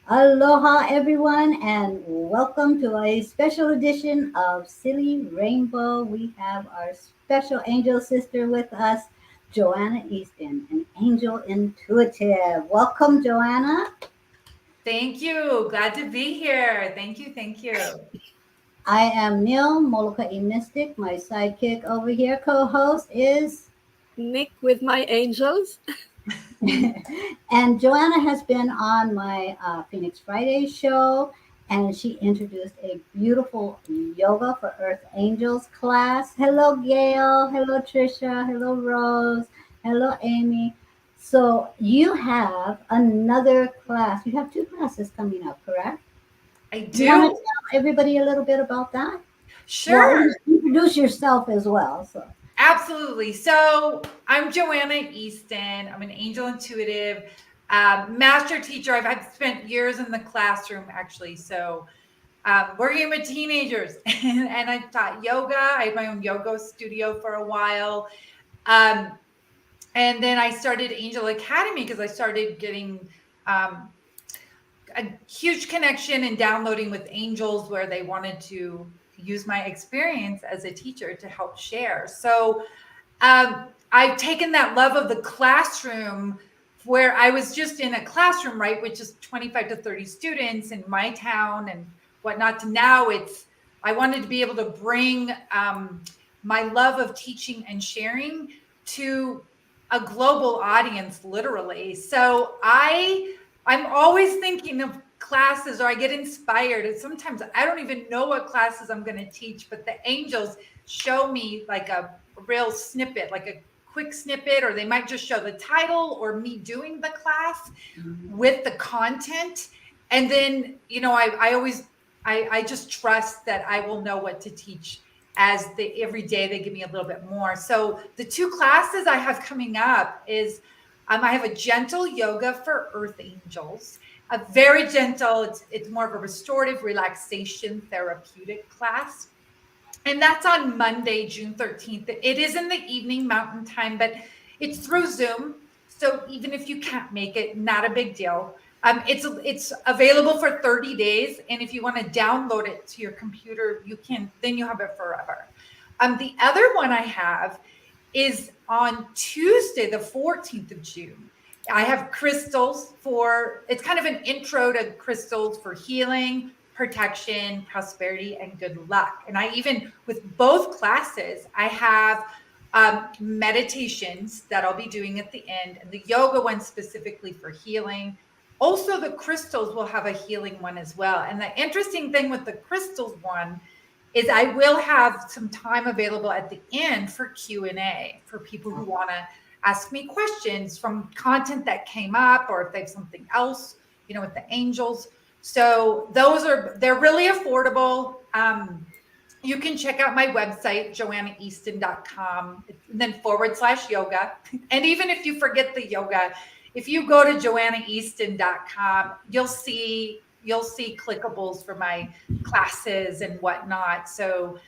Aloha, everyone, and welcome to a special edition of Silly Rainbow. We have our special angel sister with us, Joanna Easton, an angel intuitive. Welcome, Joanna. Thank you. Glad to be here. Thank you. Thank you. I am Neil, Molokai Mystic. My sidekick over here, co host, is. Nick with my angels. And Joanna has been on my Phoenix Friday show, and she introduced a beautiful Yoga for Earth Angels class. Hello, Gail. Hello, Trisha. Hello, Rose. Hello, Amy. So you have another class. You have two classes coming up, correct? I You want to do. tell everybody a little bit about that? Well, Sure. introduce yourself as well. So. Absolutely. So I'm Joanna Easton. I'm an angel intuitive master teacher. I've spent years in the classroom actually. So working with teenagers and I taught yoga. I had my own yoga studio for a while. Um, and then I started Angel Academy because I started getting um, a huge connection and downloading with angels where they wanted to use my experience as a teacher to help share. So I've taken that love of the classroom where I was just in a classroom, right, with just 25 to 30 students in my town and whatnot, to now I wanted to be able to bring my love of teaching and sharing to a global audience, literally. So I'm always thinking of classes, or I get inspired, and sometimes I don't even know what classes I'm going to teach, but the angels show me like a real snippet, like a quick snippet, or they might just show the title or me doing the class with the content. And then, I always, I just trust that I will know what to teach as every day they give me a little bit more. So the two classes I have coming up is I have a gentle yoga for earth angels, a very gentle, it's more of a restorative relaxation therapeutic class, and that's on Monday, June 13th. It is in the evening mountain time, but it's through Zoom. So even if you can't make it, not a big deal. It's available for 30 days. And if you want to download it to your computer, you can, then you have it forever. The other one I have is on Tuesday, the 14th of June. I have crystals it's kind of an intro to crystals for healing, protection, prosperity, and good luck. And I even, with both classes, I have meditations that I'll be doing at the end, and the yoga one specifically for healing. Also, the crystals will have a healing one as well. And the interesting thing with the crystals one is I will have some time available at the end for Q&A for people who want to ask me questions from content that came up, or if they have something else, with the angels. So they're really affordable. You can check out my website, joannaeaston.com, and then /yoga. And even if you forget the yoga, if you go to joannaeaston.com, you'll see clickables for my classes and whatnot. So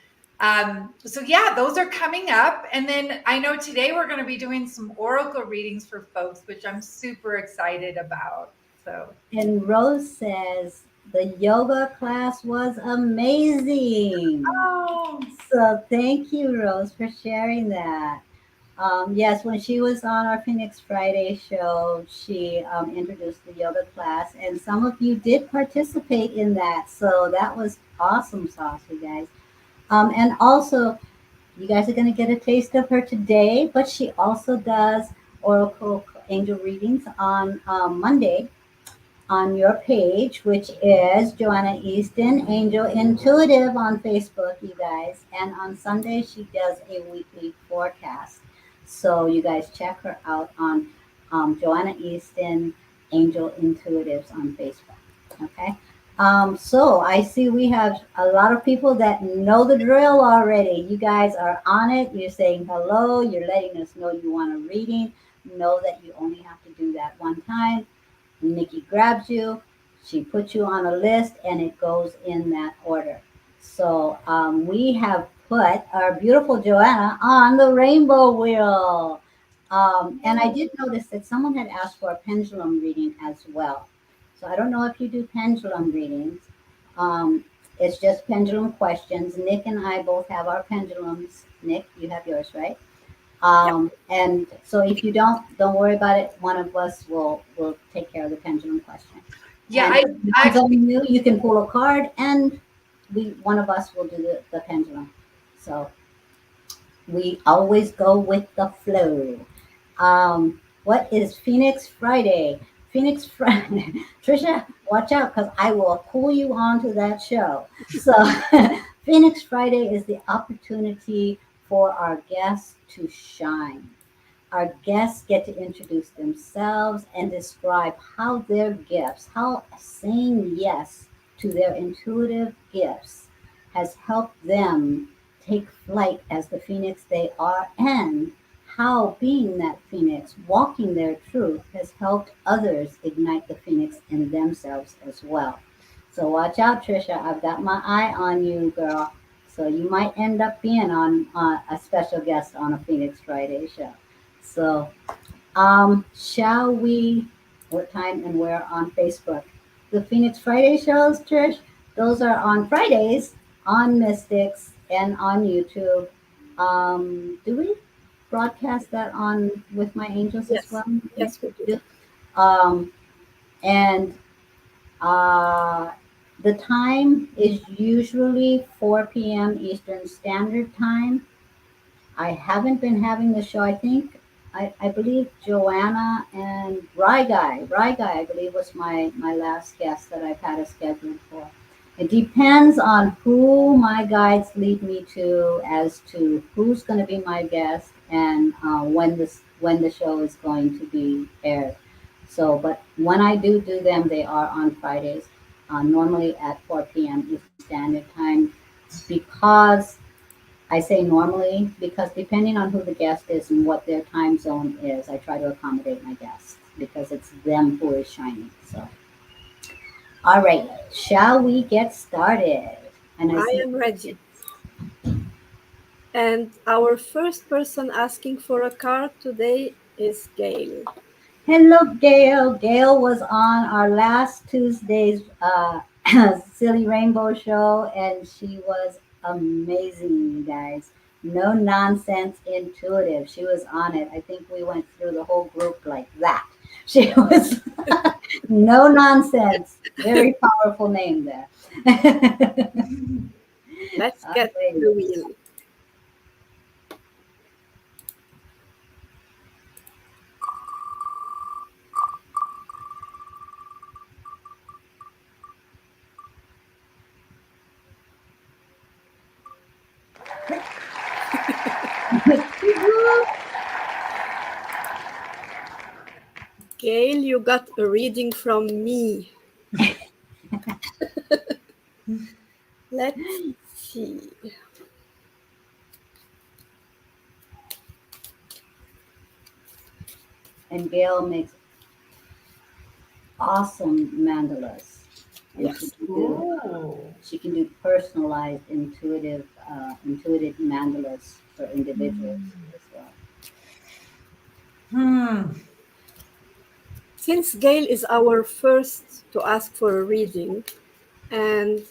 yeah, those are coming up. And then I know today we're going to be doing some oracle readings for folks, which I'm super excited about. So And Rose says the yoga class was amazing. oh, So thank you, Rose, for sharing that. Yes, when she was on our Phoenix Friday show, she introduced the yoga class, and some of you did participate in that. So that was awesome sauce, you guys. And also, you guys are going to get a taste of her today, but she also does Oracle Angel readings on Monday on your page, which is Joanna Easton, Angel Intuitive on Facebook, you guys. And on Sunday, she does a weekly forecast. So you guys check her out on Joanna Easton, Angel Intuitives on Facebook. Okay. So I see we have a lot of people that know the drill already. You guys are on it. You're saying hello. You're letting us know you want a reading. Know that you only have to do that one time. Nikki grabs you, she puts you on a list, and it goes in that order. So we have put our beautiful Joanna on the rainbow wheel. And I did notice that someone had asked for a pendulum reading as well. So I don't know if you do pendulum readings. Um, it's just pendulum questions. Nick and I both have our pendulums. Nick, you have yours, right? Yep. And so if you don't worry about it. One of us will take care of the pendulum question. Yeah, And I if it lands actually, on you, you can pull a card, and we one of us will do the pendulum. So we always go with the flow. What is Phoenix Friday? Phoenix Friday. Trisha, watch out because I will pull you onto that show. So, Phoenix Friday is the opportunity for our guests to shine. Our guests get to introduce themselves and describe how their gifts, how saying yes to their intuitive gifts has helped them take flight as the phoenix they are, and how being that phoenix, walking their truth, has helped others ignite the phoenix in themselves as well. So watch out, Trisha. I've got my eye on you, girl. So you might end up being on a special guest on a Phoenix Friday show. So, shall we? What time and where on Facebook? The Phoenix Friday shows, Trish. Those are on Fridays on Mystics and on YouTube. Do we broadcast that on with my angels as Yes. well? Nick? Yes, we do. Do? Um, and uh, the time is usually 4 p.m. Eastern Standard Time. I haven't been having the show. I believe Joanna and Rye Guy, I believe was my last guest that I've had a schedule for. It depends on who my guides lead me to as to who's going to be my guest and when the show is going to be aired. So, but when I do them, they are on Fridays, normally at 4 p.m. Eastern Standard Time, because I say normally because depending on who the guest is and what their time zone is, I try to accommodate my guests because it's them who is shining. So, all right, shall we get started? And I I see, am ready. And our first person asking for a card today is Gail. hello, Gail. Gail was on our last Tuesday's Silly Rainbow show, and she was amazing, you guys. No nonsense, intuitive. She was on it. I think we went through the whole group like that. She was no nonsense. Very powerful name there. Let's All get right. the wheel. Gail, you got a reading from me. Let's see. And Gail makes awesome mandalas. And Yes. ooh. she can do personalized intuitive mandalas for individuals as well. Hmm. Since Gail is our first to ask for a reading, and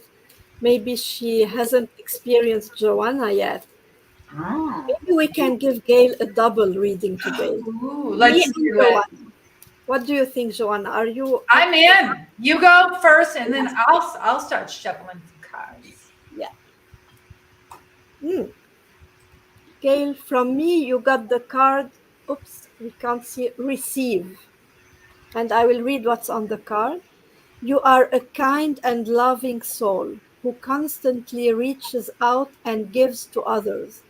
maybe she hasn't experienced Joanna yet, Ah, maybe we can give Gail a double reading today. Ooh, Me let's and do it. Joanna. What do you think, Joanna? Are you up? I'm in. You go first, and then Yes. I'll start shuffling some cards. Yeah. Hmm. Gail, from me, you got the card. Oops, we can't see. Receive. And I will read what's on the card. You are a kind and loving soul who constantly reaches out and gives to others.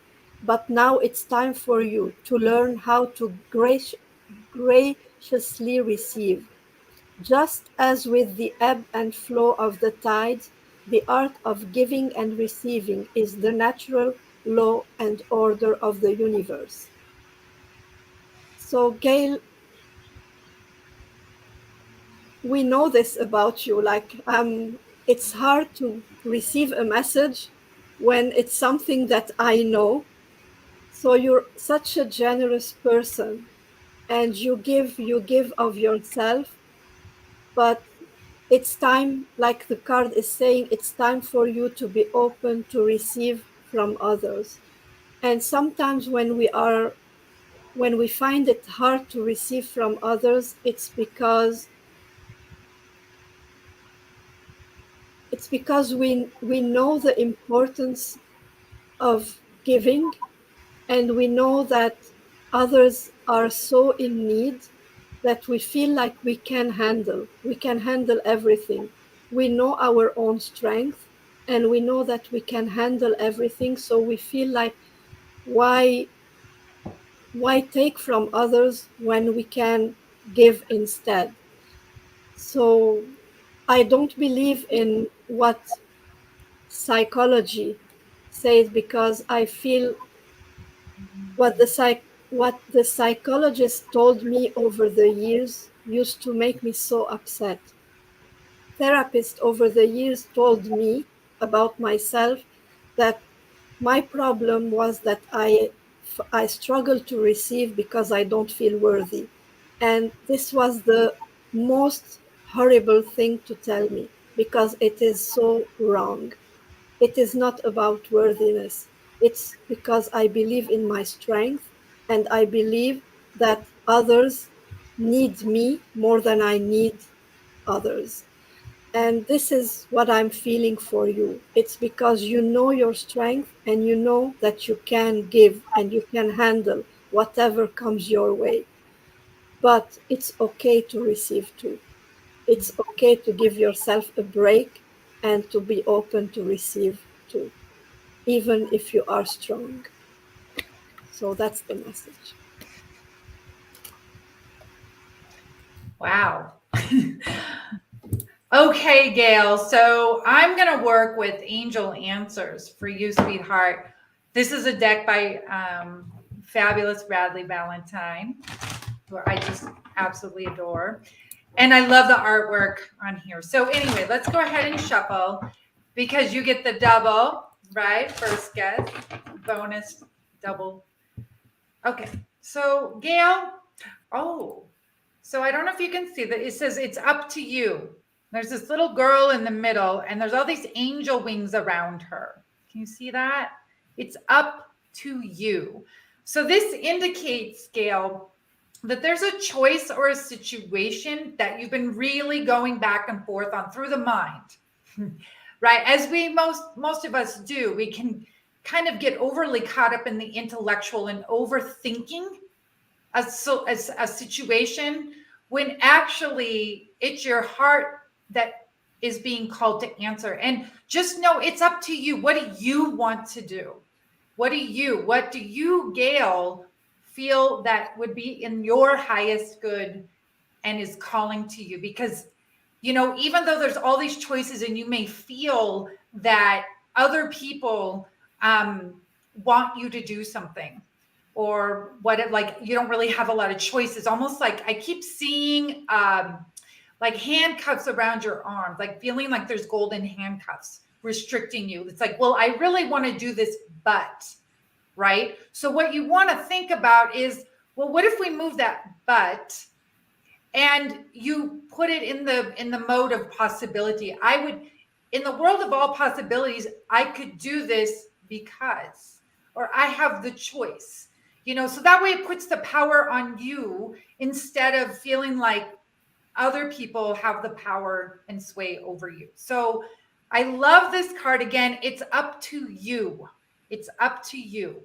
But now it's time for you to learn how to graciously receive. Just as with the ebb and flow of the tides, the art of giving and receiving is the natural law and order of the universe. So, Gail, we know this about you. It's hard to receive a message when it's something that I know. So, you're such a generous person and you give of yourself, but It's time, like the card is saying, it's time for you to be open to receive from others. And sometimes when we find it hard to receive from others, it's because we know the importance of giving, and we know that others are so in need that we feel like we can handle everything. We know our own strength, and we know that we can handle everything, so we feel like, why why take from others when we can give instead? So I don't believe in what psychology says, because I feel what the psychologist told me over the years used to make me so upset. Therapists over the years told me about myself that my problem was that I struggle to receive because I don't feel worthy. And this was the most horrible thing to tell me, because it is so wrong. It is not about worthiness. It's because I believe in my strength, and I believe that others need me more than I need others. And this is what I'm feeling for you. It's because you know your strength, and you know that you can give and you can handle whatever comes your way. But it's okay to receive too. It's okay to give yourself a break and to be open to receive too, even if you are strong. So that's the message. Wow. Okay, Gail. So I'm going to work with Angel Answers for you, sweetheart. This is a deck by fabulous Bradley Valentine, who I just absolutely adore. And I love the artwork on here. So anyway, let's go ahead and shuffle, because you get the double, right? First guess, bonus, double. Okay. So Gail, so I don't know if you can see that it says it's up to you. There's this little girl in the middle, and there's all these angel wings around her. Can you see that? It's up to you. So this indicates, Gail, that there's a choice or a situation that you've been really going back and forth on through the mind, right? As we most of us do, we can kind of get overly caught up in the intellectual and overthinking a situation, when actually it's your heart that is being called to answer. And just know it's up to you. What do you want to do? What do you, Gail, feel that would be in your highest good and is calling to you? Because, even though there's all these choices and you may feel that other people want you to do something, or like you don't really have a lot of choices, almost like I keep seeing like handcuffs around your arms, like feeling like there's golden handcuffs restricting you. It's like, well, I really want to do this, but, right? So what you want to think about is, well, what if we move that but and you put it in the mode of possibility? I would, in the world of all possibilities, I could do this because, or I have the choice, so that way it puts the power on you, instead of feeling like other people have the power and sway over you. So I love this card. Again, it's up to you. It's up to you.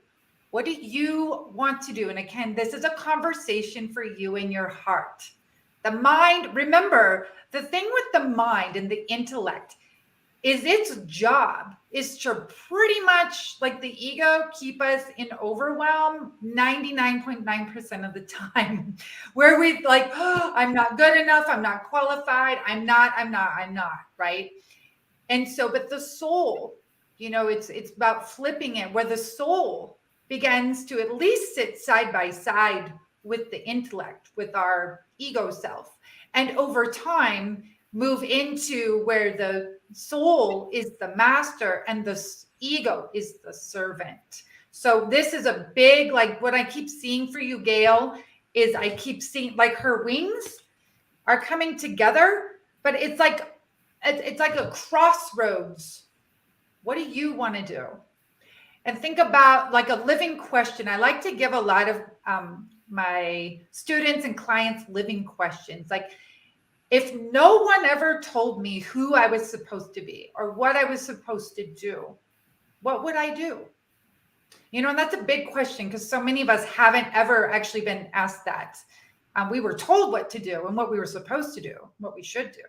What do you want to do? And again, this is a conversation for you in your heart. The mind, remember, the thing with the mind and the intellect is its job is to pretty much, like the ego, keep us in overwhelm 99.9% of the time, where we like, oh, I'm not good enough, I'm not qualified, I'm not, right? And so, but the soul, it's about flipping it, where the soul begins to at least sit side by side with the intellect, with our ego self. And over time, move into where the soul is the master and the ego is the servant. So this is a big, like what I keep seeing for you, Gail, is I keep seeing like her wings are coming together, but it's like a crossroads. What do you want to do? And think about like a living question. I like to give a lot of my students and clients living questions. Like, if no one ever told me who I was supposed to be or what I was supposed to do, what would I do? You know, and that's a big question because so many of us haven't ever actually been asked that. We were told what to do and what we were supposed to do, what we should do.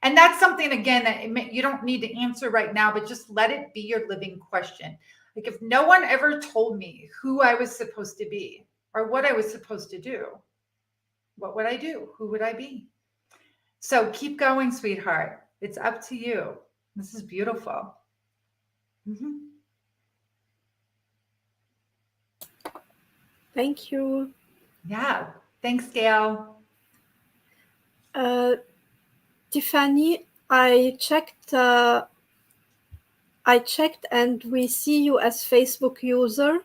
And that's something, again, that you don't need to answer right now, but just let it be your living question. Like, if no one ever told me who I was supposed to be or what I was supposed to do, what would I do? Who would I be? So keep going, sweetheart. It's up to you. This is beautiful. Mm-hmm. Thank you. Yeah. Thanks, Gail. Tiffany, I checked and we see you as Facebook user.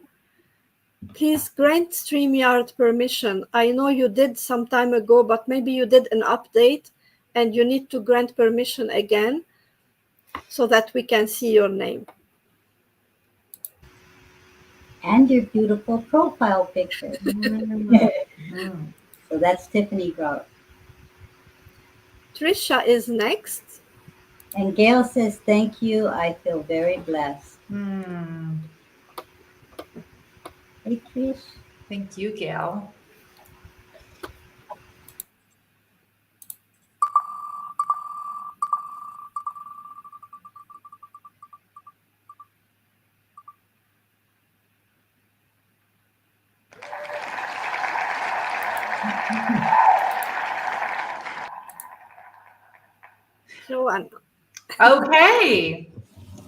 Please grant StreamYard permission. I know you did some time ago, but maybe you did an update and you need to grant permission again so that we can see your name. And your beautiful profile picture. Mm-hmm. So that's Tiffany Grout. Trisha is next. And Gail says, thank you. I feel very blessed. Mm. Hey, Trish. Thank you, Gail. Joanna. Okay.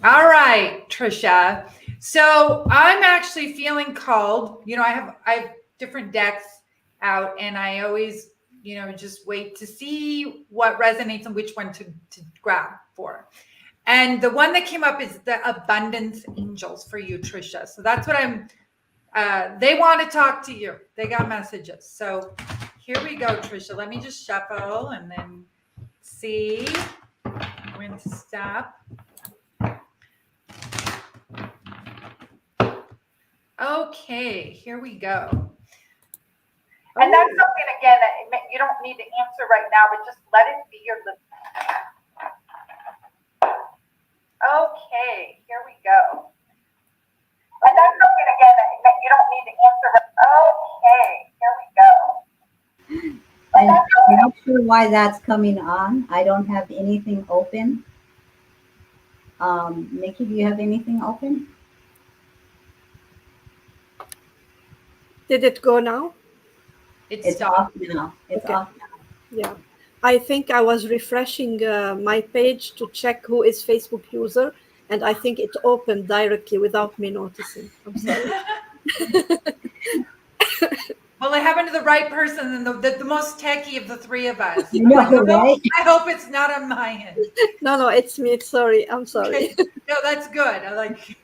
All right, Trisha. So I'm actually feeling called. You know, I have different decks out, and I always, just wait to see what resonates and which one to grab for. And the one that came up is the abundance angels for you, Trisha. So that's what I'm. They want to talk to you. They got messages. So here we go, Trisha. Let me just shuffle and then see when to stop. Okay, here we go. And that's something, again, that you don't need to answer right now, but just let it be your living. Okay, here we go. And that's something, again, that you don't need to answer. Okay, here we go. I'm not sure why that's coming on. I don't have anything open. Nikki, do you have anything open? Did it go now? It's off now. It's Okay. off now. Yeah. I think I was refreshing my page to check who is Facebook user, and I think it opened directly without me noticing. I'm sorry. Well, it happened to the right person and the most techie of the three of us. You know, right? I hope it's not on my end. No, it's me. Sorry. I'm sorry. Okay. No, that's good. I like.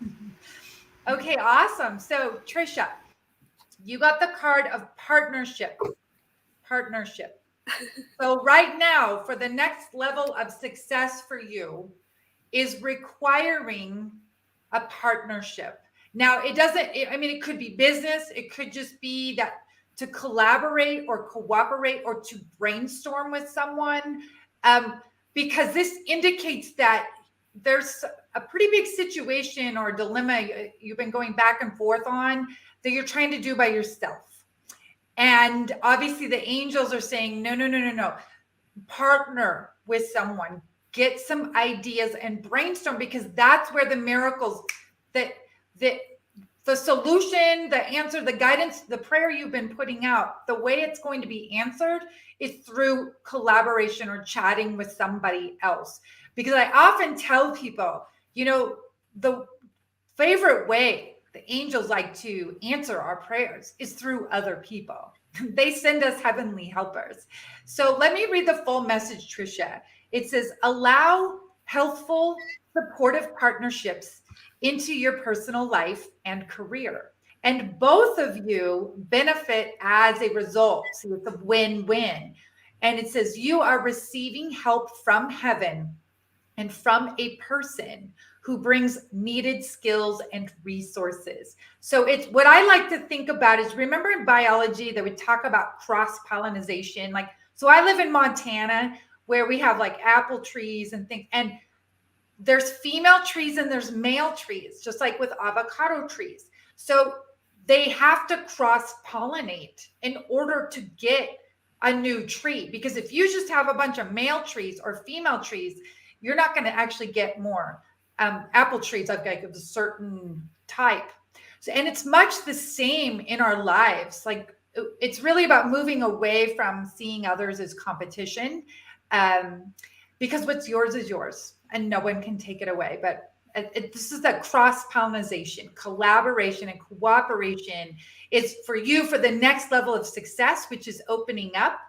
Okay, awesome. So, Trisha, you got the card of partnership. Partnership. So right now, for the next level of success for you is requiring a partnership. Now, it could be business. It could just be that to collaborate or cooperate or to brainstorm with someone, because this indicates that there's a pretty big situation or dilemma you've been going back and forth on that you're trying to do by yourself. And obviously the angels are saying, no. Partner with someone, get some ideas and brainstorm, because that's where the miracles, the solution, the answer, the guidance, the prayer you've been putting out, the way it's going to be answered is through collaboration or chatting with somebody else. Because I often tell people, the favorite way the angels like to answer our prayers is through other people. They send us heavenly helpers. So let me read the full message, Trisha. It says, allow healthful, supportive partnerships into your personal life and career. And both of you benefit as a result. So it's a win-win. And it says, you are receiving help from heaven and from a person who brings needed skills and resources. So it's what I like to think about is, remember in biology that we talk about cross-pollination. Like, so I live in Montana where we have like apple trees and things, and there's female trees and there's male trees, just like with avocado trees. So they have to cross-pollinate in order to get a new tree. Because if you just have a bunch of male trees or female trees, you're not going to actually get more apple trees of like a certain type. So, and it's much the same in our lives. Like, it's really about moving away from seeing others as competition, because what's yours is yours and no one can take it away. But this is that cross-pollination, collaboration, and cooperation is for you for the next level of success, which is opening up.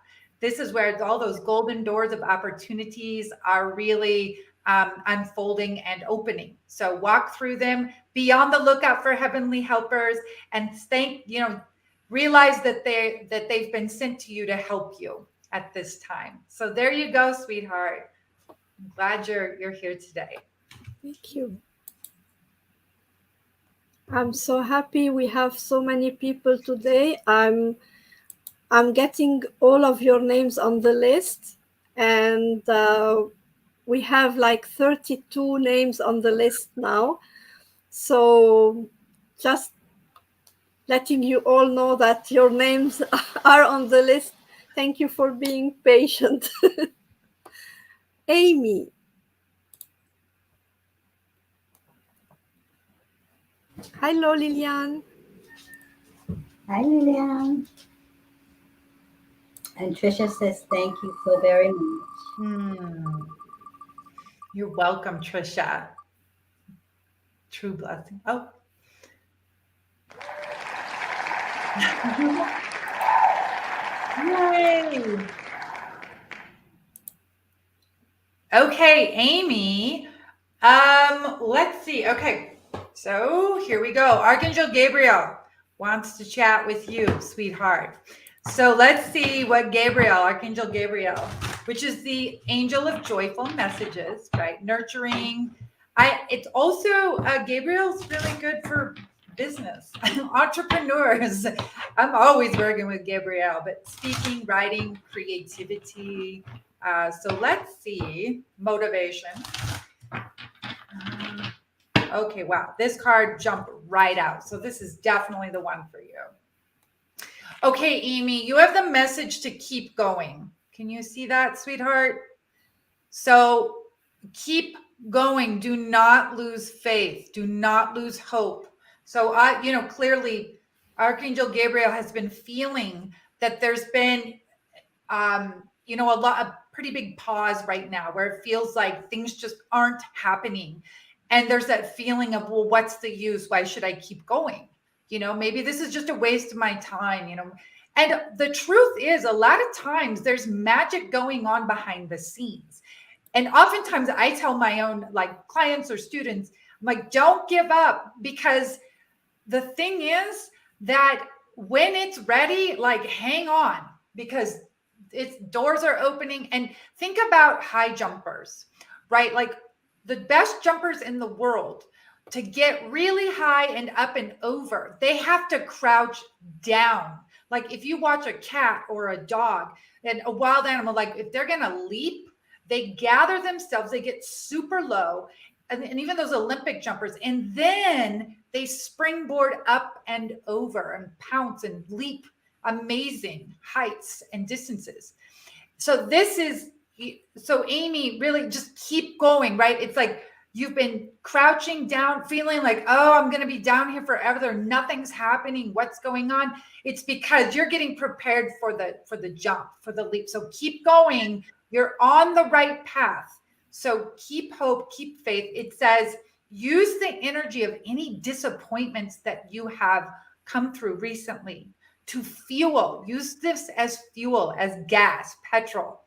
This is where all those golden doors of opportunities are really unfolding and opening. So walk through them, be on the lookout for heavenly helpers, and realize that they've been sent to you to help you at this time. So there you go, sweetheart. I'm glad you're here today. Thank you. I'm so happy we have so many people today. I'm getting all of your names on the list, and we have like 32 names on the list now. So just letting you all know that your names are on the list. Thank you for being patient. Amy. Hello, Lilian. Hi, Lilian. And Trisha says, thank you so very much. You're welcome, Trisha. True blessing. Oh. Yay. Okay, Amy. Let's see. Okay, so here we go. Archangel Gabriel wants to chat with you, sweetheart. So let's see what Archangel Gabriel, which is the angel of joyful messages, right? Nurturing. It's also Gabriel's really good for business, entrepreneurs. I'm always working with Gabriel, but speaking, writing, creativity. So let's see, motivation. Okay, wow, this card jumped right out. So this is definitely the one for you. Okay, Amy, you have the message to keep going. Can you see that, sweetheart? So keep going. Do not lose faith. Do not lose hope. So clearly Archangel Gabriel has been feeling that there's been, a pretty big pause right now where it feels like things just aren't happening. And there's that feeling of, well, what's the use? Why should I keep going? Maybe this is just a waste of my time, And the truth is, a lot of times there's magic going on behind the scenes. And oftentimes I tell my own clients or students, I'm like, don't give up, because the thing is that when it's ready, hang on, because its doors are opening. And think about high jumpers, right? Like the best jumpers in the world, to get really high and up and over, they have to crouch down. Like if you watch a cat or a dog and a wild animal, if they're going to leap, they gather themselves, they get super low. And even those Olympic jumpers, and then they springboard up and over and pounce and leap amazing heights and distances. So Amy, really just keep going, right? It's like you've been crouching down, feeling like, oh, I'm going to be down here forever. Nothing's happening. What's going on? It's because you're getting prepared for the jump, for the leap. So keep going. You're on the right path. So keep hope, keep faith. It says, use the energy of any disappointments that you have come through recently to fuel. Use this as fuel, as gas, petrol,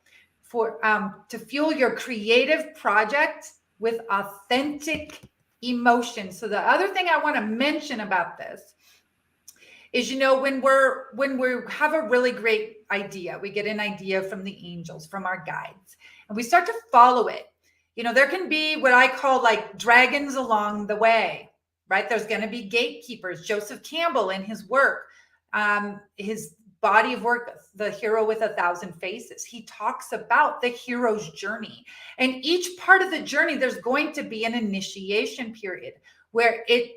to fuel your creative project with authentic emotion. So the other thing I want to mention about this is, when we have a really great idea, we get an idea from the angels, from our guides, and we start to follow it. There can be what I call like dragons along the way, right? There's going to be gatekeepers. Joseph Campbell in his work, his body of work, The Hero with 1,000 Faces, he talks about the hero's journey. And each part of the journey, there's going to be an initiation period where it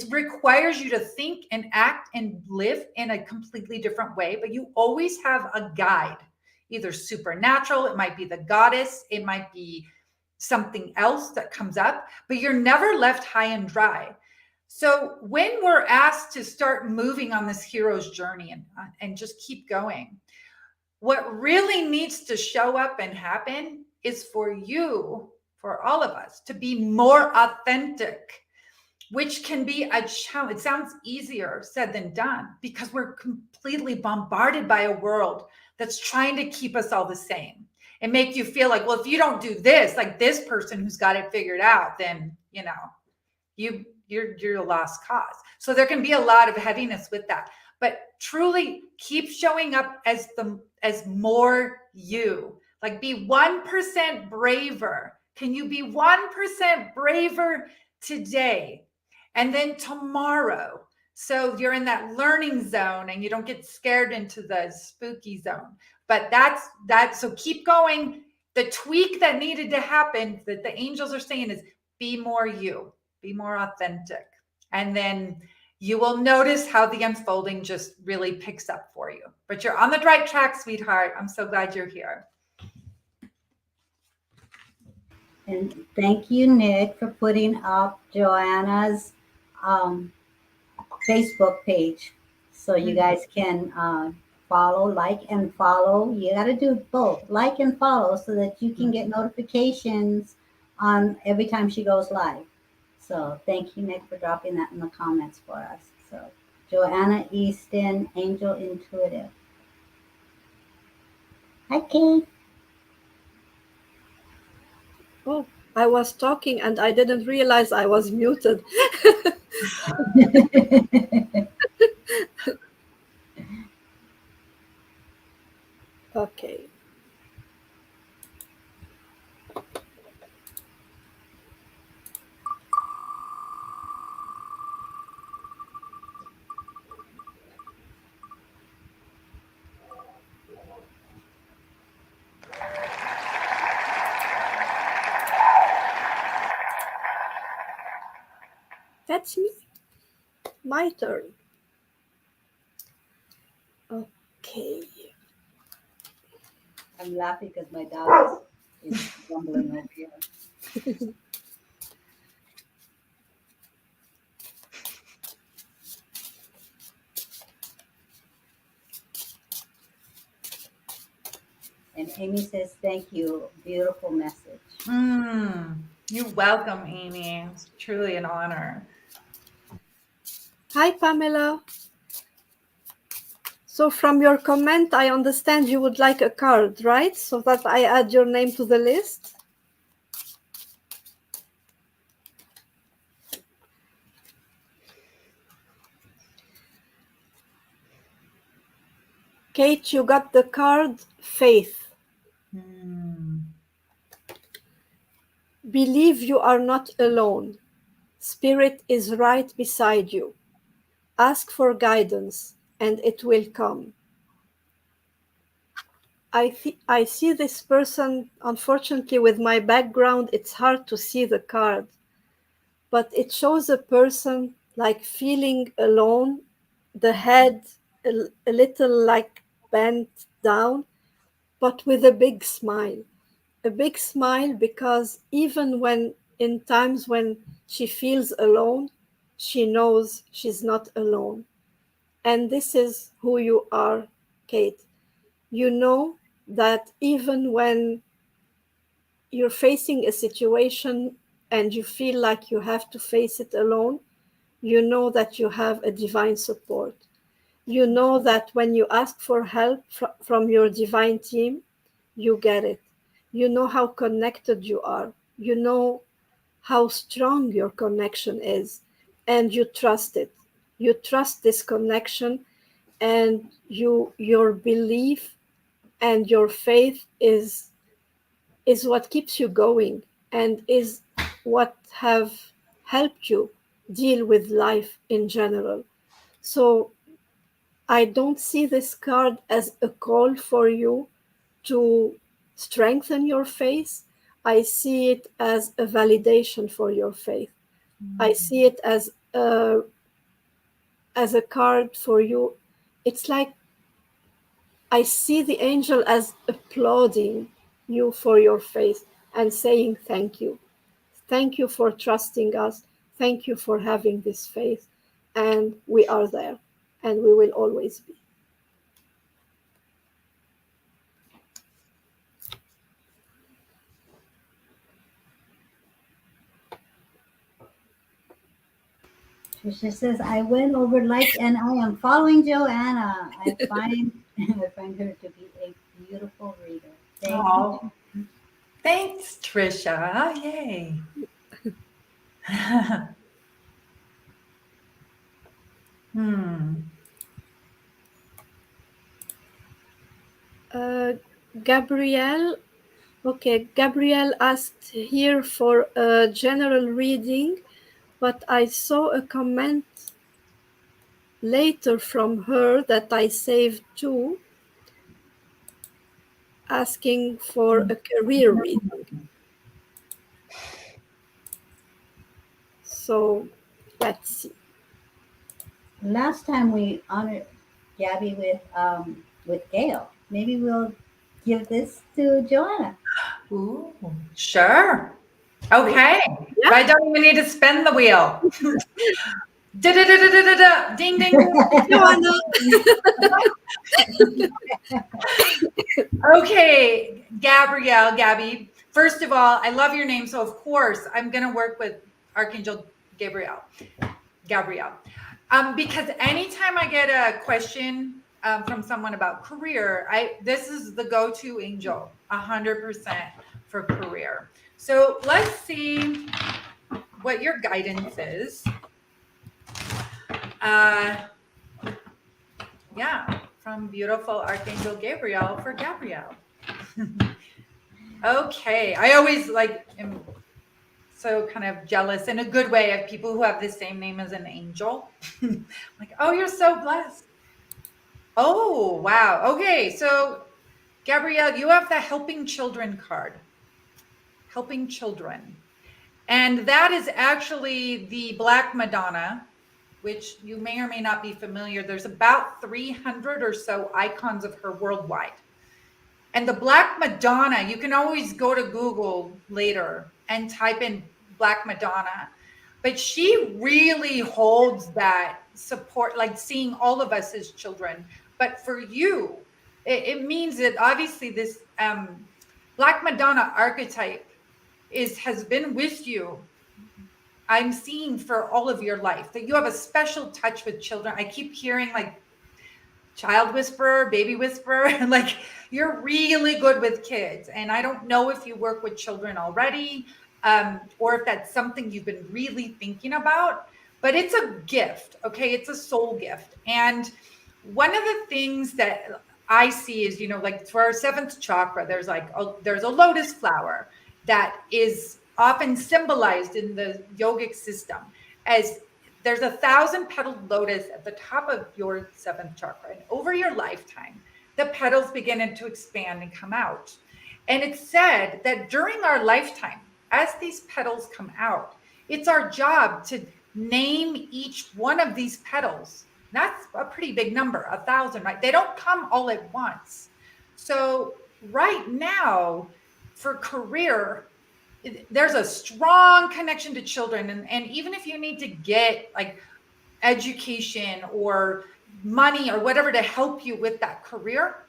requires you to think and act and live in a completely different way, but you always have a guide, either supernatural, it might be the goddess, it might be something else that comes up, but you're never left high and dry. So when we're asked to start moving on this hero's journey and just keep going, what really needs to show up and happen is for all of us, to be more authentic, which can be a challenge. It sounds easier said than done because we're completely bombarded by a world that's trying to keep us all the same and make you feel like, well, if you don't do this, like this person who's got it figured out, then, you're a lost cause. So there can be a lot of heaviness with that, but truly keep showing up as more you. Like, be 1% braver. Can you be 1% braver today? And then tomorrow. So you're in that learning zone and you don't get scared into the spooky zone. But so keep going. The tweak that needed to happen that the angels are saying is be more you, be more authentic. And then you will notice how the unfolding just really picks up for you. But you're on the right track, sweetheart. I'm so glad you're here. And thank you, Nick, for putting up Joanna's Facebook page so you guys can like and follow. You got to do both, like and follow, so that you can get notifications on every time she goes live. So thank you, Nick, for dropping that in the comments for us. So Joanna Easton, Angel Intuitive. Hi, Kate. Oh, I was talking and I didn't realize I was muted. Okay. That's me. My turn. Okay. I'm laughing because my dog is rumbling over here. And Amy says, thank you. Beautiful message. You're welcome, Amy. It's truly an honor. Hi, Pamela. So from your comment, I understand you would like a card, right? So that I add your name to the list. Kate, you got the card Faith. Believe you are not alone. Spirit is right beside you. Ask for guidance and it will come. I see this person, unfortunately, with my background, it's hard to see the card, but it shows a person like feeling alone, the head a little like bent down, but with a big smile. A big smile because even when in times when she feels alone, she knows she's not alone. And this is who you are, Kate. You know that even when you're facing a situation and you feel like you have to face it alone, you know that you have a divine support. You know that when you ask for help from your divine team, you get it. You know how connected you are. You know how strong your connection is, and you trust it. you trust this connection, and your belief and your faith is what keeps you going, and is what have helped you deal with life in general. So I don't see this card as a call for you to strengthen your faith. I see it as a validation for your faith. I see it as a card for you. It's like I see the angel as applauding you for your faith and saying thank you. Thank you for trusting us. Thank you for having this faith. And we are there, and we will always be. Trisha says, I went over like and I am following Joanna. I find I find her to be a beautiful reader. Thank you. Oh, thanks, Trisha. Yay. Uh, Gabrielle, okay, Gabrielle asked here for a general reading, but I saw a comment later from her that I saved too, asking for a career reading. So let's see. Last time we honored Gabby with Gail. Maybe we'll give this to Joanna. Ooh, sure. Okay. Yeah. I don't even need to spin the wheel. Da-da-da-da-da-da. Ding, ding, ding. Joanna. Okay, Gabrielle, Gabby. First of all, I love your name, so of course I'm going to work with Archangel Gabrielle. Because anytime I get a question from someone about career, this is the go-to angel, 100% for career. So let's see what your guidance is. Yeah, from beautiful Archangel Gabriel for Gabrielle. Okay, I always am so kind of jealous in a good way of people who have the same name as an angel. Like, oh, you're so blessed. Oh, wow. Okay, so Gabrielle, you have the helping children card. Helping children. And that is actually the Black Madonna, which you may or may not be familiar. There's about 300 or so icons of her worldwide. And the Black Madonna, you can always go to Google later and type in Black Madonna. But she really holds that support, like seeing all of us as children. But for you, it means that obviously this Black Madonna archetype has been with you. I'm seeing for all of your life that you have a special touch with children. I keep hearing like child whisperer, baby whisperer, like you're really good with kids. And I don't know if you work with children already, or if that's something you've been really thinking about, but it's a gift. Okay. It's a soul gift. And one of the things that I see is, like for our seventh chakra, there's a lotus flower that is often symbolized in the yogic system as there's 1,000-petaled lotus at the top of your seventh chakra. And over your lifetime, the petals begin to expand and come out. And it's said that during our lifetime, as these petals come out, it's our job to name each one of these petals. That's a pretty big number, 1,000, right? They don't come all at once. So right now, for career, there's a strong connection to children. And even if you need to get like education or money or whatever to help you with that career,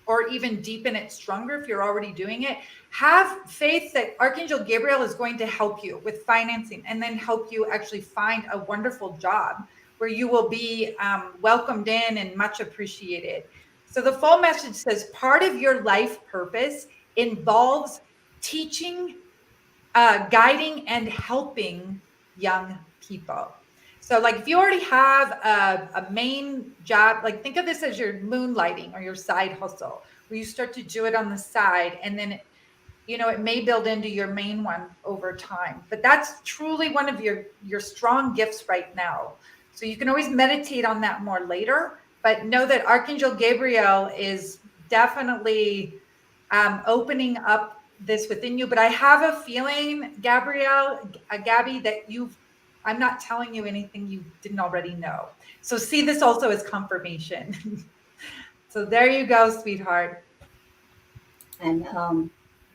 or even deepen it stronger if you're already doing it, have faith that Archangel Gabriel is going to help you with financing and then help you actually find a wonderful job where you will be welcomed in and much appreciated. So the full message says part of your life purpose involves teaching, guiding, and helping young people. So like if you already have a main job, like think of this as your moonlighting or your side hustle, where you start to do it on the side and then it may build into your main one over time. But that's truly one of your strong gifts right now. So you can always meditate on that more later, but know that Archangel Gabriel is definitely opening up this within you. But I have a feeling, Gabby, that I'm not telling you anything you didn't already know. So see this also as confirmation. So there you go, sweetheart. And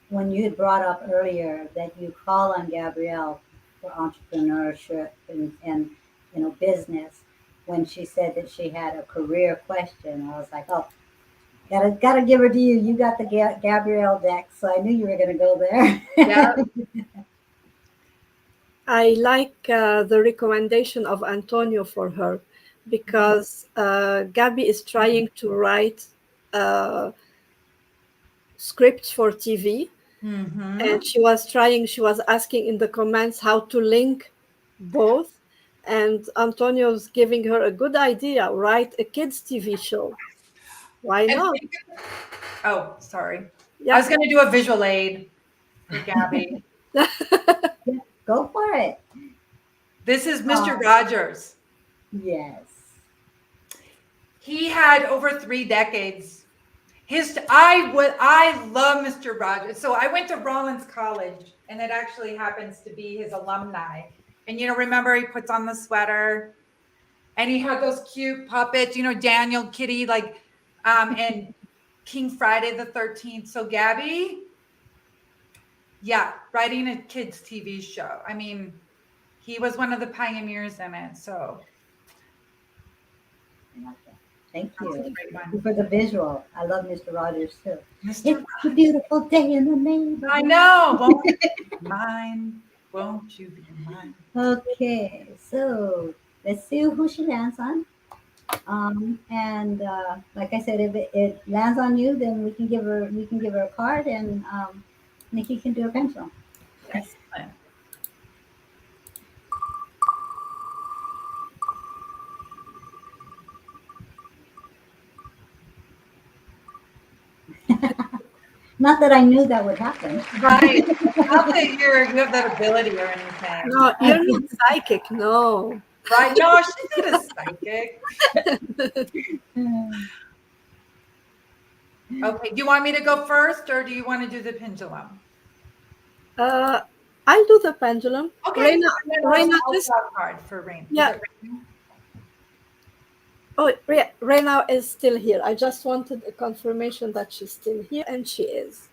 when you had brought up earlier that you call on Gabrielle for entrepreneurship and business, when she said that she had a career question, I was like, oh, gotta give her to you. You got the Gabrielle deck, so I knew you were gonna go there. Yeah. I like the recommendation of Antonio for her because Gabby is trying to write scripts for TV. Mm-hmm. And she was asking in the comments how to link both. And Antonio's giving her a good idea, write a kids' TV show. Why not? Oh, sorry. I Yeah. was going to do a visual aid for Gabby. Yeah, go for it. This is Mr. Rogers. Yes. He had over 3 decades. I love Mr. Rogers. So I went to Rollins College, and it actually happens to be his alumni. And remember he puts on the sweater, and he had those cute puppets. Daniel, Kitty, and King Friday the 13th. So Gabby, yeah, writing a kids' TV show. I mean, he was one of the pioneers in it. So Thank that's a you. great Thank one. you for the visual. I love Mr. Rogers too. Mr. It's a beautiful day in the neighborhood. I know. Won't you be mine? Won't you be mine? Okay, so let's see who she lands on. And like I said, if it lands on you, then we can give her a card, and Nikki can do a pendulum. Excellent. Not that I knew that would happen. Right. Not that you have that ability or anything. No, you're not psychic. No. Right. No, she's not a psychic. Okay. Do you want me to go first, or do you want to do the pendulum? I'll do the pendulum. Okay. Reina, just card for Rain. Yeah. Oh, Reina is still here. I just wanted a confirmation that she's still here, and she is.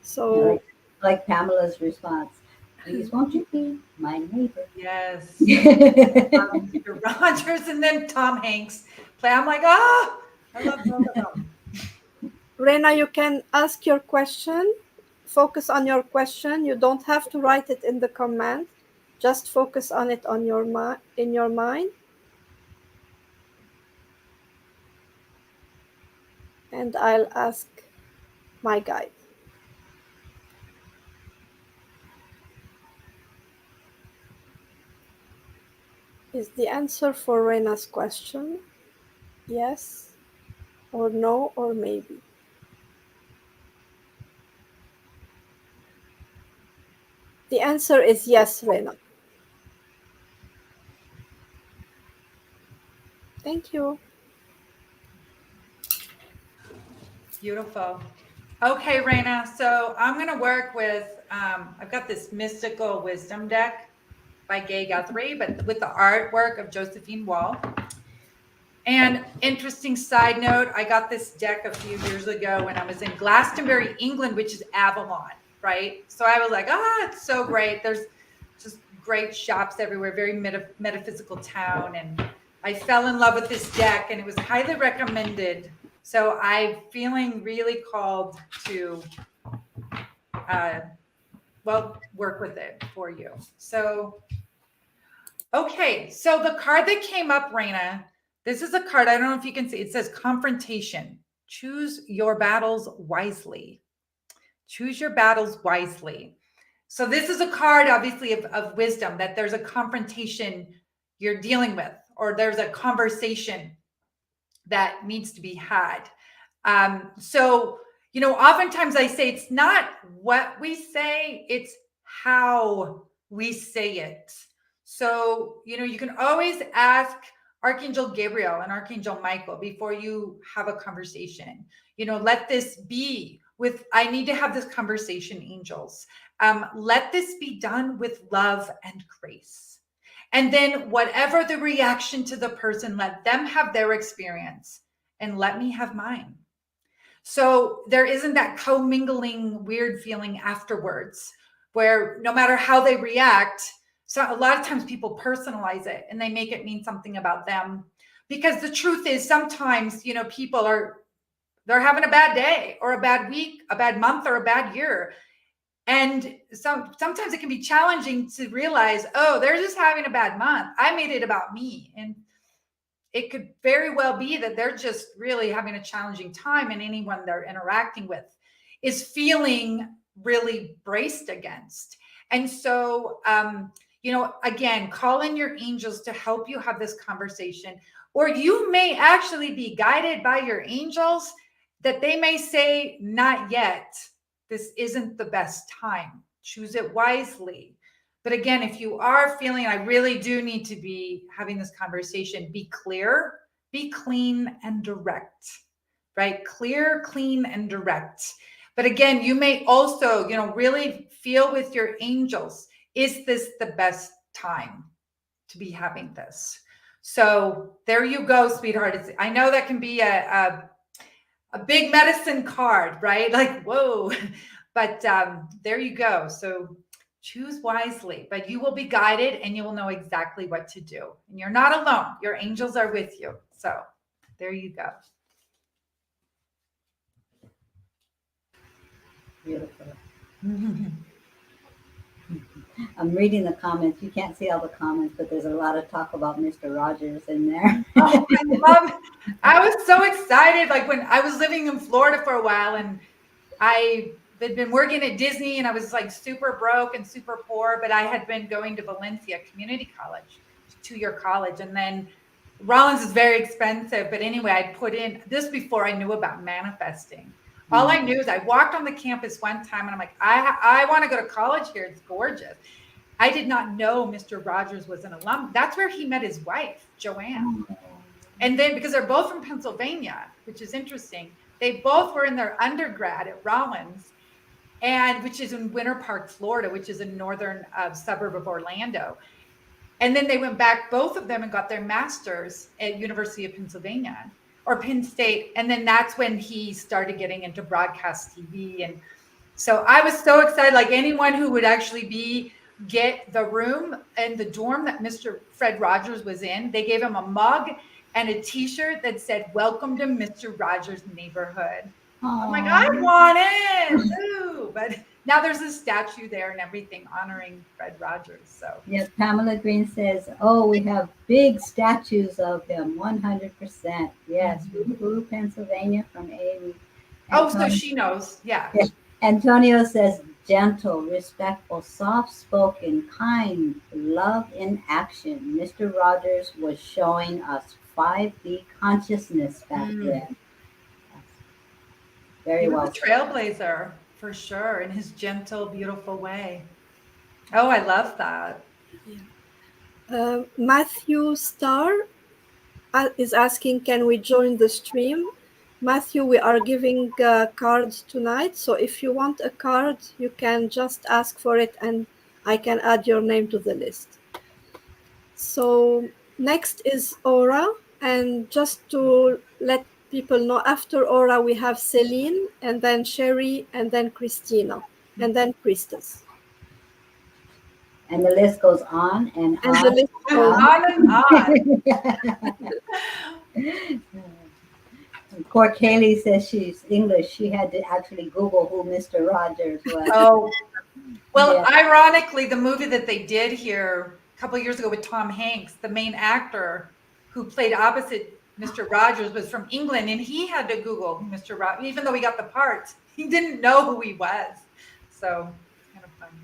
So, like Pamela's response, please won't you be my neighbor? Yes. Mr. Rogers and then Tom Hanks play. I'm like, I love both of them. Reina, you can ask your question. Focus on your question. You don't have to write it in the comment. Just focus on it in your mind. And I'll ask my guide. Is the answer for Rena's question yes or no or maybe? The answer is yes, Rena. Thank you. Beautiful. Okay, Reina. So I'm going to work with, I've got this mystical wisdom deck by Gay Guthrie, but with the artwork of Josephine Wall. And interesting side note, I got this deck a few years ago when I was in Glastonbury, England, which is Avalon, right? So I was like, it's so great. There's just great shops everywhere, very metaphysical town. And I fell in love with this deck and it was highly recommended. So I'm feeling really called to, work with it for you. So, okay. So the card that came up, Reina, this is a card. I don't know if you can see. It says confrontation. Choose your battles wisely. Choose your battles wisely. So this is a card, obviously, of wisdom, that there's a confrontation you're dealing with, or there's a conversation that needs to be had. So, oftentimes I say it's not what we say, it's how we say it. So, you can always ask Archangel Gabriel and Archangel Michael before you have a conversation. Let this be with, I need to have this conversation, angels. Let this be done with love and grace. And then whatever the reaction to the person, let them have their experience and let me have mine. So there isn't that commingling weird feeling afterwards where no matter how they react, so a lot of times people personalize it and they make it mean something about them. Because the truth is sometimes, people they're having a bad day or a bad week, a bad month, or a bad year. And sometimes it can be challenging to realize, oh, they're just having a bad month. I made it about me. And it could very well be that they're just really having a challenging time, and anyone they're interacting with is feeling really braced against. And so, again, call in your angels to help you have this conversation. Or you may actually be guided by your angels that they may say, not yet. This isn't the best time. Choose it wisely. But again, if you are feeling, I really do need to be having this conversation, be clear, be clean and direct, right? Clear, clean, and direct. But again, you may also, really feel with your angels, is this the best time to be having this? So there you go, sweetheart. I know that can be a big medicine card, right? Like, whoa. But there you go. So choose wisely, but you will be guided and you will know exactly what to do. And you're not alone. Your angels are with you. So there you go. Beautiful. I'm reading the comments. You can't see all the comments, but there's a lot of talk about Mr. Rogers in there. Oh, I was so excited. Like when I was living in Florida for a while and I had been working at Disney and I was like super broke and super poor, but I had been going to Valencia Community College, 2-year college. And then Rollins is very expensive. But anyway, I put in this before I knew about manifesting. All I knew is I walked on the campus one time and I'm like, I want to go to college here. It's gorgeous. I did not know Mr. Rogers was an alum. That's where he met his wife, Joanna. And then because they're both from Pennsylvania, which is interesting, they both were in their undergrad at Rollins, and which is in Winter Park, Florida, which is a northern suburb of Orlando. And then they went back, both of them, and got their master's at University of Pennsylvania or Penn State. And then that's when he started getting into broadcast TV. And so I was so excited, like anyone who would actually get the room and the dorm that Mr. Fred Rogers was in, they gave him a mug and a t-shirt that said, "Welcome to Mr. Rogers' neighborhood." I'm like, I want it. Ooh. But now there's a statue there and everything honoring Fred Rogers. So Yes, Pamela Green says, "Oh, we have big statues of him, 100%." Yes, Woo-hoo, Pennsylvania from Amy. so she knows. Yeah. Antonio says, "Gentle, respectful, soft-spoken, kind, love in action. Mr. Rogers was showing us 5D consciousness back then." Very well. He was a trailblazer for sure in his gentle, beautiful way. Oh, I love that. Matthew Starr is asking, can we join the stream? Matthew, we are giving cards tonight. So if you want a card, you can just ask for it and I can add your name to the list. So next is Aura. And just to let people know, after Aura, we have Celine, and then Sherry, and then Christina, and then Priestess. And the list goes on and on. The list goes on and on. Poor Kaylee says she's English. She had to actually Google who Mr. Rogers was. Oh, well, ironically, the movie that they did here a couple of years ago with Tom Hanks, the main actor who played opposite Mr. Rogers was from England, and he had to Google who Mr. Rogers, even though he got the parts, he didn't know who he was. So it's kind of funny.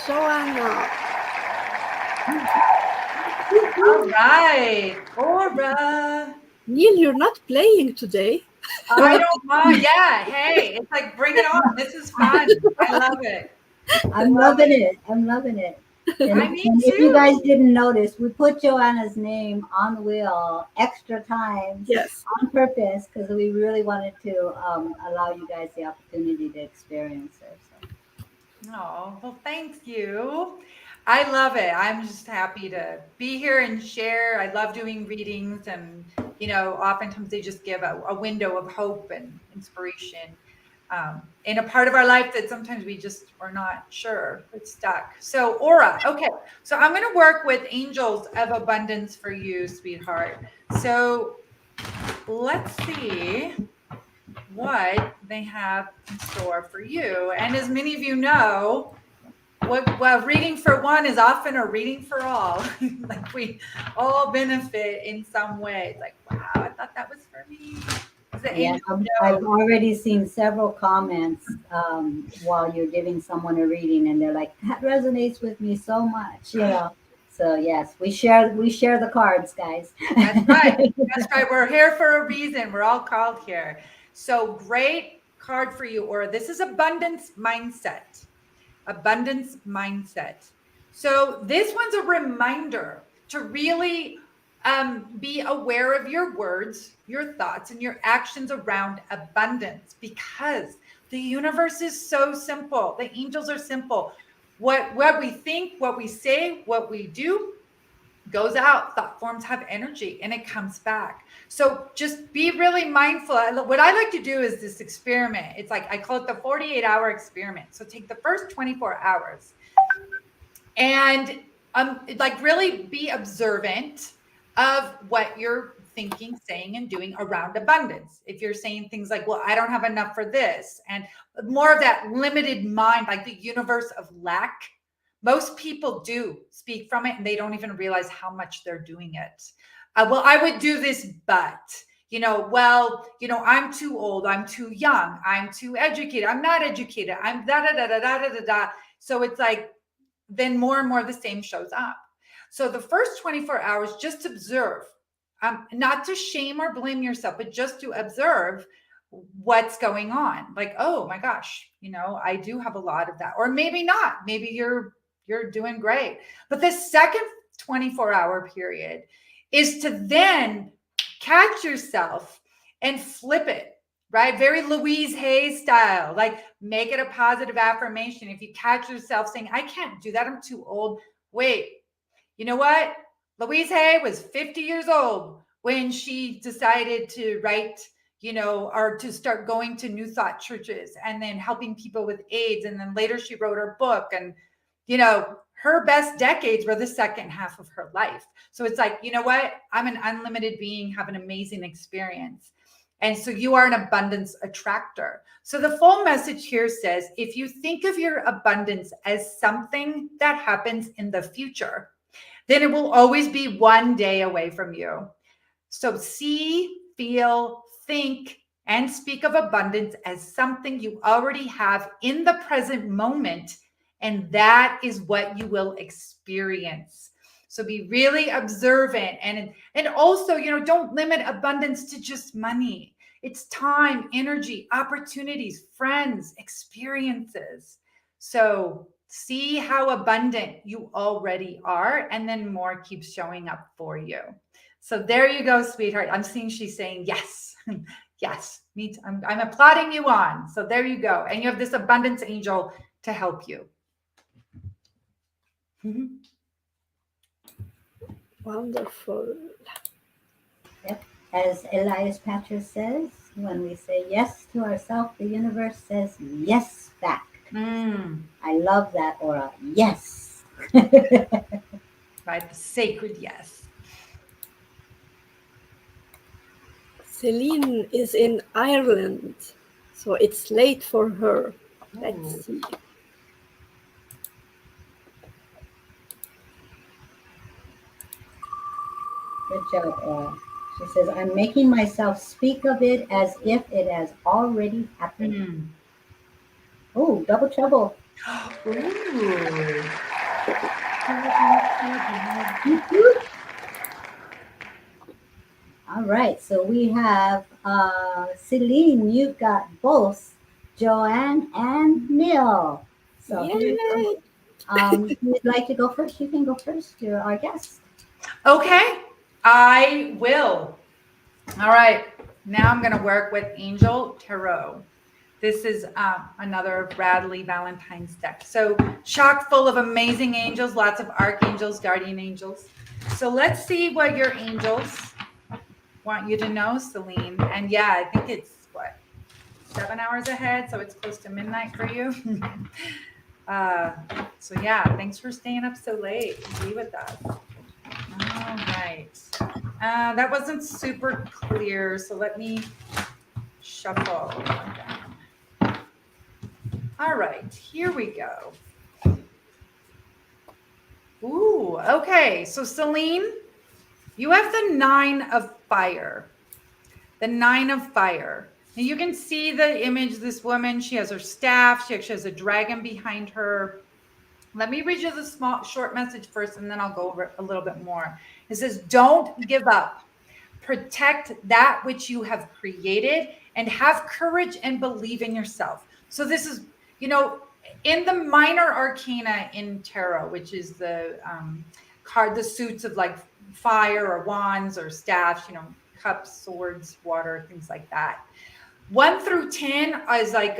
Joanna. All right, Aura. Neil, you're not playing today. I don't mind. Yeah. Hey, it's like bring it on. This is fun. I love it. I'm Love loving it. it. I'm loving it. I And me if you guys too. didn't notice, we put Joanna's name on the wheel extra times Yes. on purpose because we really wanted to allow you guys the opportunity to experience her. So. Oh, well, thank you. I love it. I'm just happy to be here and share. I love doing readings, and oftentimes they just give a window of hope and inspiration in a part of our life that sometimes we just are not sure. We're stuck. So, Aura, okay. So I'm going to work with angels of abundance for you, sweetheart. So let's see what they have in store for you. And as many of you know, what reading for one is often a reading for all. Like we all benefit in some way. It's like, wow, I thought that was for me. The Yeah, angel I've knows. already seen several comments while you're giving someone a reading, and they're like, "That resonates with me so much." So yes, we share the cards, guys. That's right. That's right. We're here for a reason. We're all called here. So great card for you, Aura. This is abundance mindset. Abundance mindset. So this one's a reminder to really be aware of your words, your thoughts, and your actions around abundance, because the universe is so simple. The angels are simple. What we think, what we say, what we do goes out. Thought forms have energy and it comes back. So just be really mindful. What I like to do is this experiment. It's like I call it the 48-hour experiment. So take the first 24 hours and like really be observant of what you're thinking, saying, and doing around abundance. If you're saying things like, well, I don't have enough for this, and more of that limited mind, like the universe of lack, most people do speak from it and they don't even realize how much they're doing it. Well, I would do this, but I'm too old, I'm too young, I'm too educated, I'm not educated, I'm da da da da da da da. So it's like, then more and more the same shows up. So the first 24 hours, just observe, not to shame or blame yourself, but just to observe what's going on. Like, oh my gosh, I do have a lot of that, or maybe not. Maybe you're doing great. But the second 24-hour period is to then catch yourself and flip it, right? Very Louise Hay style, like make it a positive affirmation. If you catch yourself saying, I can't do that, I'm too old. Wait, you know what? Louise Hay was 50 years old when she decided to write, or to start going to New Thought churches and then helping people with AIDS. And then later she wrote her book, and, her best decades were the second half of her life. So it's like, you know what? I'm an unlimited being, have an amazing experience. And so you are an abundance attractor. So the full message here says, if you think of your abundance as something that happens in the future, then it will always be one day away from you. So see, feel, think, and speak of abundance as something you already have in the present moment, and that is what you will experience. So be really observant, and also, don't limit abundance to just money. It's time, energy, opportunities, friends, experiences. So see how abundant you already are, and then more keeps showing up for you. So there you go, sweetheart. I'm seeing she's saying yes. Yes, I'm applauding you on. So there you go. And you have this abundance angel to help you. Wonderful. Yep. As Elias Patcher says, when we say yes to ourselves, the universe says yes back. I love that, Aura. Yes. Right, the sacred yes. Celine is in Ireland, so it's late for her. Let's see. Good job, Aura. She says, I'm making myself speak of it as if it has already happened. Oh, double trouble. Ooh. All right, so we have Celine. You've got both Joanne and Neil. So here you go. Yay! If you'd like to go first, you can go first. You're our guest. Okay, I will. All right, now I'm going to work with Angel Tarot. This is another Bradley Valentine's deck. So chock full of amazing angels, lots of archangels, guardian angels. So let's see what your angels want you to know, Celine. And yeah, I think it's what, 7 hours ahead, so it's close to midnight for you. So yeah, thanks for staying up so late to be with us. All right. That wasn't super clear, so let me shuffle down. All right, here we go. Ooh, okay. So Celine, you have the 9 of fire. The 9 of fire. And you can see the image of this woman. She has her staff. She actually has a dragon behind her. Let me read you the short message first, and then I'll go over it a little bit more. It says, don't give up. Protect that which you have created and have courage and believe in yourself. So this is, in the minor arcana in tarot, which is the card, the suits of like fire or wands or staffs, cups, swords, water, things like that. 1 through 10 is like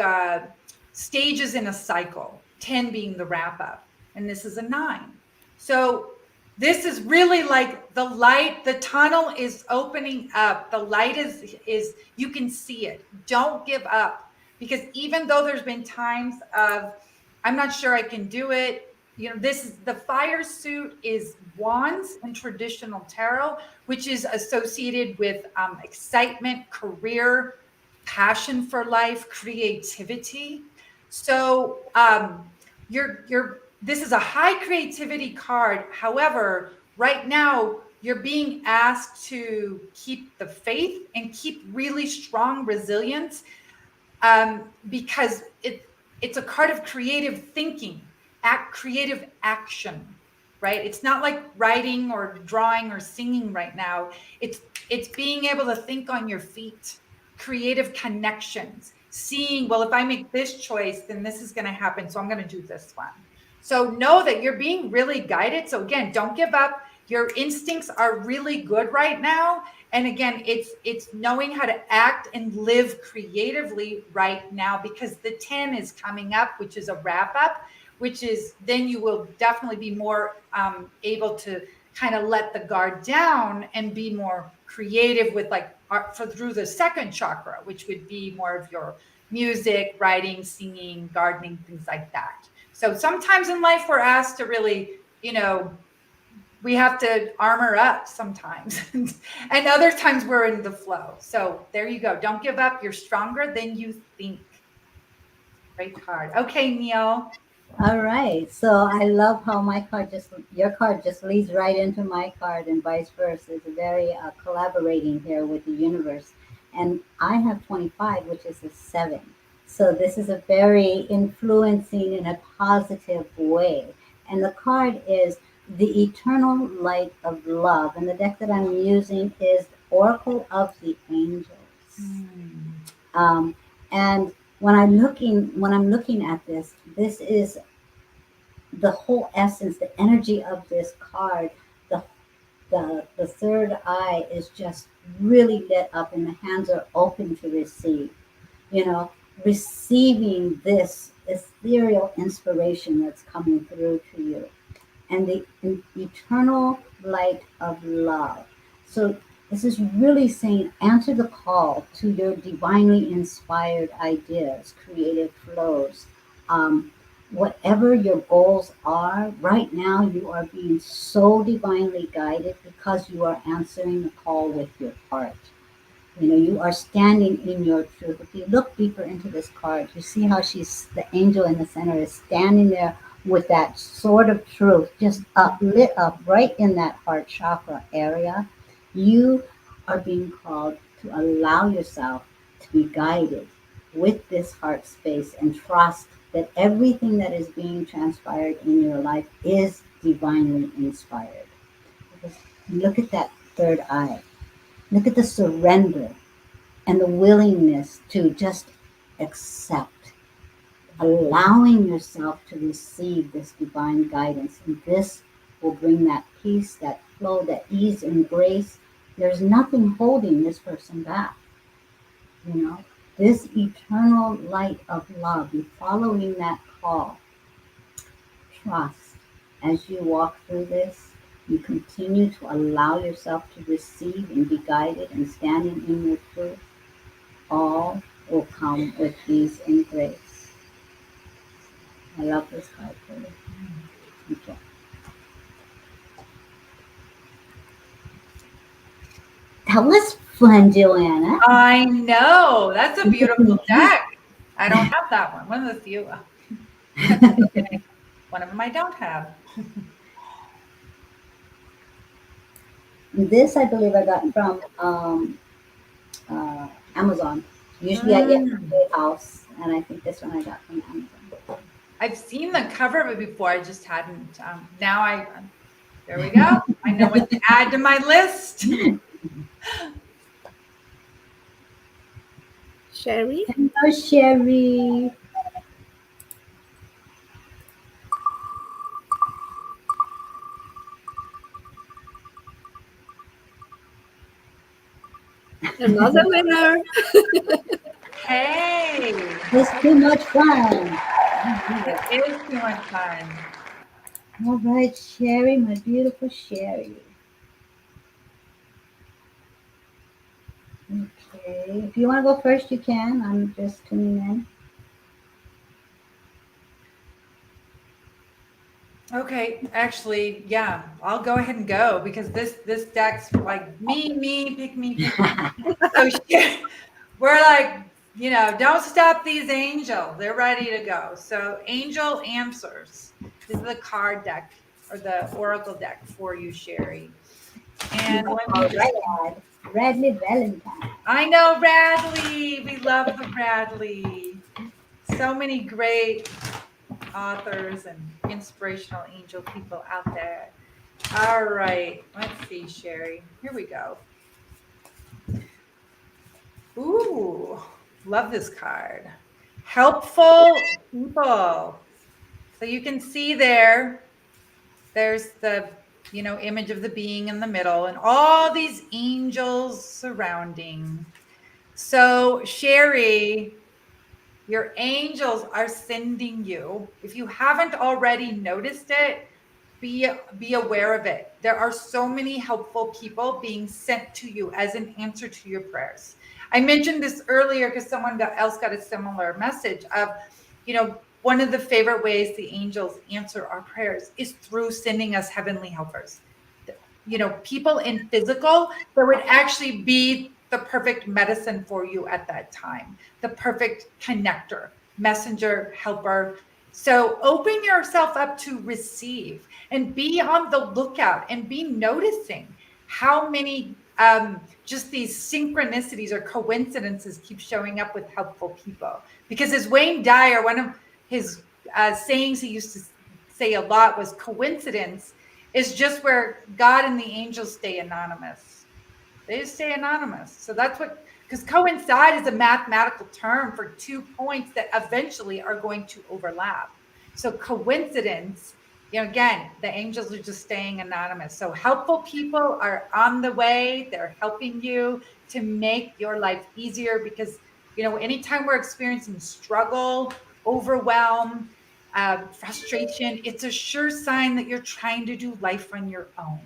stages in a cycle, 10 being the wrap up. And this is a 9. So this is really like the light, the tunnel is opening up. The light is you can see it. Don't give up. Because even though there's been times of, I'm not sure I can do it. This is the fire suit is wands in traditional tarot, which is associated with excitement, career, passion for life, creativity. So this is a high creativity card. However, right now you're being asked to keep the faith and keep really strong resilience, because it's a card of creative thinking, creative action, right? It's not like writing or drawing or singing right now. It's being able to think on your feet, creative connections, seeing, well, if I make this choice, then this is going to happen. So I'm going to do this one. So know that you're being really guided. So again, don't give up. Your instincts are really good right now. And again, it's knowing how to act and live creatively right now, because the 10 is coming up, which is a wrap up, which is then you will definitely be more able to kind of let the guard down and be more creative with like art through the second chakra, which would be more of your music, writing, singing, gardening, things like that. So sometimes in life we're asked to really, we have to armor up sometimes. And other times we're in the flow. So there you go. Don't give up. You're stronger than you think. Great card. Okay, Neil. All right. So I love how your card just leads right into my card and vice versa. It's very collaborating here with the universe. And I have 25, which is a 7. So this is a very influencing in a positive way. And the card is the eternal light of love. And the deck that I'm using is Oracle of the Angels. And when I'm looking at this is the whole essence, the energy of this card. The third eye is just really lit up, and the hands are open to receive. Receiving this ethereal inspiration that's coming through to you, and the eternal light of love. So this is really saying, answer the call to your divinely inspired ideas, creative flows. Whatever your goals are, right now you are being so divinely guided because you are answering the call with your heart. You are standing in your truth. If you look deeper into this card, you see how the angel in the center is standing there with that sword of truth just lit up right in that heart chakra area. You are being called to allow yourself to be guided with this heart space and trust that everything that is being transpired in your life is divinely inspired. Because look at that third eye. Look at the surrender and the willingness to just accept, allowing yourself to receive this divine guidance. And this will bring that peace, that flow, that ease and grace. There's nothing holding this person back. You know, this eternal light of love, be following that call. Trust as you walk through this. You continue to allow yourself to receive and be guided and standing in your truth. All will come with ease and grace. I love this card for you. Okay. That was fun, Joanna. I know. That's a beautiful deck. I don't have that one. One of the few. One of them I don't have. This, I believe, I got from Amazon. Usually I get from the house, and I think this one I got from Amazon. I've seen the cover of it before. I just hadn't. There we go. I know what to add to my list. Sherry? Hello, Sherry. Another winner. Hey, It's too much fun. it is too much fun. All right, Sherry, my beautiful Sherry. Okay, if you want to go first, you can. I'm just tuning in. Okay, actually, yeah, I'll go ahead and go because this deck's like me, pick me. So we're like, don't stop these angels. They're ready to go. So Angel Answers is the card deck or the oracle deck for you, Sherry. And let me just, Radley Valentine. I know Radley. We love the Radley. So many great authors and inspirational angel people out there. All right, let's see, Sherry. Here we go. Ooh, love this card. Helpful people. So you can see there's the image of the being in the middle and all these angels surrounding. So Sherry, your angels are sending you. If you haven't already noticed it, be aware of it. There are so many helpful people being sent to you as an answer to your prayers. I mentioned this earlier because someone else got a similar message of, one of the favorite ways the angels answer our prayers is through sending us heavenly helpers. People in physical that would actually be the perfect medicine for you at that time, the perfect connector, messenger, helper. So open yourself up to receive and be on the lookout and be noticing how many just these synchronicities or coincidences keep showing up with helpful people. Because as Wayne Dyer, one of his sayings he used to say a lot was coincidence is just where God and the angels stay anonymous. They just stay anonymous. So that's because coincide is a mathematical term for 2 points that eventually are going to overlap. So coincidence, again, the angels are just staying anonymous. So helpful people are on the way. They're helping you to make your life easier because, anytime we're experiencing struggle, overwhelm, frustration, it's a sure sign that you're trying to do life on your own.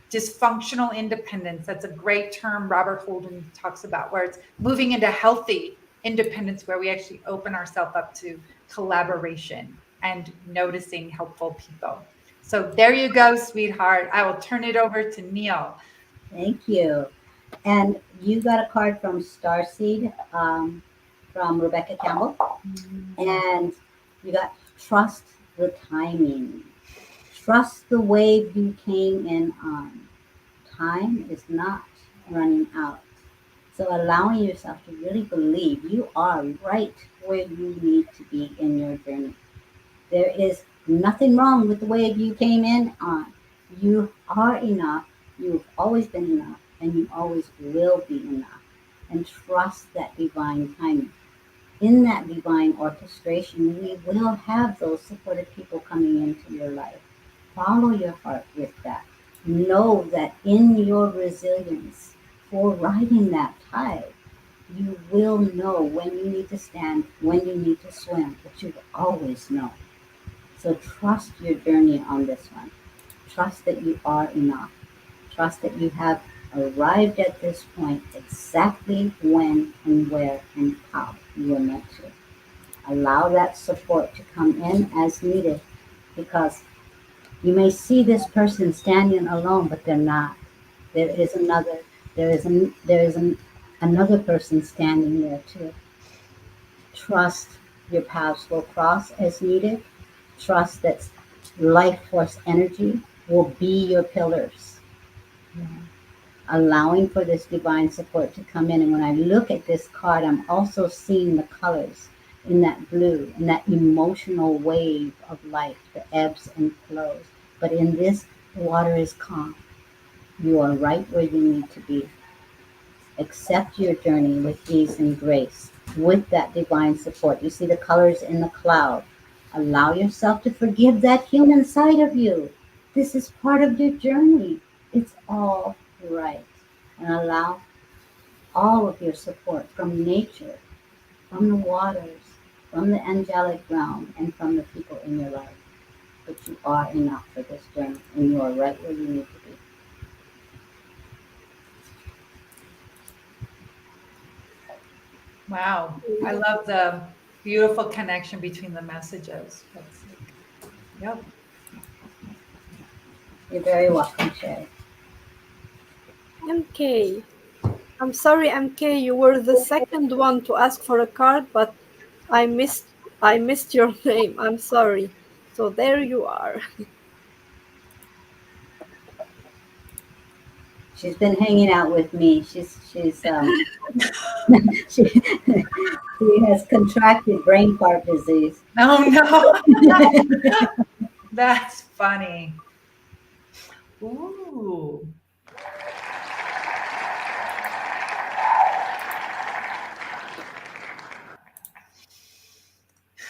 Dysfunctional independence, that's a great term Robert Holden talks about, where it's moving into healthy independence, where we actually open ourselves up to collaboration and noticing helpful people. So there you go, sweetheart. I will turn it over to Neel. Thank you. And you got a card from Starseed, from Rebecca Campbell. And you got trust the timing. Trust the wave you came in on. Time is not running out. So allowing yourself to really believe you are right where you need to be in your journey. There is nothing wrong with the way you came in on. You are enough. You've always been enough, and you always will be enough. And trust that divine timing. In that divine orchestration, we will have those supportive people coming into your life. Follow your heart with that. Know that in your resilience for riding that tide, you will know when you need to stand, when you need to swim, but you will always know. So trust your journey on this one. Trust that you are enough. Trust that you have arrived at this point exactly when and where and how you are meant to. Allow that support to come in as needed because you may see this person standing alone, but they're not. There is another, another person standing there too. Trust your paths will cross as needed. Trust that life force energy will be your pillars. Yeah. Allowing for this divine support to come in. And when I look at this card, I'm also seeing the colors in that blue, in that emotional wave of life, the ebbs and flows. But in this, the water is calm. You are right where you need to be. Accept your journey with ease and grace, with that divine support. You see the colors in the cloud. Allow yourself to forgive that human side of you. This is part of your journey. It's all right. And allow all of your support from nature, from the waters, from the angelic realm, and from the people in your life. But you are enough for this journey, and you are right where you need to be. Wow. I love the beautiful connection between the messages. That's like, yep. You're very welcome, Sherry. MK. I'm sorry, MK, you were the second one to ask for a card, but I missed your name. I'm sorry. So there you are. She's been hanging out with me. She's she, she has contracted brain fart disease. Oh no. That's funny. Ooh.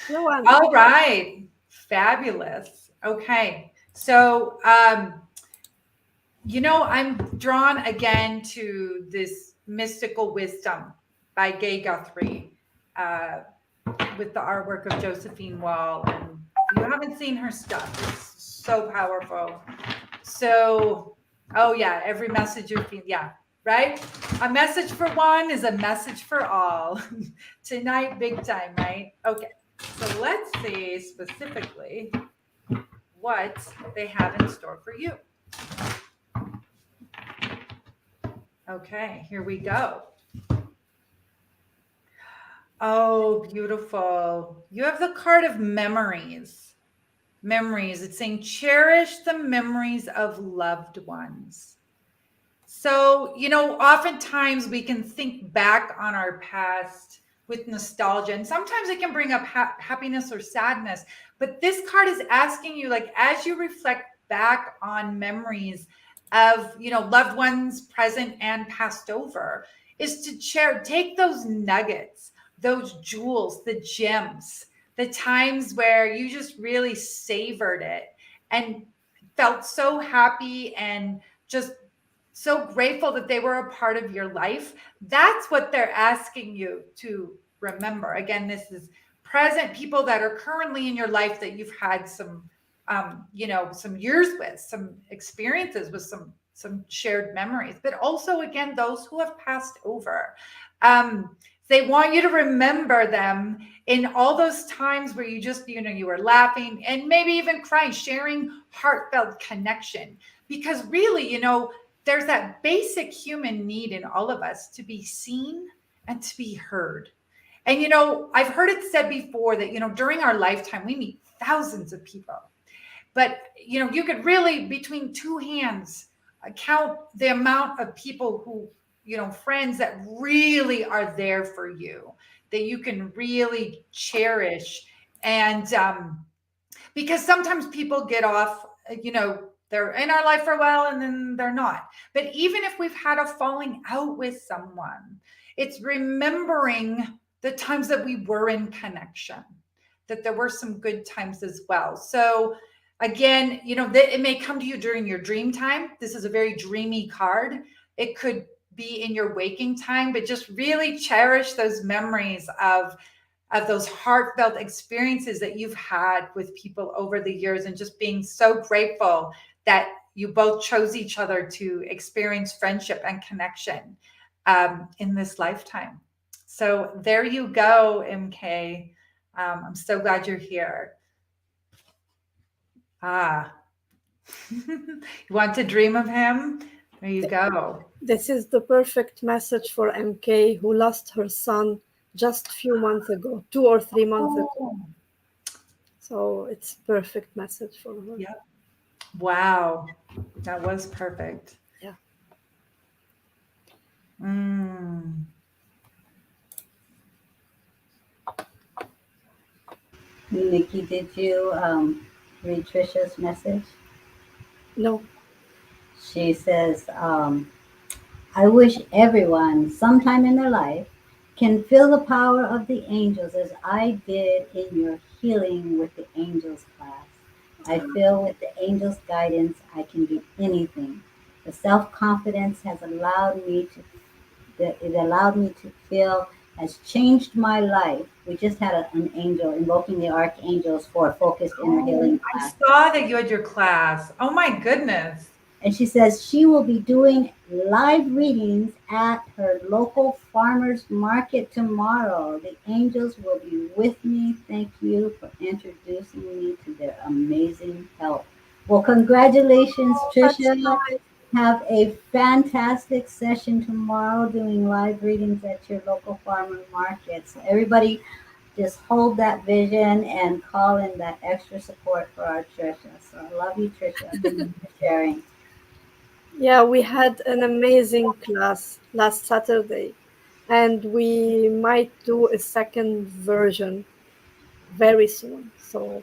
Joanna. All right. Fabulous. Okay. So, I'm drawn again to this mystical wisdom by Gay Guthrie, uh, with the artwork of Josephine Wall. And if you haven't seen her stuff, it's so powerful. So, oh yeah, every message you feel, yeah, right? A message for one is a message for all. Tonight, big time, right? Okay, so let's see specifically what they have in store for you. Okay, here we go. Oh, beautiful. You have the card of memories. Memories. It's saying cherish the memories of loved ones. So, oftentimes we can think back on our past with nostalgia, and sometimes it can bring up happiness or sadness. But this card is asking you, like, as you reflect back on memories of, loved ones present and passed over, is to take those nuggets, those jewels, the gems, the times where you just really savored it and felt so happy and just so grateful that they were a part of your life. That's what they're asking you to remember. Again, this is present people that are currently in your life that you've had some years with, some experiences with, some shared memories, but also again, those who have passed over. They want you to remember them in all those times where you just, you were laughing and maybe even crying, sharing heartfelt connection. Because really, there's that basic human need in all of us to be seen and to be heard. And, I've heard it said before that, during our lifetime, we meet thousands of people. But, you could really, between two hands, count the amount of people who friends that really are there for you, that you can really cherish. And because sometimes people get off, they're in our life for a while and then they're not. But even if we've had a falling out with someone, it's remembering the times that we were in connection, that there were some good times as well. So again, it may come to you during your dream time. This is a very dreamy card. It could be in your waking time, but just really cherish those memories of those heartfelt experiences that you've had with people over the years, and just being so grateful that you both chose each other to experience friendship and connection in this lifetime. So there you go, MK. I'm so glad you're here. You want to dream of him? There you go. This is the perfect message for MK, who lost her son just a few months ago, 2 or 3 months ago. So it's perfect message for her. Yeah. Wow. That was perfect. Yeah. Nikki, did you read Trisha's message? No. She says, I wish everyone, sometime in their life, can feel the power of the angels as I did in your healing with the angels class. I feel with the angels' guidance, I can do anything. The self-confidence has allowed me to feel has changed my life. We just had an angel invoking the archangels for a focused inner healing I class. saw that you had your class. Oh my goodness. And she says she will be doing live readings at her local farmers market tomorrow. The angels will be with me. Thank you for introducing me to their amazing help. Well, congratulations, Trisha. Nice. Have a fantastic session tomorrow doing live readings at your local farmer market. So everybody just hold that vision and call in that extra support for our Trisha. So I love you, Trisha. Thank you for sharing. Yeah, we had an amazing class last Saturday, and we might do a second version very soon. So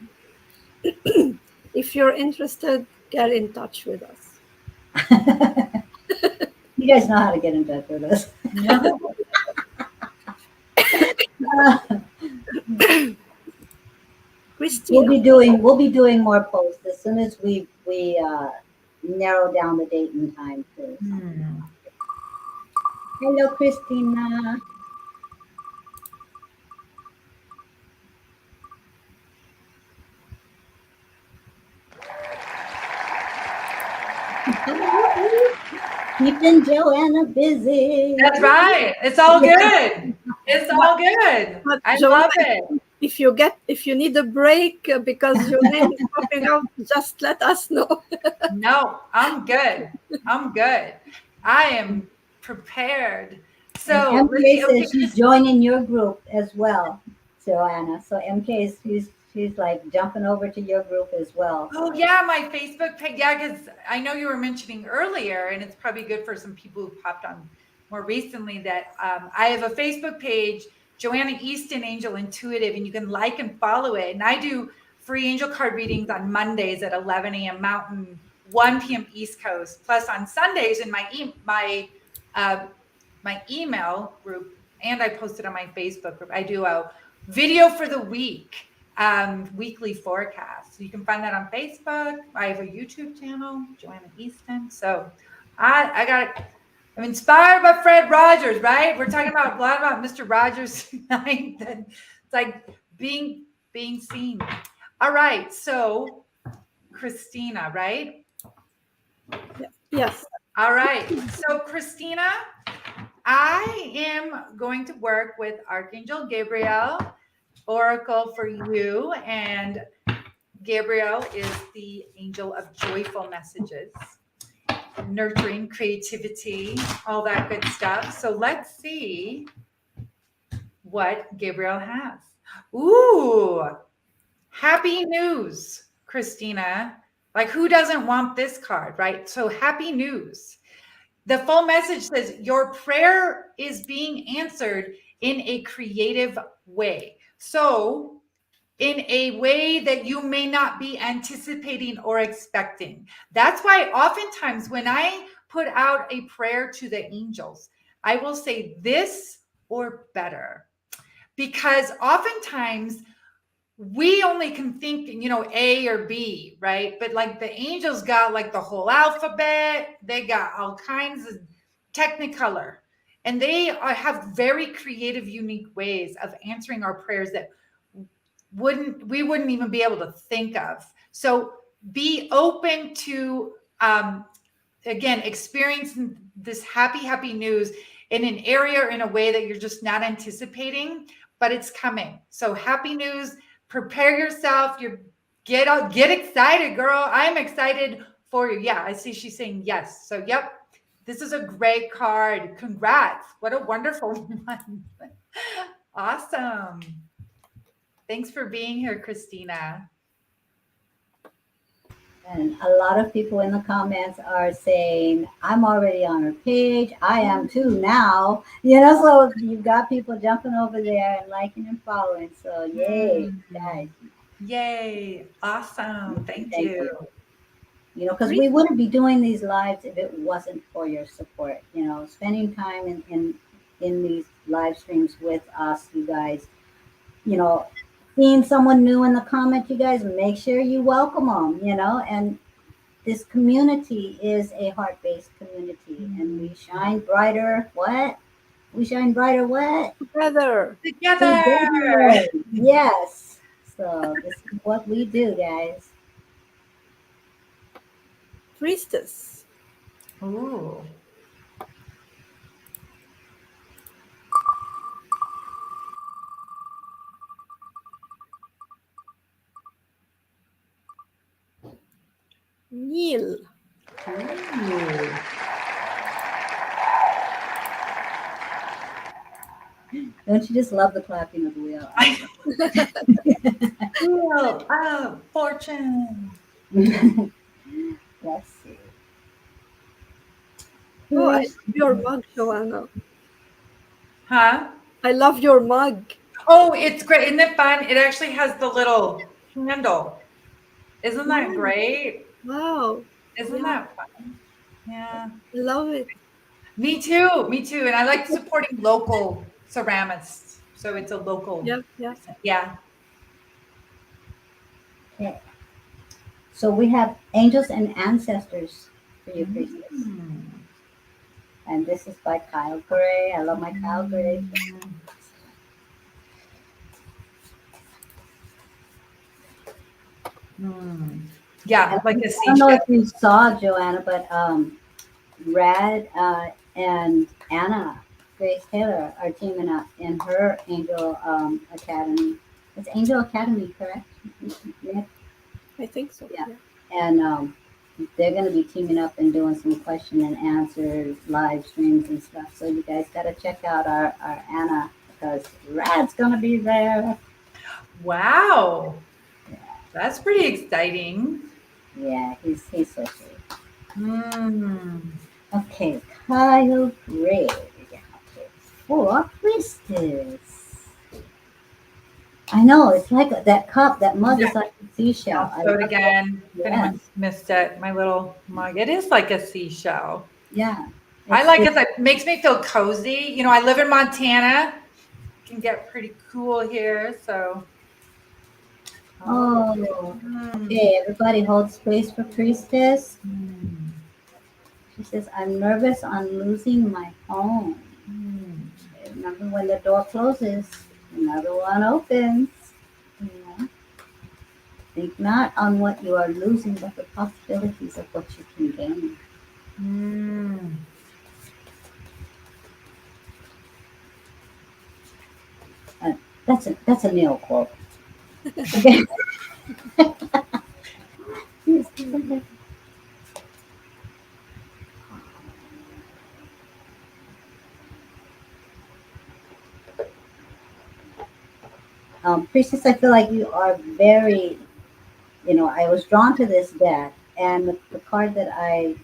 if you're interested, get in touch with us. You guys know how to get in touch with us. Christina, We'll be doing more posts as soon as we narrow down the date and time too. Hello, Christina. Keeping Joanna busy. That's right. It's all good. It's all good. but I Joanna, love it. if you need a break because your name is popping out, just let us know. No, I'm good. I'm good. I am prepared. So And let's MK see. says she's joining your group as well, Joanna. So MK is she's like jumping over to your group as well. Oh yeah, my Facebook page. Yeah, because I know you were mentioning earlier, and it's probably good for some people who popped on more recently, that I have a Facebook page, Joanna Easton Angel Intuitive, and you can like and follow it. And I do free angel card readings on Mondays at 11 a.m. Mountain, 1 p.m. East Coast. Plus on Sundays in my email group, and I post it on my Facebook group. I do a video for the week. Weekly forecast. So you can find that on Facebook. I have a YouTube channel, Joanna Easton. So I'm inspired by Fred Rogers, right? We're talking about a lot about Mr. Rogers tonight. And it's like being seen. All right. So Christina, right? Yes. All right. So Christina, I am going to work with Archangel Gabriel Oracle for you, and Gabriel is the angel of joyful messages, nurturing creativity, all that good stuff. So let's see what Gabriel has. Ooh, happy news, Christina. Like, who doesn't want this card, right? So happy news. The full message says your prayer is being answered in a creative way. So, in a way that you may not be anticipating or expecting. That's why oftentimes when I put out a prayer to the angels, I will say this or better. Because oftentimes we only can think, A or B, right? But like the angels got like the whole alphabet, they got all kinds of technicolor, and they have very creative, unique ways of answering our prayers that we wouldn't even be able to think of. So be open to, again, experiencing this happy news in an area or in a way that you're just not anticipating, but it's coming. So happy news, prepare yourself. Get excited, girl. I'm excited for you. Yeah, I see she's saying yes. So yep, this is a great card. Congrats. What a wonderful one. Awesome. Thanks for being here, Christina. And a lot of people in the comments are saying, I'm already on her page. I am too now. So you've got people jumping over there and liking and following. So yay, guys. Yay. Awesome. Thank you. Because we wouldn't be doing these lives if it wasn't for your support. Spending time in these live streams with us, you guys. Seeing someone new in the comment, you guys, make sure you welcome them. And this community is a heart-based community, and we shine brighter. What? We shine brighter. What? Together. Together. Yes. So this is what we do, guys. Priestess. Ooh. Neel. Ooh. Don't you just love the clapping of the wheel? Wheel of fortune. Let's see. Oh, I love your mug, Joanna. Huh? I love your mug. Oh, it's great. Isn't it fun? It actually has the little handle. Isn't that great? Wow. Isn't that fun? Yeah. I love it. Me too. Me too. And I like supporting local ceramists. So it's a local. Yeah. Yeah. Okay. So we have angels and ancestors for you, priestess. And this is by Kyle Gray. I love my Kyle Gray. Yeah, like a I don't know seashell. if you saw, Joanna, but Rad and Anna, Grace Taylor, are teaming up in her Angel Academy. It's Angel Academy, correct? Yeah. I think so. Yeah. And they're going to be teaming up and doing some question and answers, live streams and stuff. So you guys got to check out our Anna, because Rad's going to be there. Wow. That's pretty exciting. Yeah, he's so sweet. Mm. Okay, Kyle Gray. For priestess. I know, it's like that cup, that mug is like a seashell. I'll show it again. If Yes. anyone's missed it, my little mug. It is like a seashell. Yeah. I like it. It makes me feel cozy. I live in Montana. It can get pretty cool here. So. Oh. Okay, everybody hold space for priestess. She says, I'm nervous on losing my home. Remember, when the door closes, another one opens. Think not on what you are losing, but the possibilities of what you can gain. That's a Neil quote. Okay. Priestess, I feel like you are very, I was drawn to this deck, and the card that I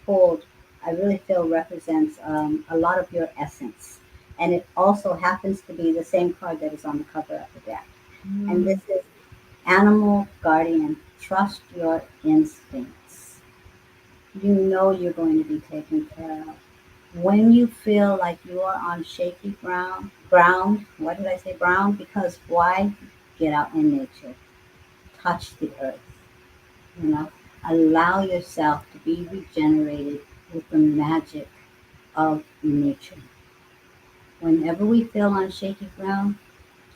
pulled I really feel represents a lot of your essence. And it also happens to be the same card that is on the cover of the deck. And Mm. this is Animal Guardian. Trust your instincts. You know you're going to be taken care of. When you feel like you are on shaky ground, what did I say, ground? Because why? Get out in nature, touch the earth, you know, allow yourself to be regenerated with the magic of nature. Whenever we feel on shaky ground,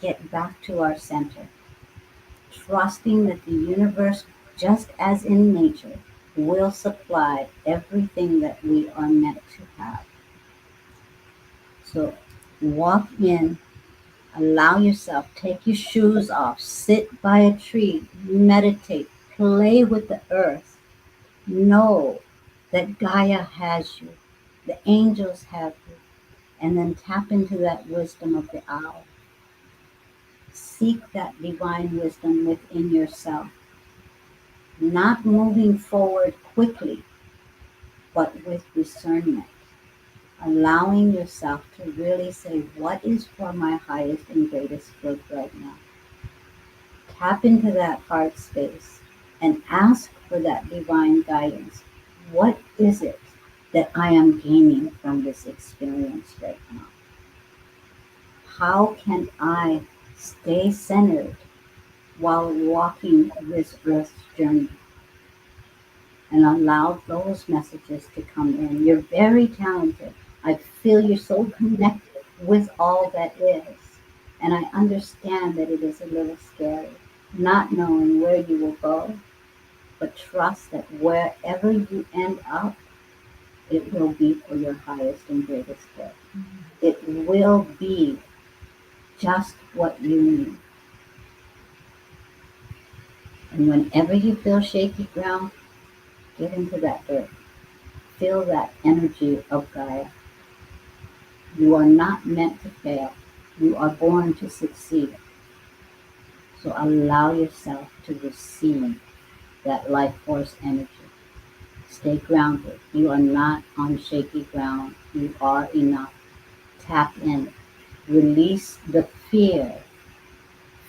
get back to our center, trusting that the universe, just as in nature, will supply everything that we are meant to have. So walk in, allow yourself, take your shoes off, sit by a tree, meditate, play with the earth. Know that Gaia has you, the angels have you, and then tap into that wisdom of the owl. Seek that divine wisdom within yourself, not moving forward quickly, but with discernment, allowing yourself to really say, what is for my highest and greatest good right now? Tap into that heart space and ask for that divine guidance. What is it that I am gaining from this experience right now? How can I stay centered while walking this earth's journey? And allow those messages to come in. You're very talented. I feel you're so connected with all that is. And I understand that it is a little scary, not knowing where you will go, but trust that wherever you end up, it will be for your highest and greatest good. It will be just what you need. And whenever you feel shaky ground, get into that earth. Feel that energy of Gaia. You are not meant to fail. You are born to succeed. So allow yourself to receive that life force energy. Stay grounded. You are not on shaky ground. You are enough. Tap in. Release the fear.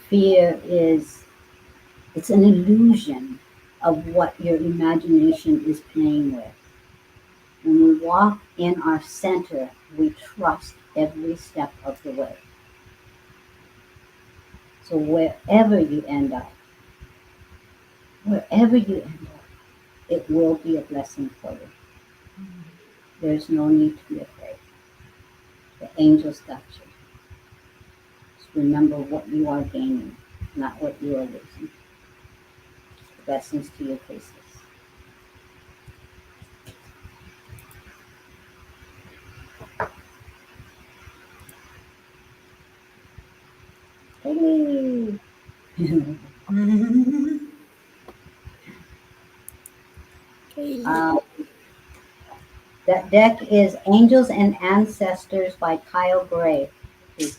Fear is, it's an illusion of what your imagination is playing with. When we walk in our center, we trust every step of the way. So wherever you end up, it will be a blessing for you. There's no need to be afraid. The angels got you. Just remember what you are gaining, not what you are losing. Blessings to your cases. Hey. Okay. That deck is Angels and Ancestors by Kyle Gray. This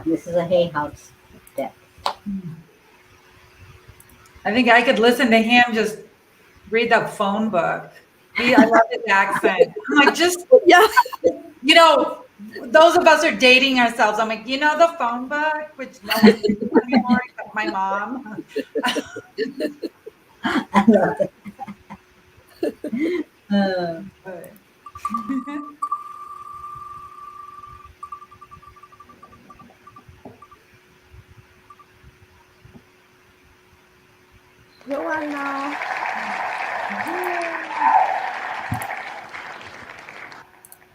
is a Hay House deck. I think I could listen to him just read the phone book. I love his accent. I'm like, just, Yeah. you know, those of us are dating ourselves. I'm like, the phone book, which no one uses anymore except my mom. I love it. But- Joanna.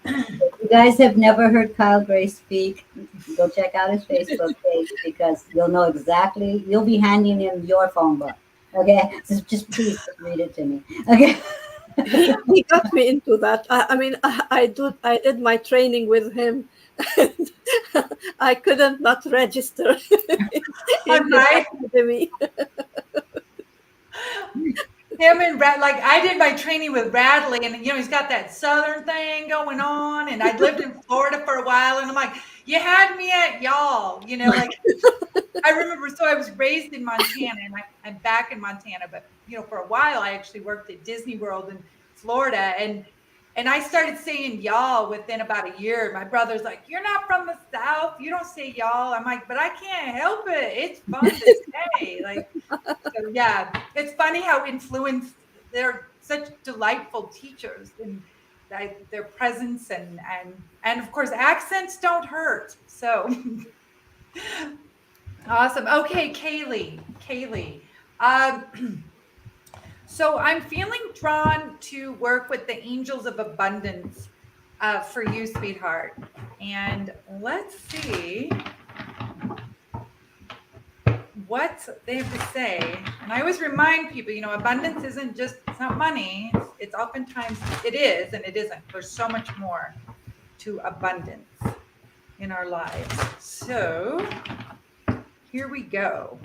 You guys have never heard Kyle Gray speak, go check out his Facebook page because you'll be handing him your phone book. Okay? So just please just read it to me. Okay? He got me into that. I mean, I did my training with him. And I couldn't not register in his Right? academy. Him and Brad, like I did my training with Bradley, and he's got that Southern thing going on. And I'd lived in Florida for a while, and I'm like, you had me at y'all, like I remember, so I was raised in Montana, and I'm back in Montana, but for a while I actually worked at Disney World in Florida, and I started saying y'all within about a year. My brother's like, "You're not from the South. You don't say y'all." I'm like, "But I can't help it. It's fun to say." Like, so yeah, it's funny how influenced they're such delightful teachers, and their presence and of course accents don't hurt. So awesome. Okay, Kaylee. So I'm feeling drawn to work with the angels of abundance for you, sweetheart. And let's see what they have to say. And I always remind people, abundance isn't just, it's not money. It's oftentimes, it is and it isn't. There's so much more to abundance in our lives. So here we go.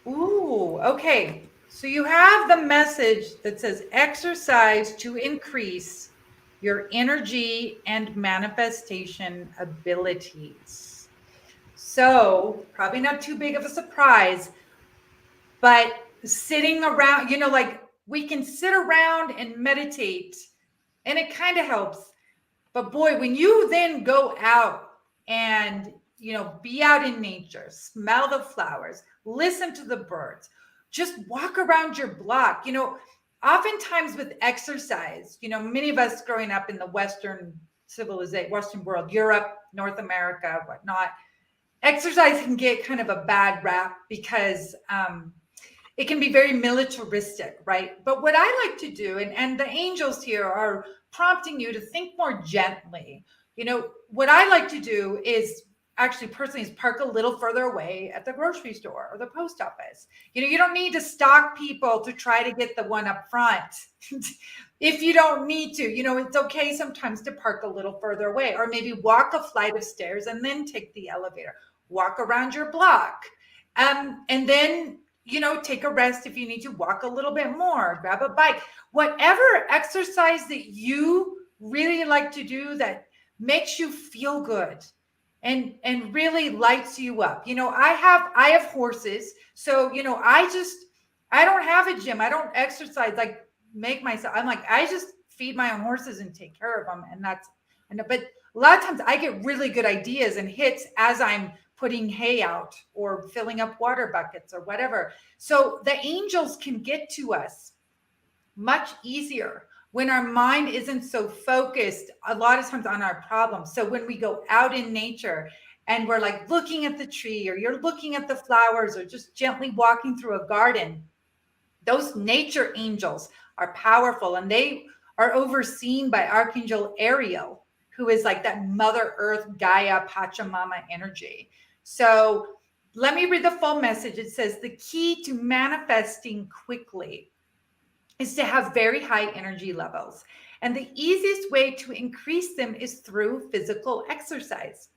Ooh, okay. So you have the message that says exercise to increase your energy and manifestation abilities. So probably not too big of a surprise, but sitting around, like we can sit around and meditate and it kind of helps. But boy, when you then go out and, be out in nature, smell the flowers, listen to the birds, just walk around your block, oftentimes with exercise, many of us growing up in the Western civilization, Western world, Europe, North America, whatnot, exercise can get kind of a bad rap because, it can be very militaristic, right? But what I like to do, and the angels here are prompting you to think more gently. What I like to do is actually personally is park a little further away at the grocery store or the post office. You don't need to stalk people to try to get the one up front. If you don't need to, it's okay sometimes to park a little further away, or maybe walk a flight of stairs and then take the elevator, walk around your block. And then take a rest if you need to, walk a little bit more, grab a bike, whatever exercise that you really like to do that makes you feel good and really lights you up. I have horses. So, I don't have a gym. I don't exercise, like make myself, I'm like, I just feed my own horses and take care of them. And but a lot of times I get really good ideas and hits as I'm putting hay out or filling up water buckets or whatever. So the angels can get to us much easier when our mind isn't so focused a lot of times on our problems. So when we go out in nature and we're like looking at the tree, or you're looking at the flowers, or just gently walking through a garden, those nature angels are powerful, and they are overseen by Archangel Ariel, who is like that Mother Earth, Gaia, Pachamama energy. So let me read the full message. It says, the key to manifesting quickly is to have very high energy levels. And the easiest way to increase them is through physical exercise.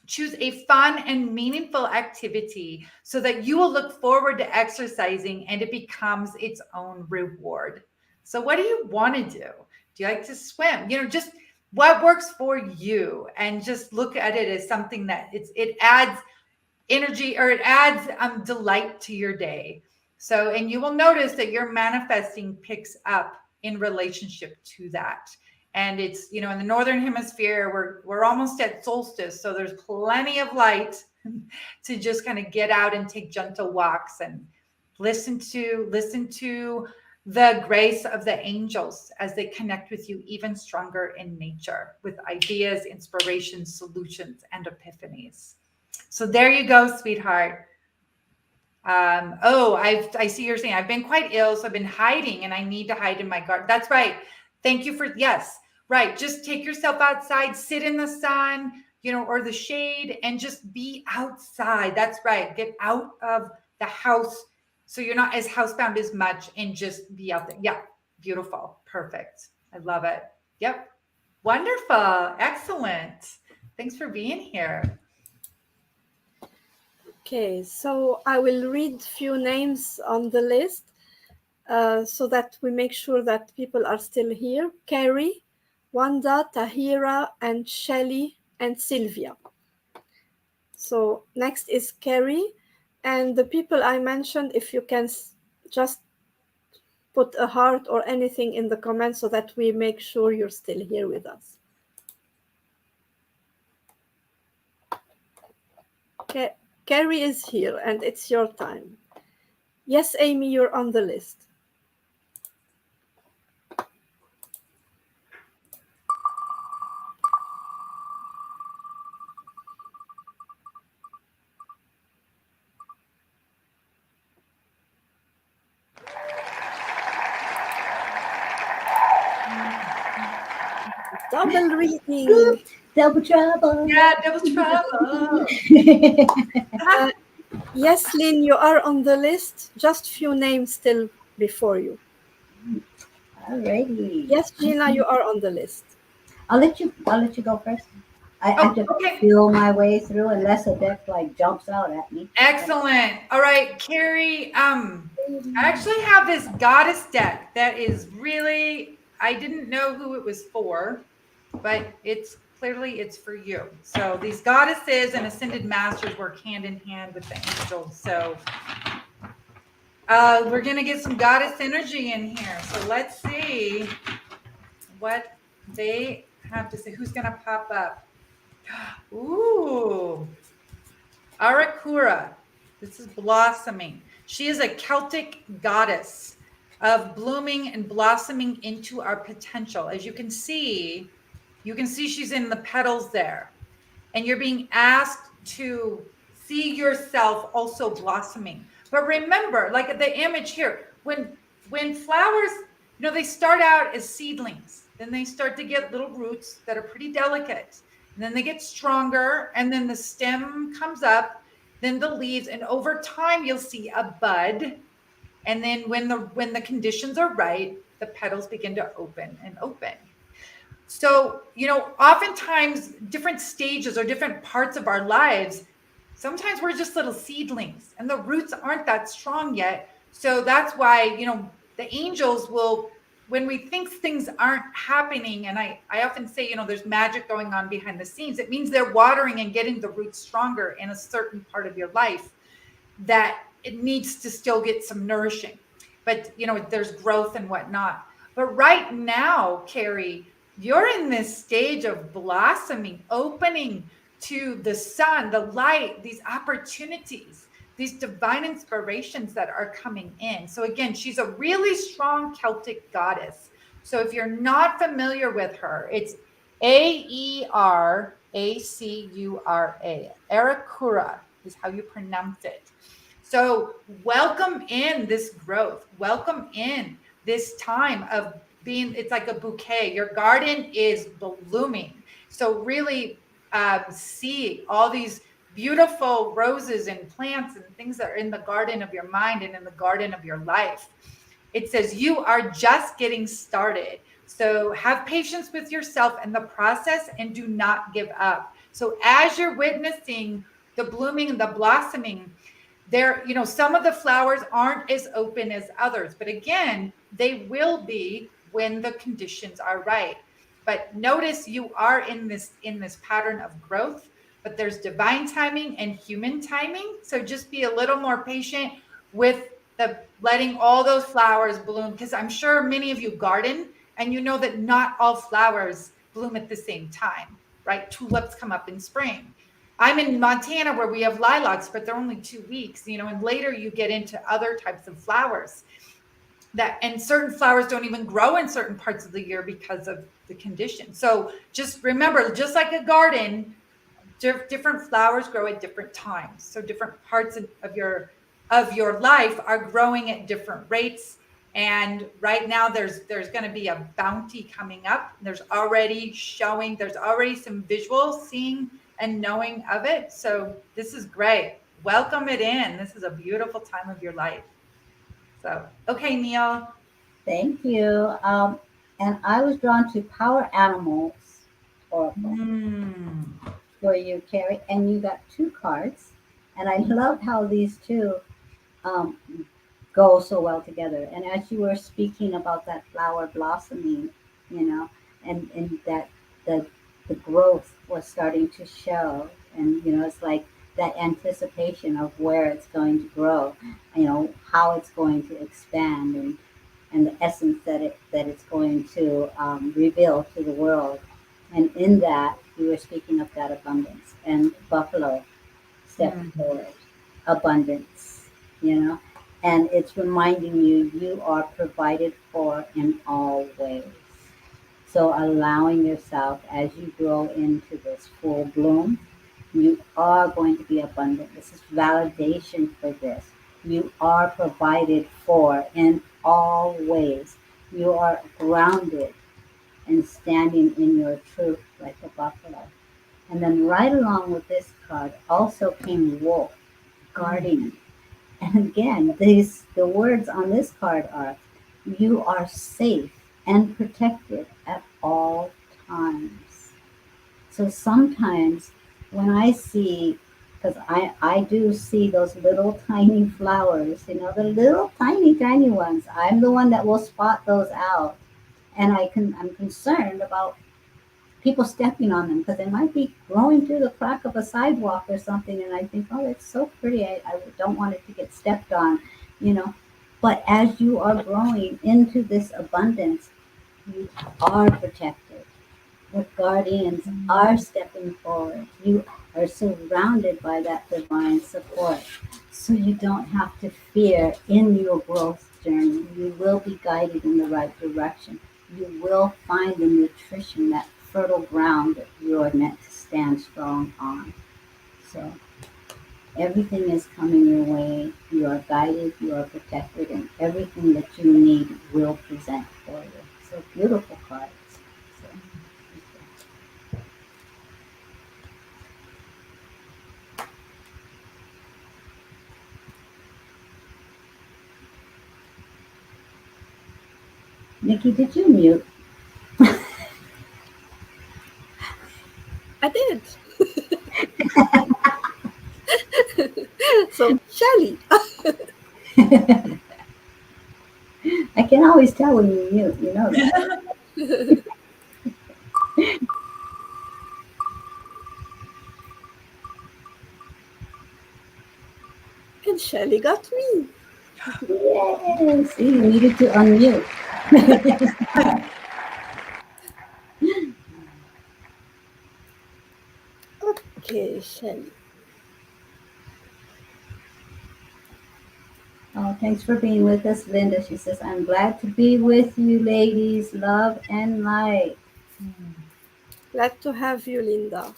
Choose a fun and meaningful activity so that you will look forward to exercising and it becomes its own reward. So what do you want to do? Do you like to swim? Just what works for you, and just look at it as something that it adds energy, or it adds delight to your day. So, and you will notice that your manifesting picks up in relationship to that. And it's, in the Northern Hemisphere, we're almost at solstice. So there's plenty of light to just kind of get out and take gentle walks and listen to the grace of the angels as they connect with you even stronger in nature with ideas, inspirations, solutions, and epiphanies. So there you go, sweetheart. I see you're saying I've been quite ill, so I've been hiding, and I need to hide in my garden. That's right. Thank you for, yes, right. Just take yourself outside, sit in the sun, or the shade, and just be outside. That's right. Get out of the house so you're not as housebound as much, and just be out there. Yeah, beautiful. Perfect. I love it. Yep. Wonderful. Excellent. Thanks for being here. Okay, so I will read few names on the list so that we make sure that people are still here. Carrie, Wanda, Tahira, and Shelley, and Sylvia. So next is Carrie. And the people I mentioned, if you can just put a heart or anything in the comments so that we make sure you're still here with us. Carrie is here and it's your time. Yes, Amy, you're on the list. Double reading. Double trouble. Yeah, double trouble. Yes, Lynn, you are on the list. Just few names still before you. Alrighty. Yes, Gina, you are on the list. I'll let you go first. I Oh, just okay. feel my way through unless a deck like jumps out at me. Excellent. All right, Carrie. I actually have this goddess deck that is really, I didn't know who it was for, but it's clearly it's for you. So these goddesses and ascended masters work hand in hand with the angels. So we're gonna get some goddess energy in here. So let's see what they have to say. Who's gonna pop up? Ooh, Arakura. This is blossoming. She is a Celtic goddess of blooming and blossoming into our potential. As you can see she's in the petals there. And you're being asked to see yourself also blossoming. But remember, like the image here, when flowers, they start out as seedlings, then they start to get little roots that are pretty delicate. And then they get stronger, and then the stem comes up, then the leaves, and over time you'll see a bud. And then when the conditions are right, the petals begin to open and open. So, oftentimes different stages or different parts of our lives, sometimes we're just little seedlings and the roots aren't that strong yet. So that's why, the angels will, when we think things aren't happening, and I often say, there's magic going on behind the scenes, it means they're watering and getting the roots stronger in a certain part of your life that it needs to still get some nourishing. But, there's growth and whatnot. But right now, Carrie, you're in this stage of blossoming, opening to the sun, the light, these opportunities, these divine inspirations that are coming in. So again, she's a really strong Celtic goddess. So if you're not familiar with her, it's Aeracura. Arakura is how you pronounce it. So welcome in this growth. Welcome in this time of being, it's like a bouquet. Your garden is blooming. So really see all these beautiful roses and plants and things that are in the garden of your mind and in the garden of your life. It says you are just getting started. So have patience with yourself and the process and do not give up. So as you're witnessing the blooming and the blossoming, there, some of the flowers aren't as open as others, but again, they will be when the conditions are right. But notice you are in this pattern of growth, but there's divine timing and human timing. So just be a little more patient with the letting all those flowers bloom, because I'm sure many of you garden and you know that not all flowers bloom at the same time, right? Tulips come up in spring. I'm in Montana where we have lilacs, but they're only 2 weeks, and later you get into other types of flowers and certain flowers don't even grow in certain parts of the year because of the condition. So just remember, just like a garden, different flowers grow at different times. So different parts of your life are growing at different rates. And right now there's going to be a bounty coming up. There's already some visual seeing and knowing of it. So this is great. Welcome it in. This is a beautiful time of your life. So, okay, Neel. Thank you. And I was drawn to Power Animals Oracle for you, Carrie. And you got 2 cards. And I love how these two um, go so well together. And as you were speaking about that flower blossoming, and that the growth was starting to show, and it's like that anticipation of where it's going to grow, how it's going to expand, and the essence that it's going to reveal to the world. And in that, you were speaking of that abundance, and buffalo stepped Mm. forward, abundance, you know, and it's reminding you you are provided for in all ways. So allowing yourself as you grow into this full bloom, you are going to be abundant. This is validation for this. You are provided for in all ways. You are grounded and standing in your truth like a buffalo. And then right along with this card also came wolf, Mm. guardian. And again, the words on this card are you are safe and protected at all times. So sometimes when I see, because I do see those little tiny flowers, the little tiny ones, I'm the one that will spot those out. And I'm concerned about people stepping on them because they might be growing through the crack of a sidewalk or something. And I think, oh, it's so pretty. I don't want it to get stepped on, you know. But as you are growing into this abundance, you are protected. The guardians are stepping forward. You are surrounded by that divine support. So you don't have to fear in your growth journey. You will be guided in the right direction. You will find the nutrition, that fertile ground that you are meant to stand strong on. So everything is coming your way. You are guided, you are protected, and everything that you need will present for you. So beautiful cards. So, Nikki, did you mute? I did. So, Shelley, I can always tell when you mute. You know that. and Shelley got me. Yes, you needed to unmute. Okay, Shelley. Oh, thanks for being with us, Linda. She says, I'm glad to be with you, ladies. Love and light. Mm. Glad to have you, Linda.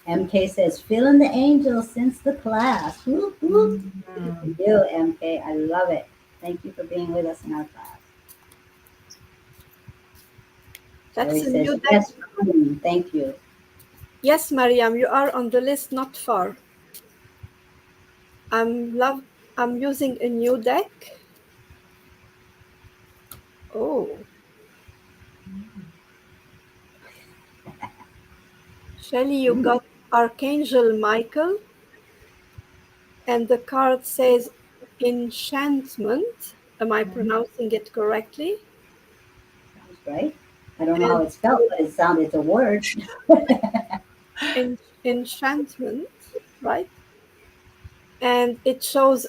MK says, feeling the angels since the class. Whoop, whoop. Good for Mm. you, MK. I love it. Thank you for being with us in our class. That's Sherry a new says, deck. yes, thank you. Yes, Mariam, you are on the list, not far. I'm using a new deck. Oh, Shelley, you Mm, got Archangel Michael, and the card says enchantment. Am I Mm. pronouncing it correctly? sounds right. I don't know how And it's spelled, but it's a word. enchantment, right? And it shows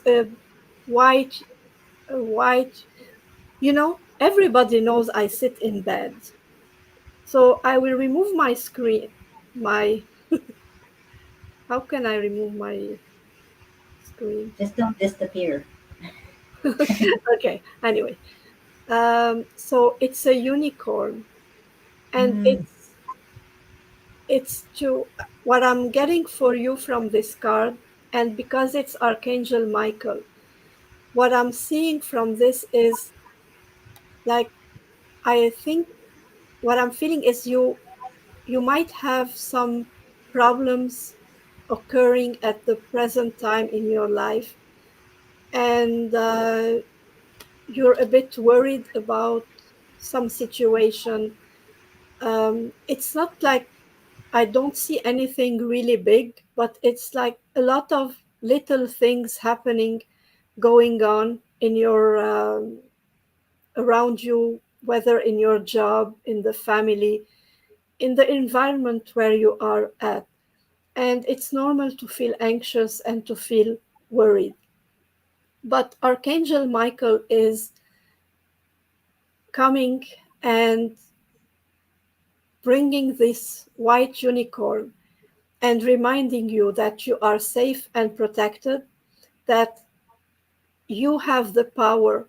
white, a white. Everybody knows I sit in bed. So I will remove my screen. My How can I remove my screen? Just don't disappear. Okay. Anyway, so it's a unicorn, and Mm. it's to what I'm getting for you from this card, and because it's Archangel Michael, what I'm seeing from this is like I think what I'm feeling is you might have some problems occurring at the present time in your life, and you're a bit worried about some situation. It's not like I don't see anything really big, but it's like a lot of little things happening, going on in your around you, whether in your job, in the family. in the environment where you are at. And it's normal to feel anxious and to feel worried. But Archangel Michael is coming and bringing this white unicorn and reminding you that you are safe and protected, that you have the power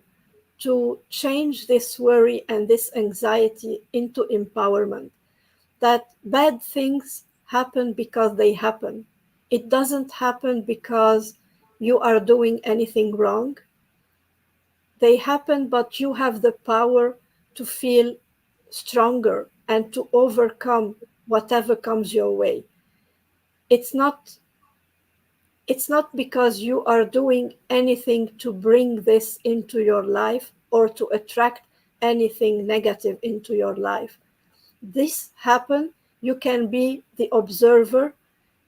to change this worry and this anxiety into empowerment, that bad things happen because they happen. It doesn't happen because you are doing anything wrong. They happen, but you have the power to feel stronger and to overcome whatever comes your way. It's not it's not because you are doing anything to bring this into your life or to attract anything negative into your life. This happen, you can be the observer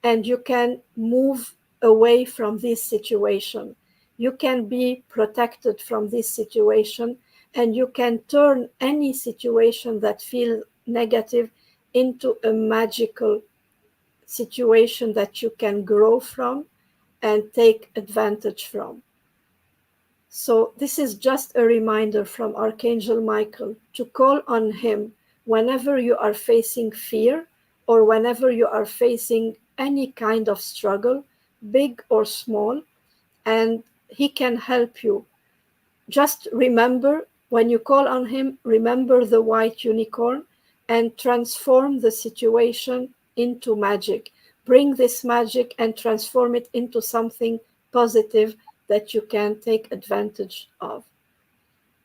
and you can move away from this situation. You can be protected from this situation and you can turn any situation that feels negative into a magical situation that you can grow from and take advantage from. So, this is just a reminder from Archangel Michael to call on him whenever you are facing fear or whenever you are facing any kind of struggle, big or small, and he can help you. Just remember, when you call on him, remember the white unicorn and transform the situation into magic. Bring this magic and transform it into something positive that you can take advantage of.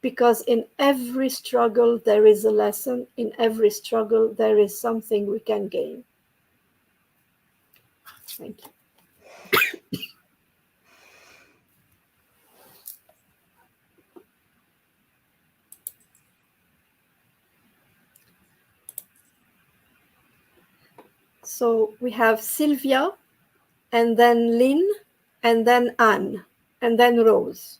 Because in every struggle, there is a lesson. In every struggle, there is something we can gain. Thank you. So we have Sylvia, and then Lynn, and then Anne, and then Rose.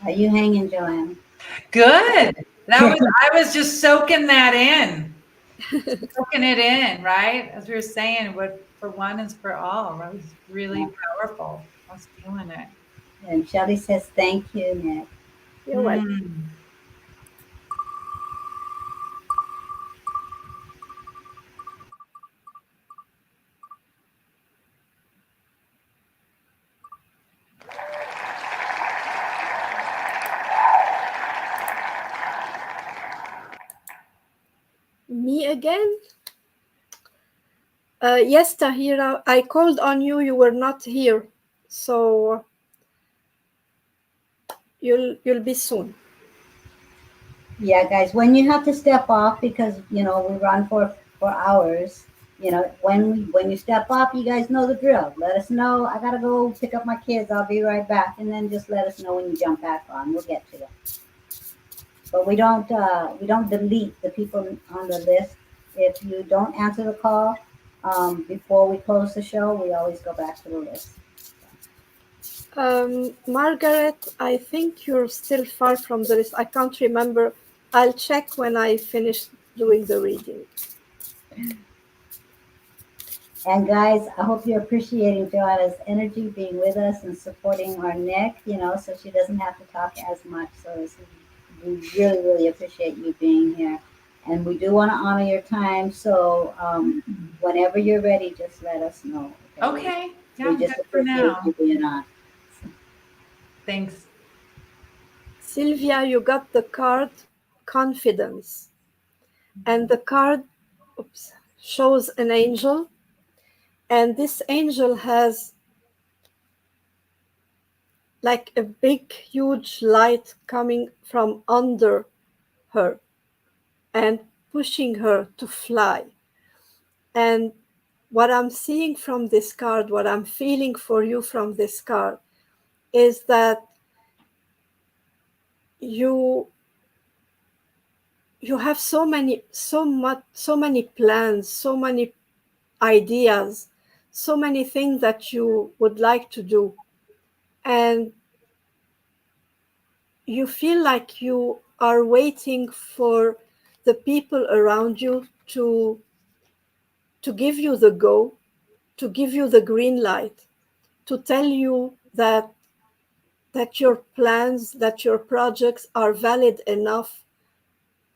Are you hanging, Joanna? Good. I was just soaking that in. Soaking it in, right? As we were saying, what for one is for all. That was really powerful. I was feeling it. And Shelly says, thank you, Nick. You're welcome. Mm. Me again? Yes, Tahira, I called on you. You were not here, so you'll be soon. Yeah, guys, when you have to step off because we run for hours. When you step off, you guys know the drill. Let us know. I gotta go pick up my kids. I'll be right back, and then just let us know when you jump back on. We'll get to them. But we don't delete the people on the list. If you don't answer the call before we close the show, we always go back to the list. Margaret, I think you're still far from the list. I can't remember. I'll check when I finish doing the reading. And guys, I hope you're appreciating Joanna's energy, being with us and supporting our Nick, so she doesn't have to talk as much. So we really, really appreciate you being here. And we do want to honor your time. So whenever you're ready, just let us know. Okay. Yeah, We I'm just good for appreciate now. you being on. Thanks. Sylvia, you got the card Confidence. And the card shows an angel. And this angel has like a big, huge light coming from under her and pushing her to fly. And what I'm seeing from this card, what I'm feeling for you from this card, is that you have so many plans, so many ideas, so many things that you would like to do, and you feel like you are waiting for the people around you to give you the go, to give you the green light, to tell you that your plans, that your projects are valid enough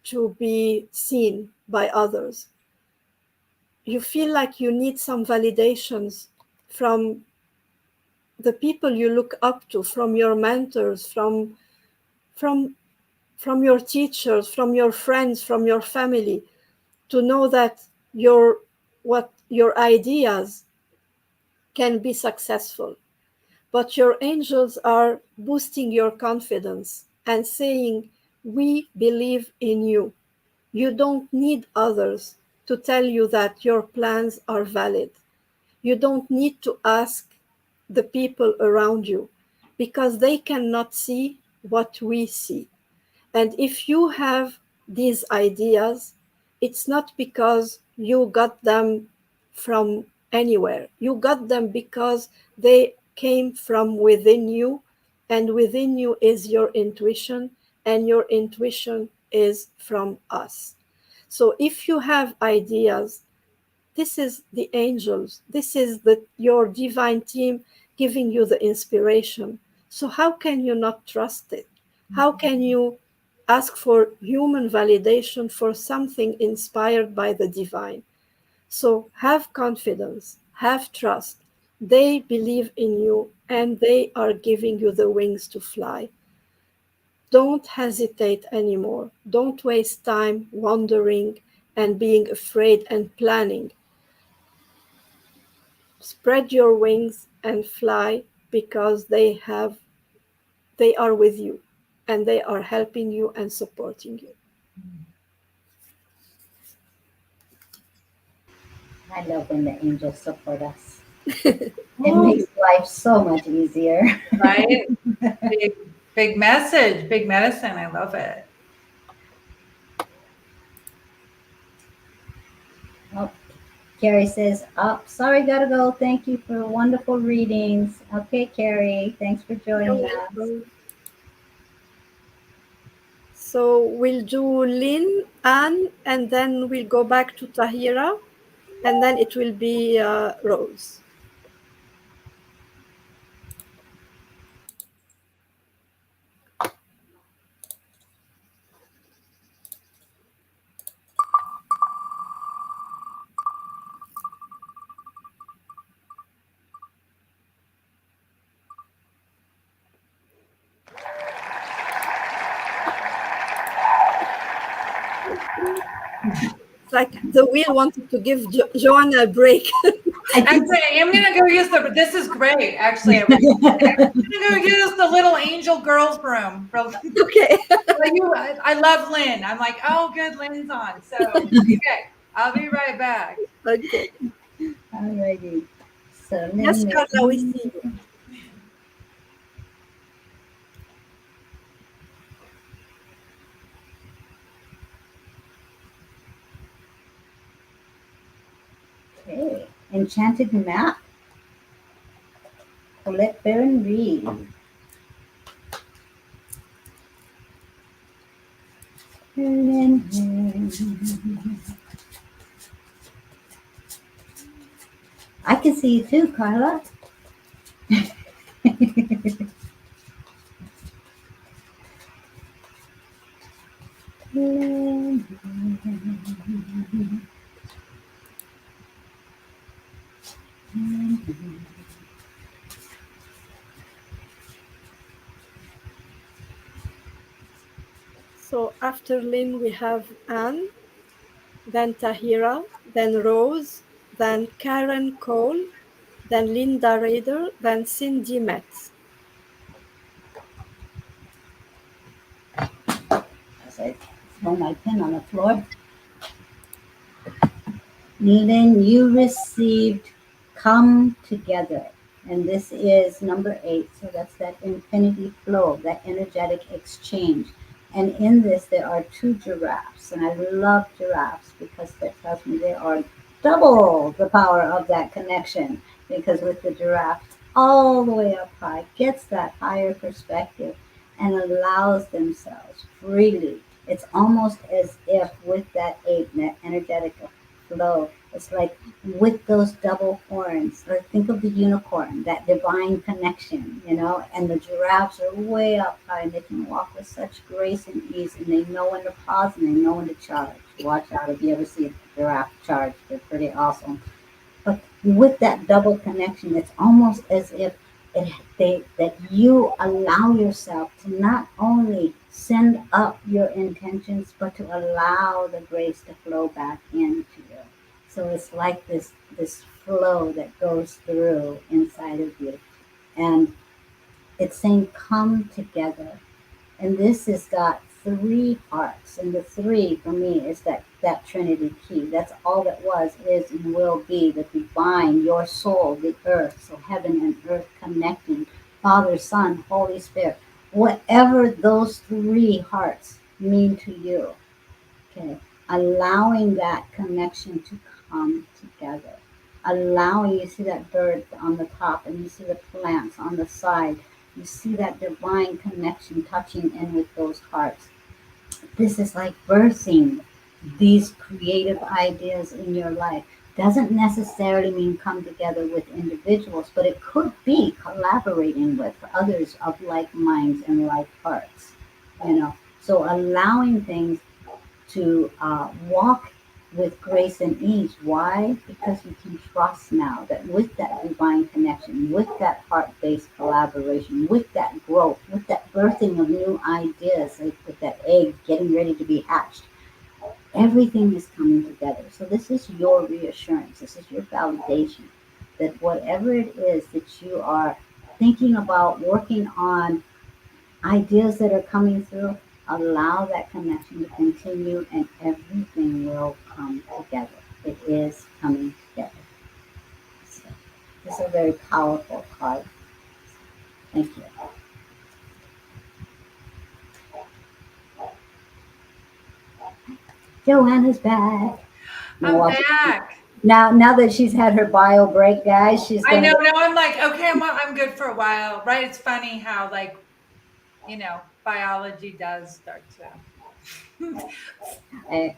to be seen by others. You feel like you need some validations from the people you look up to, from your mentors, from from your teachers, from your friends, from your family, to know that your ideas can be successful. But your angels are boosting your confidence and saying, "We believe in you. You don't need others to tell you that your plans are valid. You don't need to ask the people around you because they cannot see what we see. And if you have these ideas, it's not because you got them from anywhere. You got them because they came from within you, and within you is your intuition, and your intuition is from us. So if you have ideas, this is the angels, this is your divine team giving you the inspiration. So how can you not trust it? How can you ask for human validation for something inspired by the divine? So have confidence, have trust. They believe in you and they are giving you the wings to fly. Don't hesitate anymore. Don't waste time wondering and being afraid and planning. Spread your wings and fly, because they are with you and they are helping you and supporting you. I love when the angels support us. It makes life so much easier. Right? Big, big message, big medicine. I love it. Oh, Carrie says, "Oh, sorry, gotta go. Thank you for wonderful readings." Okay, Carrie, thanks for You're joining us. welcome. So we'll do Lynn, Anne, and then we'll go back to Tahira, and then it will be Rose. It's like the wheel wanted to give Joanna a break. I think Actually, I'm gonna go use the. This is great. Actually, I'm gonna go use the little angel girls room. Okay. I love Lynn. I'm like, oh, good, Lynn's on. So okay, I'll be right back. Okay. alrighty. So Yes, then, Carla, we see you. okay, Enchanted Map. Colette Baron Reed. I can see you too, Carla. So after Lynn, we have Anne, then Tahira, then Rose, then Karen Cole, then Linda Rader, then Cindy Metz. As I throw my pen on the floor. Then you received Come Together. And this is number 8. So that's that infinity flow, that energetic exchange. And in this, there are two giraffes. And I love giraffes because that tells me they are double the power of that connection, because with the giraffe all the way up high, gets that higher perspective and allows themselves freely. It's almost as if with that ape, that energetic flow, it's like with those double horns, or think of the unicorn, that divine connection, and the giraffes are way up high and they can walk with such grace and ease, and they know when to pause and they know when to charge. Watch out if you ever see a giraffe charge, they're pretty awesome. But with that double connection, it's almost as if that you allow yourself to not only send up your intentions, but to allow the grace to flow back into you. So it's like this flow that goes through inside of you, and it's saying, "Come together." And this has got three parts, and the three for me is that Trinity key. That's all that was, is, and will be, the divine, your soul, the earth. So heaven and earth connecting, Father, Son, Holy Spirit. Whatever those three hearts mean to you, okay, allowing that connection to come together. Allowing, you see that bird on the top and you see the plants on the side. You see that divine connection touching in with those hearts. This is like birthing these creative ideas in your life. Doesn't necessarily mean come together with individuals, but it could be collaborating with others of like minds and like hearts. So allowing things to walk with grace and ease. Why? Because you can trust now that with that divine connection, with that heart based collaboration, with that growth, with that birthing of new ideas, like with that egg getting ready to be hatched, everything is coming together. So, this is your reassurance, this is your validation that whatever it is that you are thinking about, working on, ideas that are coming through, allow that connection to continue and everything will come together. It is coming together. So, this is a very powerful card. Thank you. Joanna's back. I'm Now, back. now that she's had her bio break, guys, she's I gonna know. go. Now I'm like, okay, I'm good for a while, right? It's funny how biology does start to I'm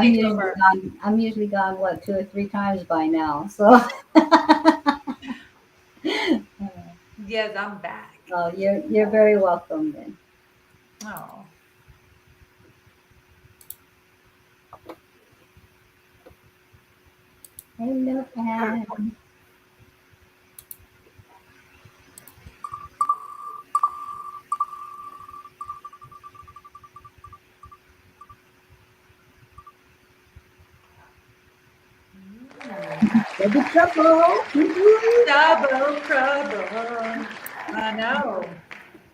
take usually over. gone. I'm usually gone, what, 2 or 3 times by now. So, Yes, I'm back. oh, you're very welcome then. Oh. Hello, Anne. Double trouble. Woo-hoo. Double trouble. I know.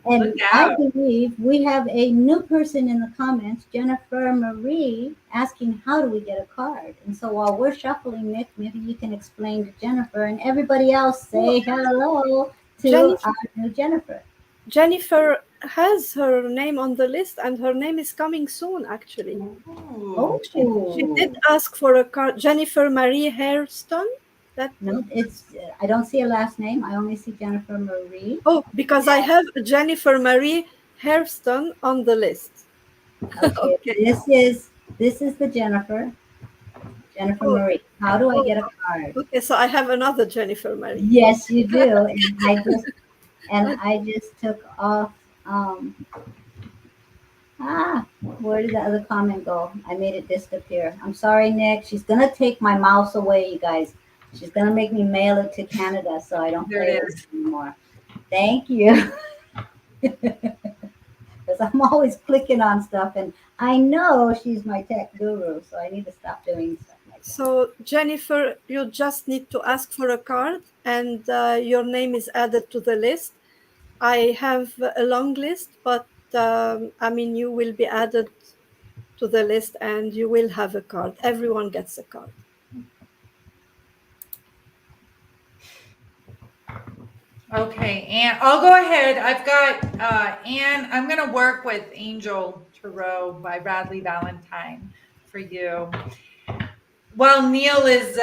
Look And I out. believe we have a new person in the comments, Jennifer Marie, asking how do we get a card. And so while we're shuffling, Nick, maybe you can explain to Jennifer, and everybody else Oh, say hello to Jennifer, our new Jennifer. Jennifer has her name on the list, and her name is coming soon, actually. Ooh. She did Oh, ask for a card. Jennifer Marie Hairston. That no, I don't see a last name. I only see Jennifer Marie. because I have Jennifer Marie Hairston on the list. Okay, Okay. this is the Jennifer Oh, Marie. How do I oh, get a card? okay. So I have another Jennifer Marie. Yes, you do. And I just took off. Where did the other comment go? I made it disappear. I'm sorry, Nick. She's gonna take my mouse away, you guys. She's gonna make me mail it to Canada so I don't There play it with is. it anymore. Thank you. Because I'm always clicking on stuff, and I know she's my tech guru, so I need to stop doing stuff like that. So Jennifer, you just need to ask for a card, and your name is added to the list. I have a long list, but I mean, you will be added to the list, and you will have a card. Everyone gets a card. Okay, and I'll go ahead. I've got Anne. I'm going to work with Angel Tarot by Bradley Valentine for you. While Neil is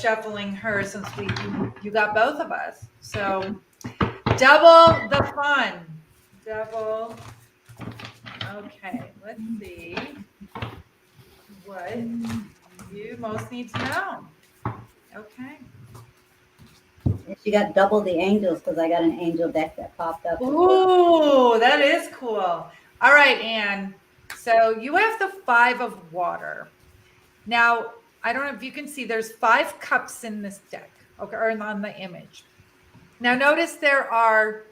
shuffling her, since you got both of us, so double the fun. Double. Okay, let's see what you most need to know. Okay. She got double the angels because I got an angel deck that popped up. Ooh, that is cool. All right, Anne. So you have the 5 of water. Now, I don't know if you can see, there's 5 cups in this deck, okay, or on the image. Now, notice there are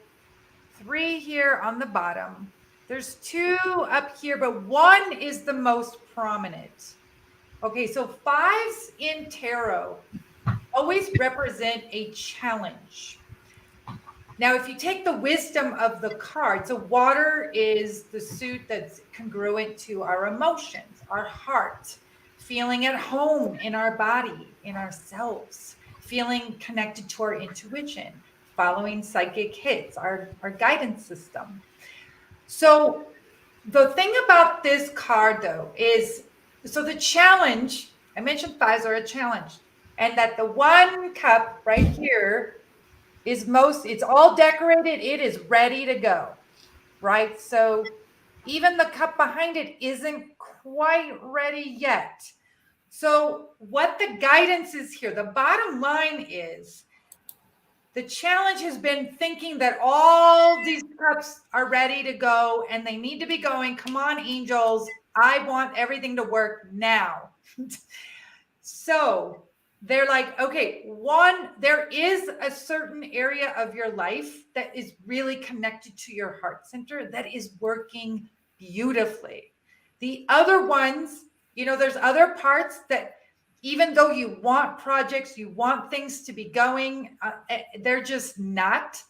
3 here on the bottom. There's 2 up here, but 1 is the most prominent. Okay, so 5s in tarot always represent a challenge. Now, if you take the wisdom of the card, so water is the suit that's congruent to our emotions, our heart, feeling at home in our body, in ourselves, feeling connected to our intuition, following psychic hits, our guidance system. So the thing about this card, though, is so the challenge, I mentioned 5s are a challenge, and that the 1 cup right here is it's all decorated, it is ready to go, right? So even the cup behind it isn't quite ready yet. So what the guidance is here, the bottom line is the challenge has been thinking that all these cups are ready to go and they need to be going. Come on, angels. I want everything to work now. So they're like, okay, there is a certain area of your life that is really connected to your heart center that is working beautifully. The other ones, there's other parts that even though you want projects, you want things to be going, they're just not.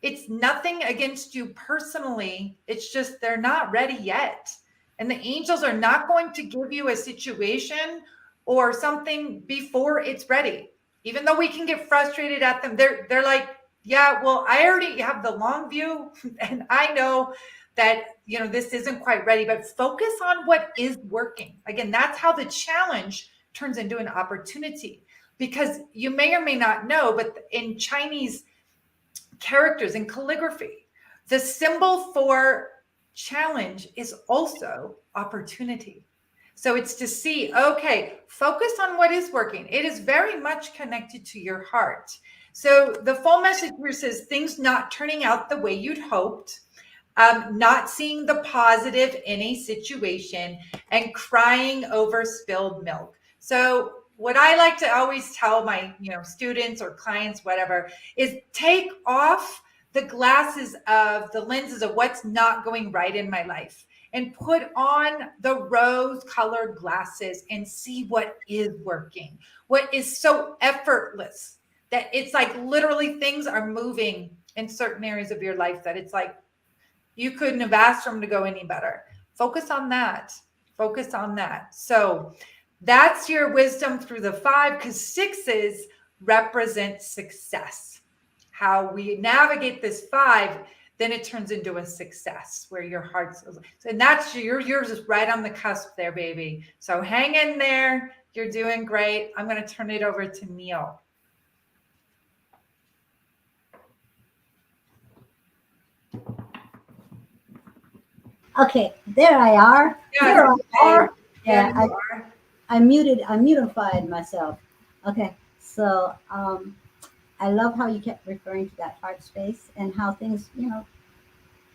It's nothing against you personally. It's just they're not ready yet. And the angels are not going to give you a situation or something before it's ready. Even though we can get frustrated at them, they're like, yeah, well, I already have the long view and I know that, this isn't quite ready, but focus on what is working. Again, that's how the challenge turns into an opportunity, because you may or may not know, but in Chinese characters and calligraphy, the symbol for challenge is also opportunity. So it's to see, okay, focus on what is working. It is very much connected to your heart. So the full message here says things not turning out the way you'd hoped, not seeing the positive in a situation, and crying over spilled milk. So what I like to always tell my students or clients, whatever, is take off the glasses of the lenses of what's not going right in my life and put on the rose colored glasses and see what is working, what is so effortless that it's like literally things are moving in certain areas of your life that it's like you couldn't have asked for them to go any better. Focus on that. Focus on that. So that's your wisdom through the 5, because 6s represent success. How we navigate this 5, then it turns into a success where your heart's, and that's yours is right on the cusp there, baby. So hang in there. You're doing great. I'm going to turn it over to Neil. Okay, there I are. Yeah, There I are. yeah, Yeah, I mutified myself. Okay, so I love how you kept referring to that heart space and how things,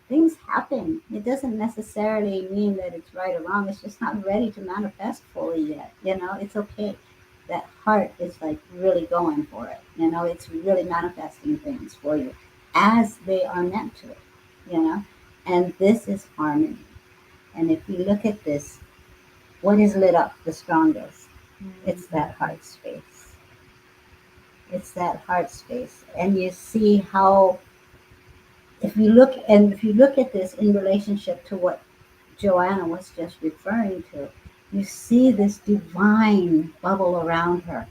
things happen. It doesn't necessarily mean that it's right or wrong. It's just not ready to manifest fully yet. It's okay. That heart is like really going for it. It's really manifesting things for you as they are meant to. And this is harmony. And if you look at this, what is lit up the strongest? It's that heart space. It's that heart space. And you see how if you look at this in relationship to what Joanna was just referring to, you see this divine bubble around her.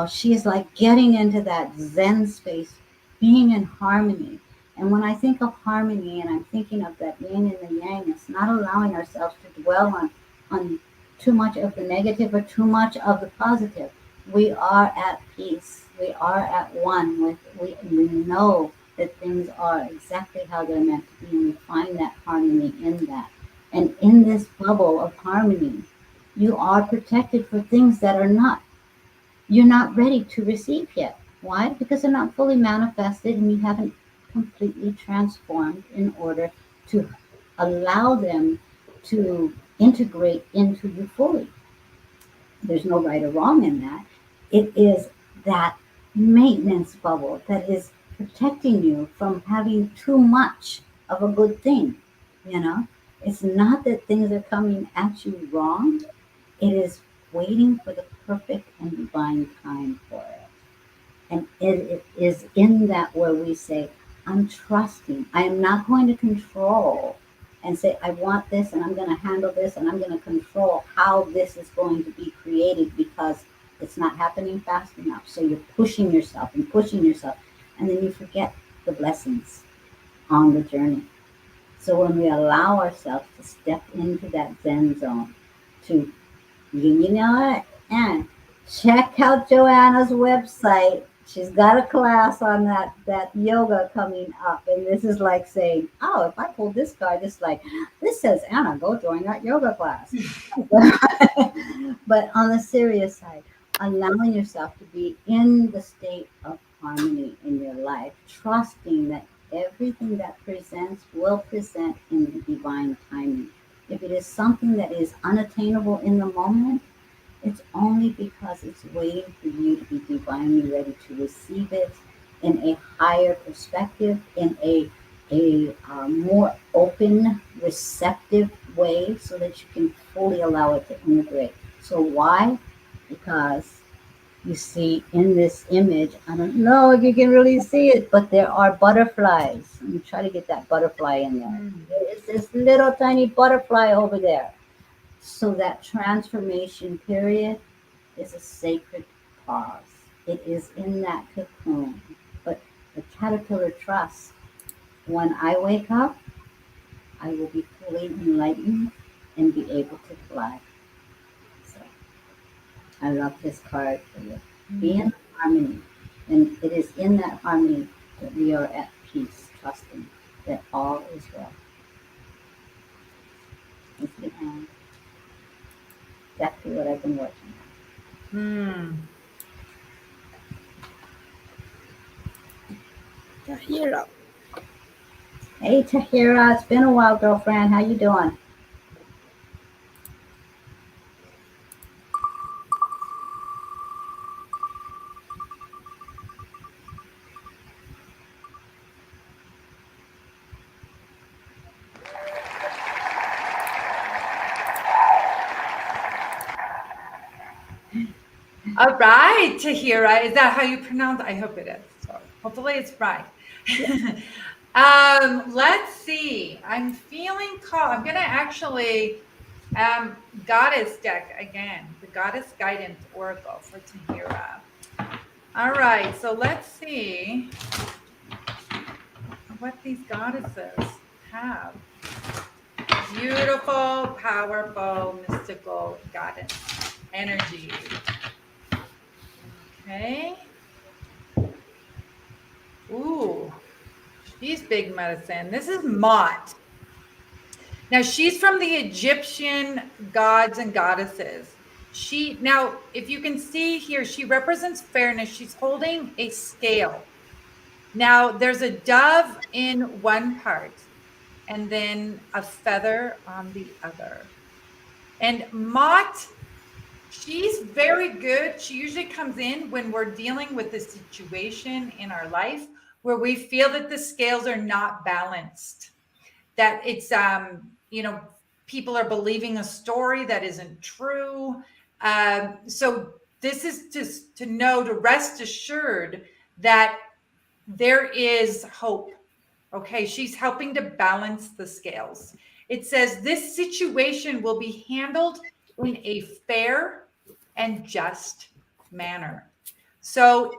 She's like getting into that Zen space, being in harmony. And when I think of harmony and I'm thinking of that yin and the yang, it's not allowing ourselves to dwell on too much of the negative or too much of the positive. We are at peace. We are at one with, we know that things are exactly how they're meant to be, and we find that harmony in that. And in this bubble of harmony, you are protected for things that are not, you're not ready to receive yet. Why? Because they're not fully manifested and you haven't completely transformed in order to allow them to integrate into you fully. There's no right or wrong in that. It is that maintenance bubble that is protecting you from having too much of a good thing. You know, it's not that things are coming at you wrong, it is waiting for the perfect and divine time for it. And it is in that where we say, I'm trusting. I am not going to control and say, I want this and I'm going to handle this and I'm going to control how this is going to be created because it's not happening fast enough. So you're pushing yourself and pushing yourself. And then you forget the blessings on the journey. So when we allow ourselves to step into that Zen zone, to, you know what? And check out Joanna's website. She's got a class on that yoga coming up, and this is like saying, "Oh, if I pull this card, this like this says Anna, go join that yoga class." But on the serious side, allowing yourself to be in the state of harmony in your life, trusting that everything that presents will present in the divine timing. If it is something that is unattainable in the moment, it's only because it's waiting for you to be divinely ready to receive it in a higher perspective, in a more open, receptive way, so that you can fully allow it to integrate. So why? Because you see in this image, I don't know if you can really see it, but there are butterflies. Let me try to get that butterfly in there. There is this little tiny butterfly over there. So that transformation period is a sacred pause. It is in that cocoon. But the caterpillar trusts, when I wake up, I will be fully enlightened and be able to fly. So I love this card for you. Be in harmony. And it is in that harmony that we are at peace, trusting that all is well. It's the end. Exactly what I've been working on. Tahira. Hey Tahira, it's been a while, girlfriend. How you doing? All right, Tahira. Is that how you pronounce it? I hope it is. So hopefully it's right. Let's see. I'm feeling called. I'm gonna actually goddess deck again, the goddess guidance oracle for Tahira. All right, so let's see what these goddesses have. Beautiful, powerful, mystical goddess energy. Okay. Ooh, she's big medicine. This is Mott. Now she's from the Egyptian gods and goddesses. Now, if you can see here, she represents fairness. She's holding a scale. Now there's a dove in one part and then a feather on the other. And Mott, she's very good. She usually comes in when we're dealing with a situation in our life where we feel that the scales are not balanced, that it's, people are believing a story that isn't true. So this is just to know, to rest assured that there is hope. Okay, she's helping to balance the scales. It says this situation will be handled in a fair and just manner. So,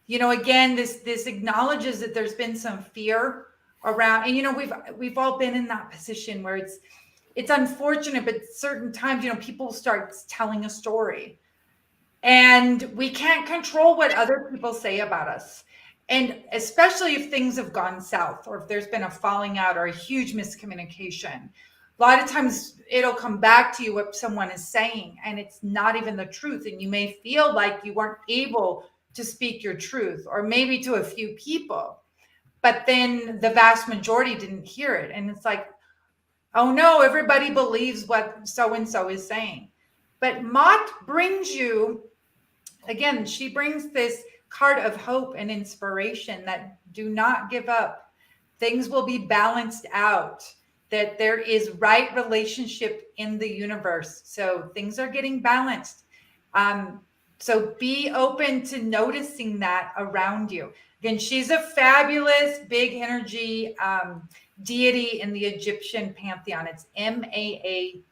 again, this acknowledges that there's been some fear around, and we've all been in that position where it's it's unfortunate, but certain times, people start telling a story, and we can't control what other people say about us. And especially if things have gone south, or if there's been a falling out or a huge miscommunication, a lot of times it'll come back to you what someone is saying, and it's not even the truth. And you may feel like you weren't able to speak your truth, or maybe to a few people, but then the vast majority didn't hear it. And it's like, oh no, everybody believes what so and so is saying. But Mott brings you, again, she brings this card of hope and inspiration that do not give up. Things will be balanced out, that there is right relationship in the universe. So things are getting balanced. So be open to noticing that around you. Again, she's a fabulous big energy deity in the Egyptian pantheon. It's Maat,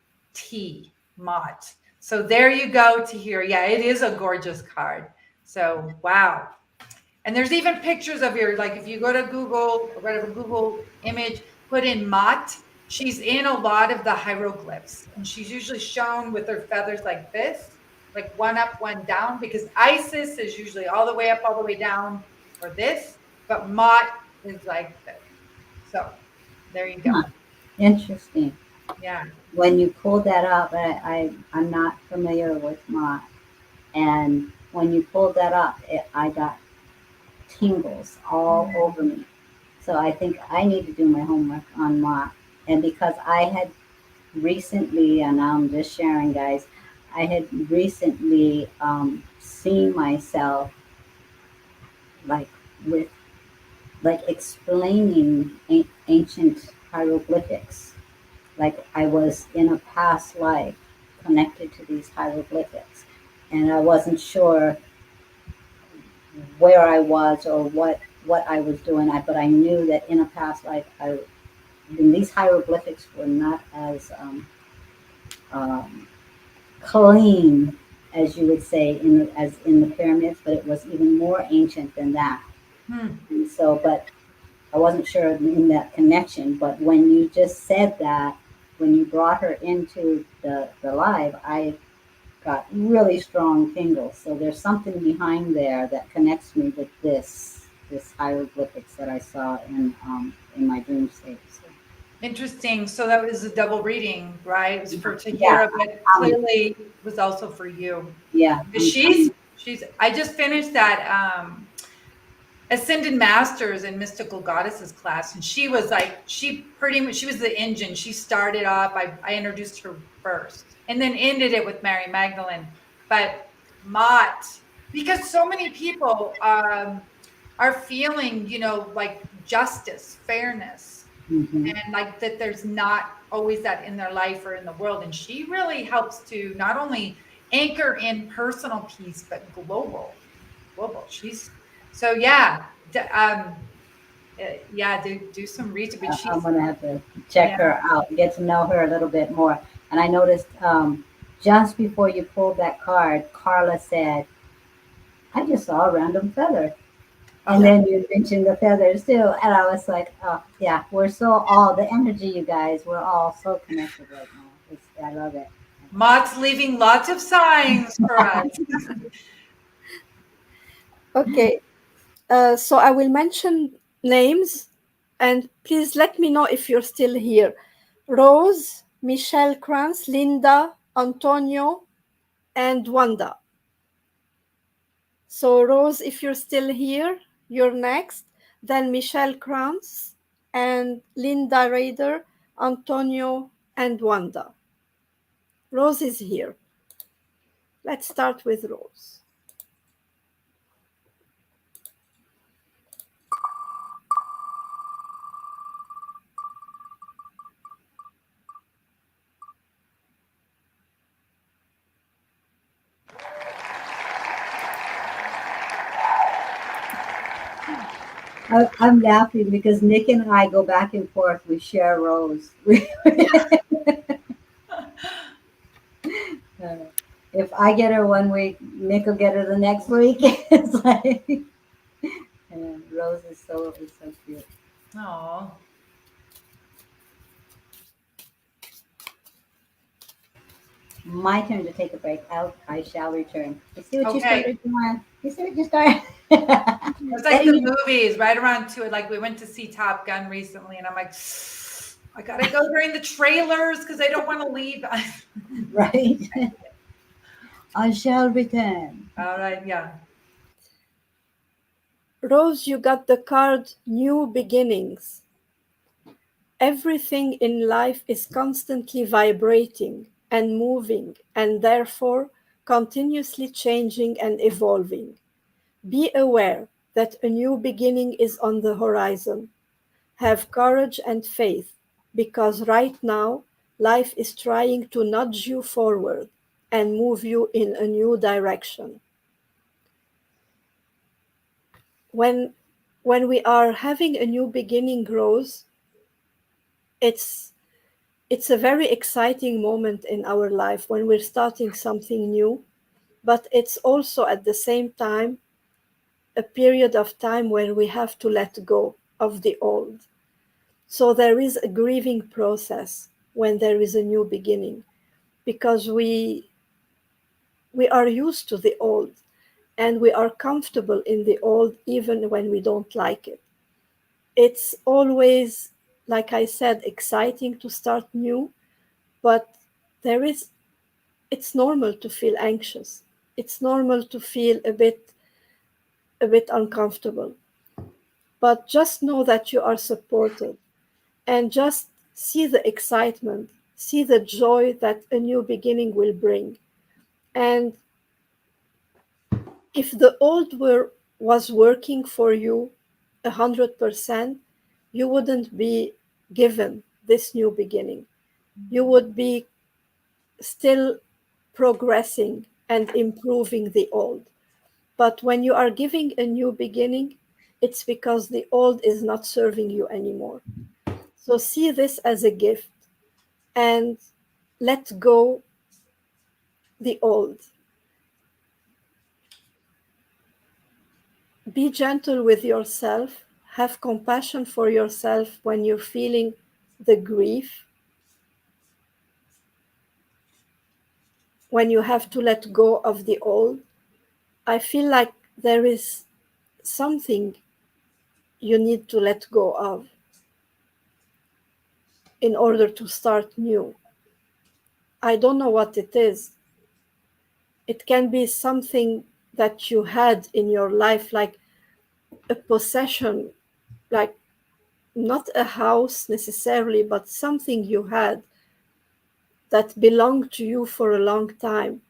Mott. So there you go to here. Yeah, it is a gorgeous card. So, wow. And there's even pictures of her. Like if you go to Google or whatever, Google image, put in Mott, she's in a lot of the hieroglyphs. And she's usually shown with her feathers like this, like one up, one down, because Isis is usually all the way up, all the way down, or this. But Mott is like this. So there you go. Huh. Interesting. Yeah. When you pulled that up, I'm not familiar with Mott. And when you pulled that up, I got tingles all over me. So I think I need to do my homework on Mott. And because I had recently, and I'm just sharing, guys, I had recently seen myself like with like explaining ancient hieroglyphics. Like I was in a past life connected to these hieroglyphics, and I wasn't sure where I was or what I was doing. But I knew that in a past life, and these hieroglyphics were not as um, clean as you would say as in the pyramids, but it was even more ancient than that. Hmm. And so, but I wasn't sure in that connection. But when you just said that, when you brought her into the live, I got really strong tingles. So there's something behind there that connects me with this hieroglyphics that I saw in my dream state. So, Interesting. So that was a double reading, right? It was for yeah, Tahira, but clearly was also for you. yeah. She's I just finished that Ascended Masters and Mystical Goddesses class, and she was like, she was the engine. She started off, I introduced her first and then ended it with Mary Magdalene. But Mott, because so many people are feeling, like justice, fairness, Mhm. and like that there's not always that in their life or in the world. And she really helps to not only anchor in personal peace, but global. She's so yeah. Yeah, do some research. But I'm she's gonna have to check yeah. her out, get to know her a little bit more. And I noticed just before you pulled that card, Carla said, "I just saw a random feather." And Oh, then you mentioned the feathers too, and I was like, "Oh yeah, we're so all the energy, you guys. We're all so connected right now. I love it." Mott's leaving lots of signs for us. Okay, so I will mention names, and please let me know if you're still here. Rose, Michelle Kranz, Linda, Antonio, and Wanda. So, Rose, if you're still here, you're next. Then Michelle Kranz and Linda Rader, Antonio, and Wanda. Rose is here. Let's start with Rose. I'm laughing because Nick and I go back and forth. We share roles. If I get her one week, Nick will get her the next week. It's like Rose is so cute. Oh, My turn to take a break. I shall return. You see what you Okay. started doing? You see what you started? It's like Getting the me. movies right around to it. Like we went to see Top Gun recently, and I'm like, I gotta go during the trailers because I don't want to leave. Right. I shall return. All right, yeah. Rose, you got the card New Beginnings. Everything in life is constantly vibrating and moving and therefore continuously changing and evolving. Be aware that a new beginning is on the horizon. Have courage and faith because right now life is trying to nudge you forward and move you in a new direction. When we are having a new beginning, Rose, it's it's a very exciting moment in our life when we're starting something new, but it's also at the same time a period of time where we have to let go of the old. So there is a grieving process when there is a new beginning because we are used to the old and we are comfortable in the old even when we don't like it. It's always, like I said, exciting to start new, but there is it's normal to feel anxious. It's normal to feel a bit uncomfortable. But just know that you are supported and just see the excitement, see the joy that a new beginning will bring. And if the old was working for you 100%, you wouldn't be given this new beginning. You would be still progressing and improving the old. But when you are giving a new beginning, it's because the old is not serving you anymore. So see this as a gift and let go the old. Be gentle with yourself. Have compassion for yourself when you're feeling the grief, when you have to let go of the old. I feel like there is something you need to let go of in order to start new. I don't know what it is. It can be something that you had in your life, like a possession, like not a house necessarily, but something you had that belonged to you for a long time.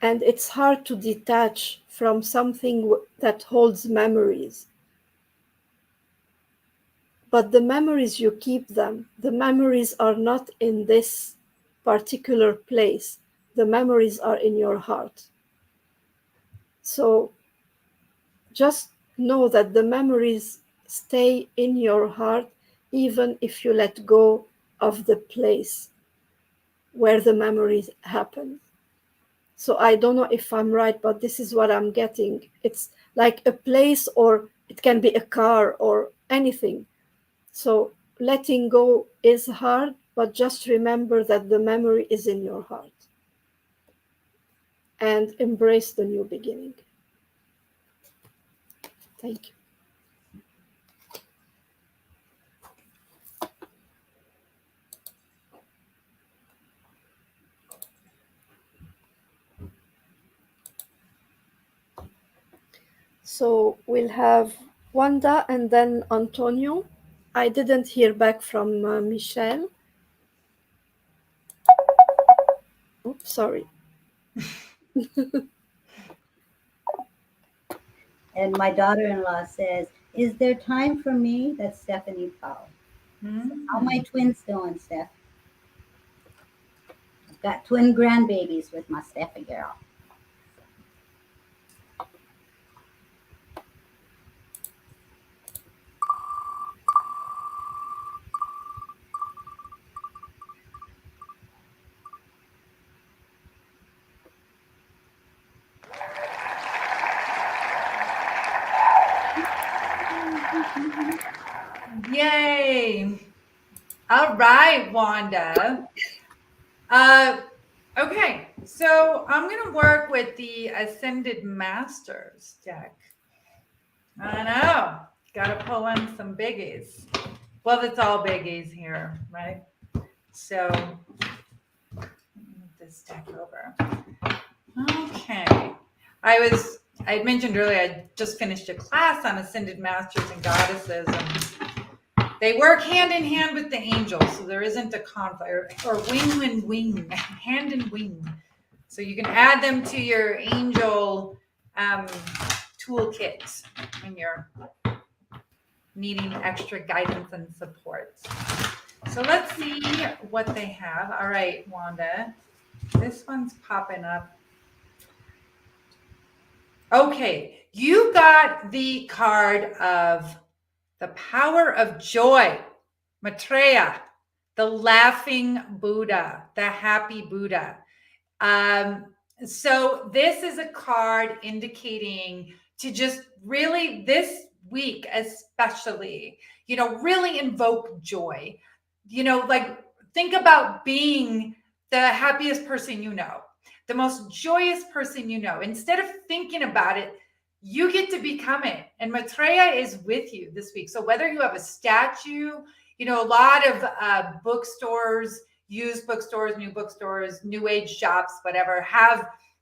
And it's hard to detach from something that holds memories. But the memories, you keep them. The memories are not in this particular place, the memories are in your heart. So just know that the memories stay in your heart even if you let go of the place where the memories happen. So I don't know if I'm right, but this is what I'm getting. It's like a place, or it can be a car or anything. So letting go is hard, but just remember that the memory is in your heart and embrace the new beginning. Thank you. So we'll have Wanda and then Antonio. I didn't hear back from Michelle. Oops, sorry. And my daughter-in-law says, "Is there time for me?" That's Stephanie Powell. So how my Mm. twins doing, Steph? I've got twin grandbabies with my Steffi girl. Yay. All right, Wanda. Okay, so I'm going to work with the Ascended Masters deck. I know. Got to pull in some biggies. Well, it's all biggies here, right? So, let me move this deck over. Okay. I had mentioned earlier, I just finished a class on Ascended Masters and Goddesses, and they work hand in hand with the angels, so there isn't a conflict, or wing and wing, hand and wing. So you can add them to your angel toolkit when you're needing extra guidance and support. So let's see what they have. All right, Wanda, this one's popping up. Okay, you got the card of the power of joy, Maitreya, the laughing Buddha, the happy Buddha. So this is a card indicating to just really this week, especially, really invoke joy. Like think about being the happiest person you know, the most joyous person you know. Instead of thinking about it, you get to become it. And Maitreya is with you this week. So whether you have a statue, a lot of bookstores, used bookstores, new age shops, whatever,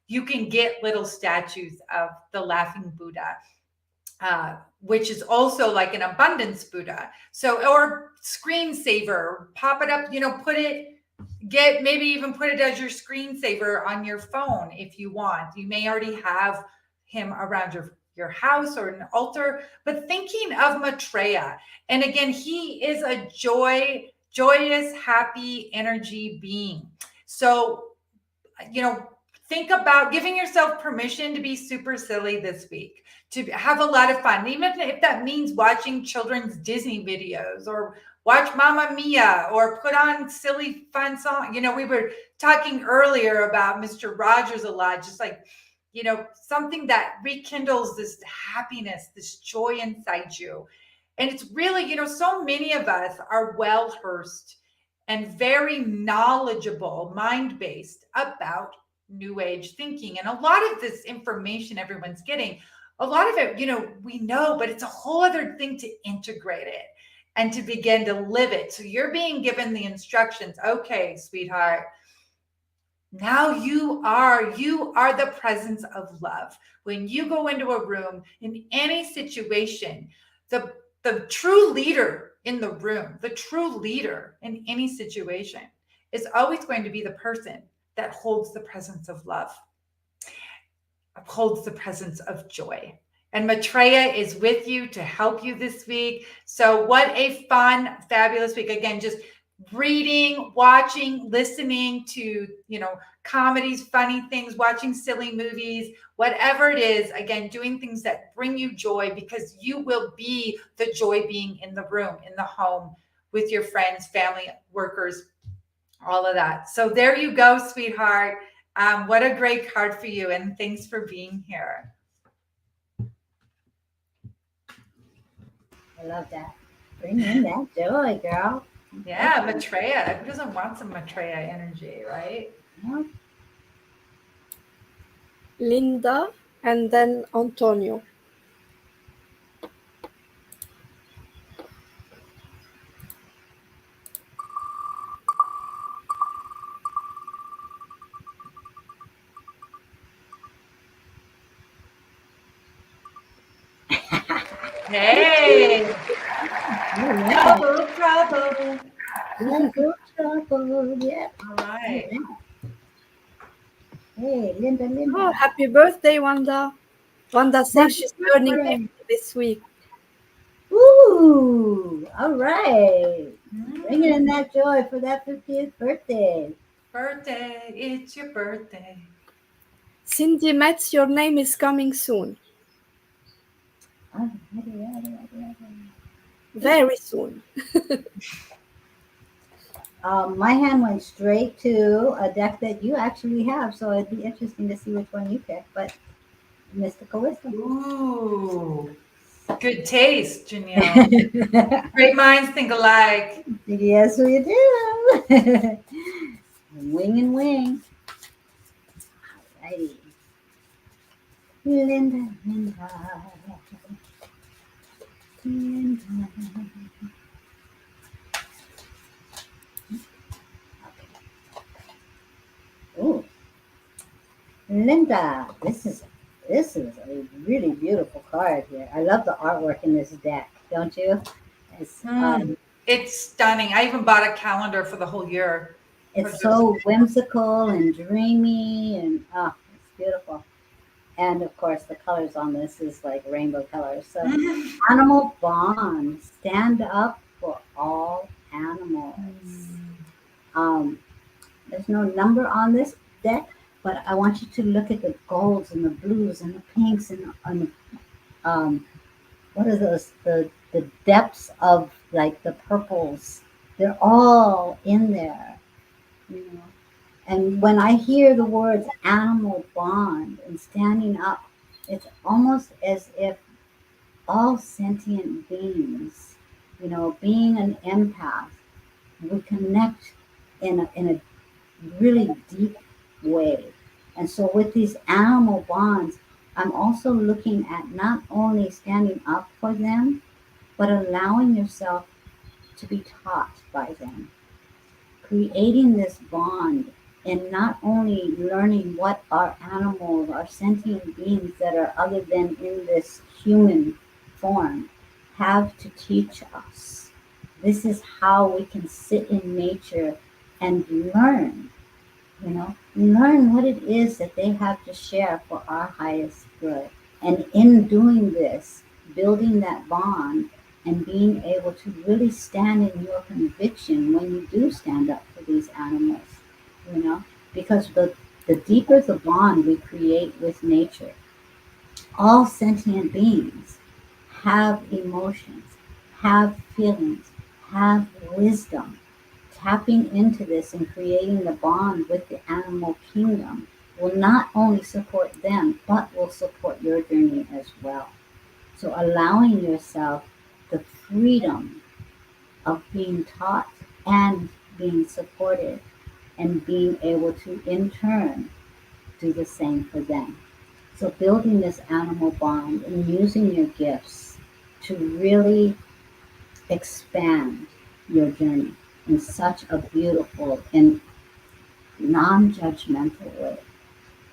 you can get little statues of the laughing Buddha, which is also like an abundance Buddha. So, or screensaver, pop it up, maybe even put it as your screensaver on your phone if you want. You may already have him around your house or an altar, but thinking of Maitreya, and again, he is a joyous, happy energy being. So, think about giving yourself permission to be super silly this week, to have a lot of fun, even if that means watching children's Disney videos or watch Mamma Mia or put on silly, fun song. We were talking earlier about Mr. Rogers a lot, just like, something that rekindles this happiness, this joy inside you. And it's really, so many of us are well-versed and very knowledgeable, mind-based about new age thinking. And a lot of this information everyone's getting, a lot of it, we know, but it's a whole other thing to integrate it and to begin to live it. So you're being given the instructions. Okay, sweetheart, now you are the presence of love. When you go into a room, in any situation, the true leader in the room, the true leader in any situation is always going to be the person that holds the presence of love, holds the presence of joy. And Maitreya is with you to help you this week. So what a fun, fabulous week. Again, just reading, watching, listening to, comedies, funny things, watching silly movies, whatever it is, again, doing things that bring you joy, because you will be the joy being in the room, in the home, with your friends, family, workers, all of that. So there you go, sweetheart. What a great card for you. And thanks for being here. I love that. Bring in that joy, girl. Yeah, Maitreya. Who doesn't want some Maitreya energy, right? Yeah. Linda, and then Antonio. Hey, trouble. Trouble. Yeah. All right. Hey, Linda. Oh, happy birthday, Wanda. Wanda says she's turning 50 this week. Ooh, all right. Bringing in that joy for that 50th birthday. Birthday, it's your birthday. Cindy Metz, your name is coming soon. Very soon. My hand went straight to a deck that you actually have, so it'd be interesting to see which one you pick. But Mystical Wisdom. Ooh, good taste, Janelle. Great minds think alike. Yes, we do. Wing and wing. Alrighty. Linda, Linda, Linda. Oh, Linda, this is a really beautiful card here. I love the artwork in this deck, don't you? It's Mm, it's stunning. I even bought a calendar for the whole year. For it's just so whimsical and dreamy, and it's beautiful. And of course, the colors on this is like rainbow colors. So, animal bond, stand up for all animals. Mm. Um, there's no number on this deck, but I want you to look at the golds and the blues and the pinks and what are those? The depths of like the purples. They're all in there, you know. And when I hear the words animal bond and standing up, it's almost as if all sentient beings, being an empath, we connect in a really deep way. And so with these animal bonds, I'm also looking at not only standing up for them, but allowing yourself to be taught by them, creating this bond and not only learning what our animals, our sentient beings that are other than in this human form have to teach us. This is how we can sit in nature and learn what it is that they have to share for our highest good. And in doing this, building that bond and being able to really stand in your conviction when you do stand up for these animals, you know, because the deeper the bond we create with nature, all sentient beings have emotions, have feelings, have wisdom. Tapping into this and creating the bond with the animal kingdom will not only support them, but will support your journey as well. So allowing yourself the freedom of being taught and being supported and being able to in turn do the same for them. So building this animal bond and using your gifts to really expand your journey in such a beautiful and non-judgmental way.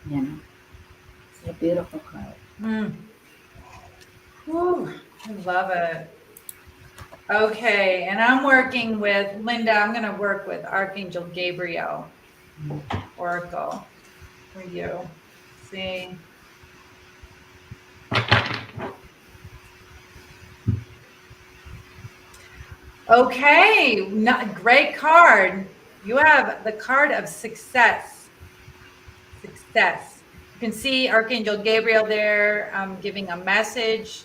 You know, it's a beautiful card. Mm. Whew, I love it. Okay, and I'm working with Linda. I'm going to work with Archangel Gabriel Oracle for you. See. Okay, great card. You have the card of success. Success. You can see Archangel Gabriel there giving a message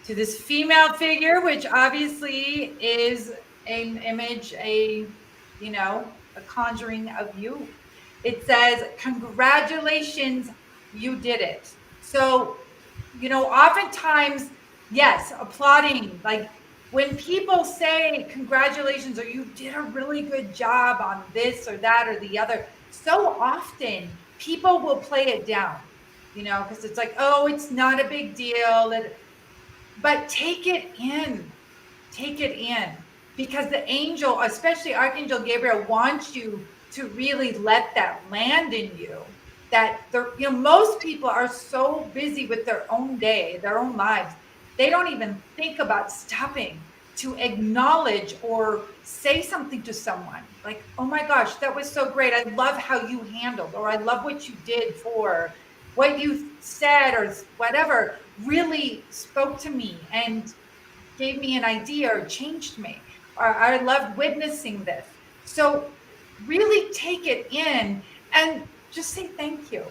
to this female figure, which obviously is an image, a conjuring of you. It says, congratulations, you did it. So, oftentimes, yes, applauding, like when people say congratulations or you did a really good job on this or that or the other, so often people will play it down, because it's like, oh, it's not a big deal. But take it in, because the angel, especially Archangel Gabriel, wants you to really let that land in you. That most people are so busy with their own day, their own lives, they don't even think about stopping to acknowledge or say something to someone like, oh my gosh, that was so great, I love how you handled, or I love what you did, for what you said or whatever really spoke to me and gave me an idea or changed me, or I loved witnessing this. So really take it in and just say thank you.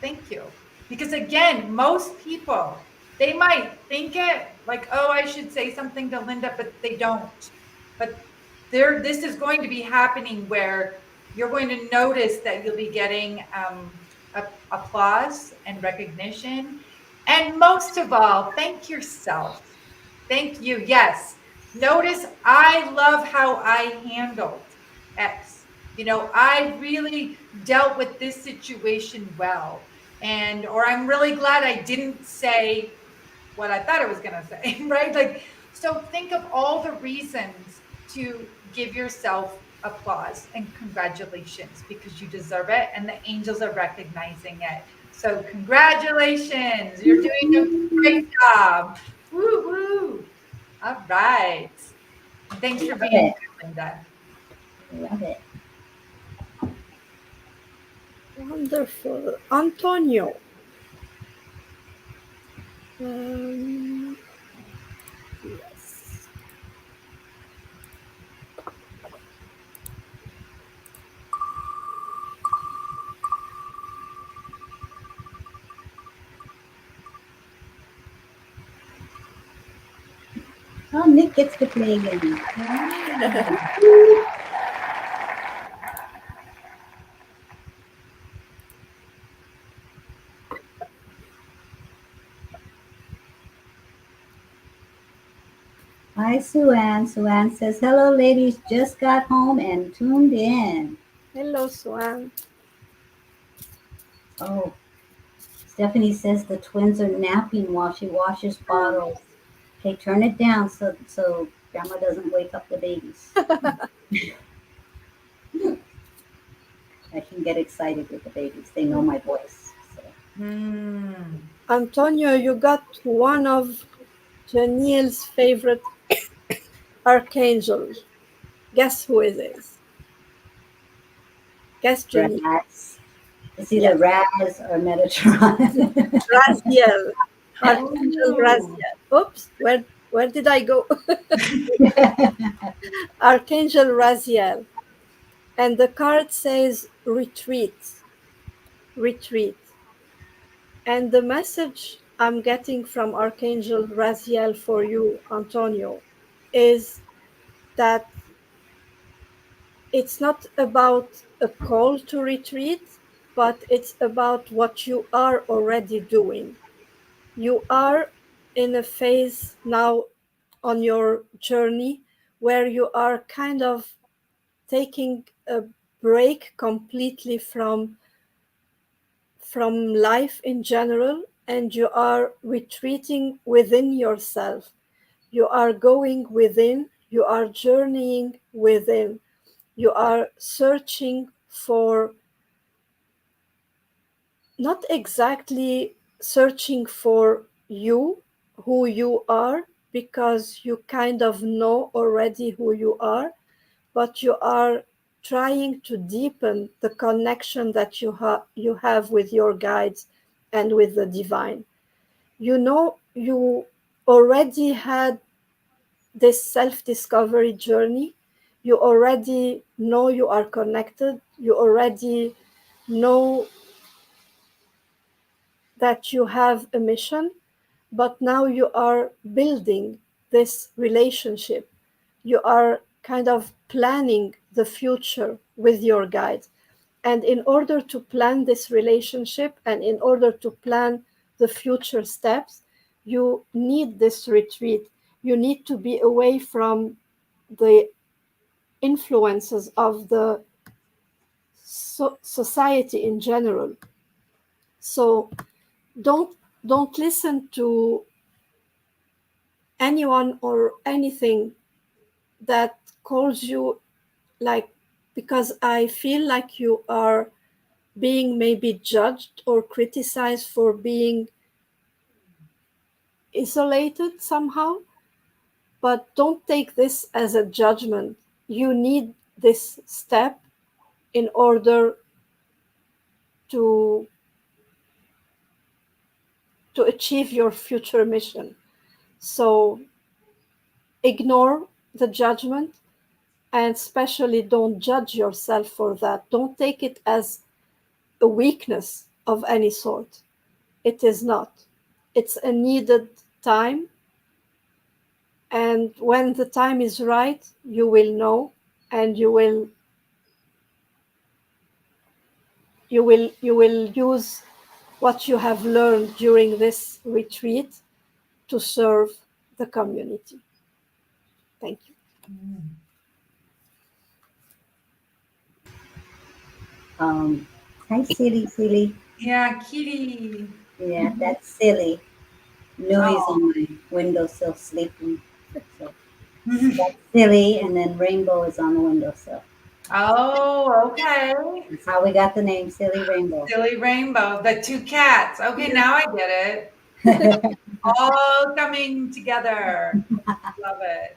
Thank you. Because again, most people, they might think it like, oh, I should say something to Linda, but they don't. But this is going to be happening where you're going to notice that you'll be getting applause and recognition. And most of all, thank yourself. Thank you. Yes. Notice I love how I handled X. I really dealt with this situation well. Or I'm really glad I didn't say what I thought I was going to say, right? Like, so think of all the reasons to give yourself applause and congratulations because you deserve it and the angels are recognizing it. So, congratulations, you're doing a great job. Woo woo. All right. Thanks for Love being it. here, Linda. Love it. Wonderful. Antonio. Um, yes. Oh, Nick gets to play again. Mm. Hi, Sue-Ann. Sue-Ann says, hello, ladies. Just got home and tuned in. Hello, Swan. Oh, Stephanie says the twins are napping while she washes bottles. Okay, turn it down so Grandma doesn't wake up the babies. I can get excited with the babies. They know my voice. So. Mm. Antonio, you got one of Janiel's favorite archangels. Guess who it is? Guess Janelle. Raz. It's either Yes, Raz or Metatron. Raziel. Archangel Oh. Raziel. Oops, where did I go? Archangel Raziel. And the card says retreat, retreat. And the message I'm getting from Archangel Raziel for you, Antonio, is that it's not about a call to retreat, but it's about what you are already doing. You are in a phase now on your journey where you are kind of taking a break completely from life in general, and you are retreating within yourself. You are going within, you are journeying within, you are searching for, not exactly searching for you, who you are, because you kind of know already who you are, but you are trying to deepen the connection that you have with your guides and with the divine. You know, you already had this self discovery journey. You already know you are connected. You already know that you have a mission, but now you are building this relationship. You are kind of planning the future with your guide. And in order to plan this relationship and in order to plan the future steps, you need this retreat. You need to be away from the influences of the society in general. So don't don't listen to anyone or anything that calls you, like, because I feel like you are being maybe judged or criticized for being isolated somehow, but don't take this as a judgment. You need this step in order to achieve your future mission. So ignore the judgment, and especially don't judge yourself for that. Don't take it as a weakness of any sort. It is not. It's a needed time, and when the time is right, you will know, and you will use what you have learned during this retreat to serve the community. Thank you. Hi, silly. Yeah, kitty. Yeah, that's silly. Louis Oh. on my windowsill sleeping. So that's silly, and then Rainbow is on the windowsill. Oh, okay. That's how we got the name Silly Rainbow. Silly rainbow, the two cats. Okay, now I get it. All coming together. Love it.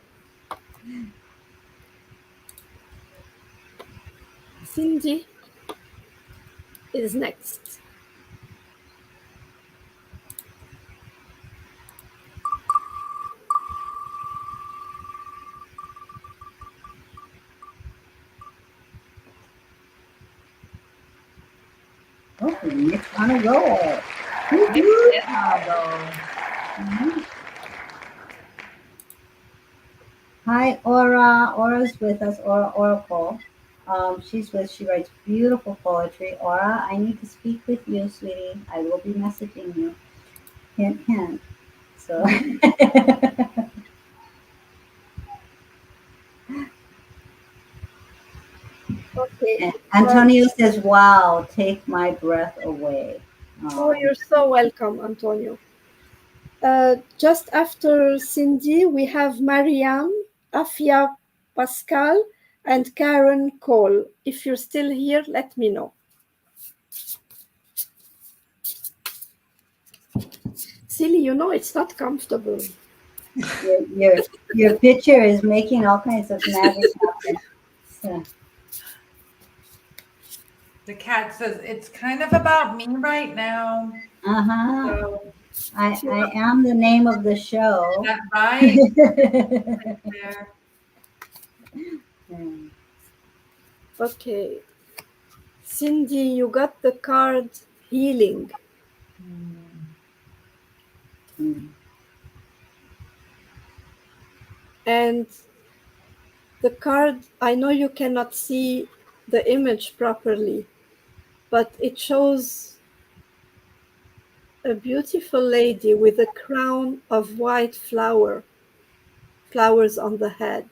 Cindy is next. Oh, Nick's on a roll. Nick Woo-hoo. Neel. Mhm. Hi, Aura. Aura's with us, Aura Oracle. She writes beautiful poetry. Aura, I need to speak with you, sweetie. I will be messaging you. Hint, hint. So, Okay. and Antonio says, wow, take my breath away. Oh, Oh, you're so welcome, Antonio. Just after Cindy, we have Marianne, Afia Pascal, and Karen Cole. If you're still here, let me know. Silly, you know it's not comfortable. your, your, your picture is making all kinds of magic happen. So, The cat says it's kind of about me right now. uh-huh. So I am the name of the show. that right there. Hmm, Okay. Cindy, you got the card healing. hmm. And the card, I know you cannot see the image properly, but it shows a beautiful lady with a crown of white flowers on the head.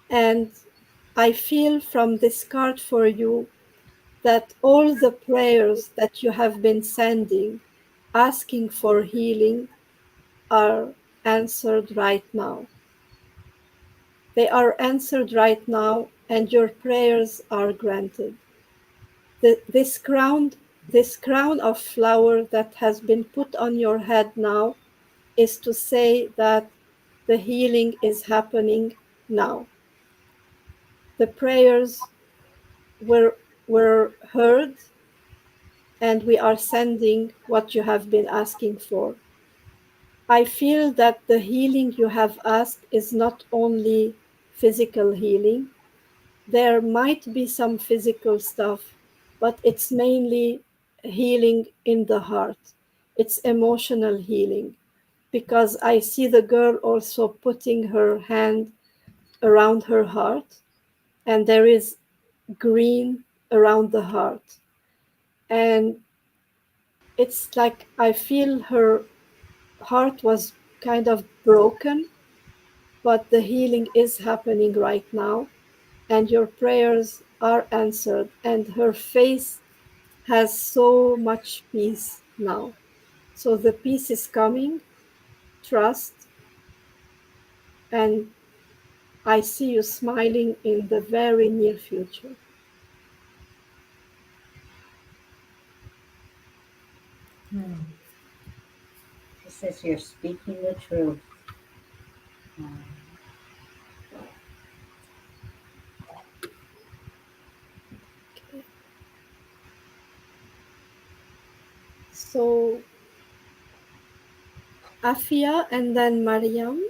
And I feel from this card for you that all the prayers that you have been sending, asking for healing, are answered right now. They are answered right now, and your prayers are granted. This crown of flower that has been put on your head now is to say that the healing is happening now. The prayers were heard, and we are sending what you have been asking for. I feel that the healing you have asked is not only physical healing. There might be some physical stuff, but it's mainly healing in the heart. It's emotional healing because I see the girl also putting her hand around her heart, and there is green around the heart. And it's like I feel her heart was kind of broken, but the healing is happening right now, and your prayers are answered, and her face has so much peace now. So the peace is coming, trust, and I see you smiling in the very near future. She says you're speaking the truth. Hmm. Okay. So Afia and then Mariam.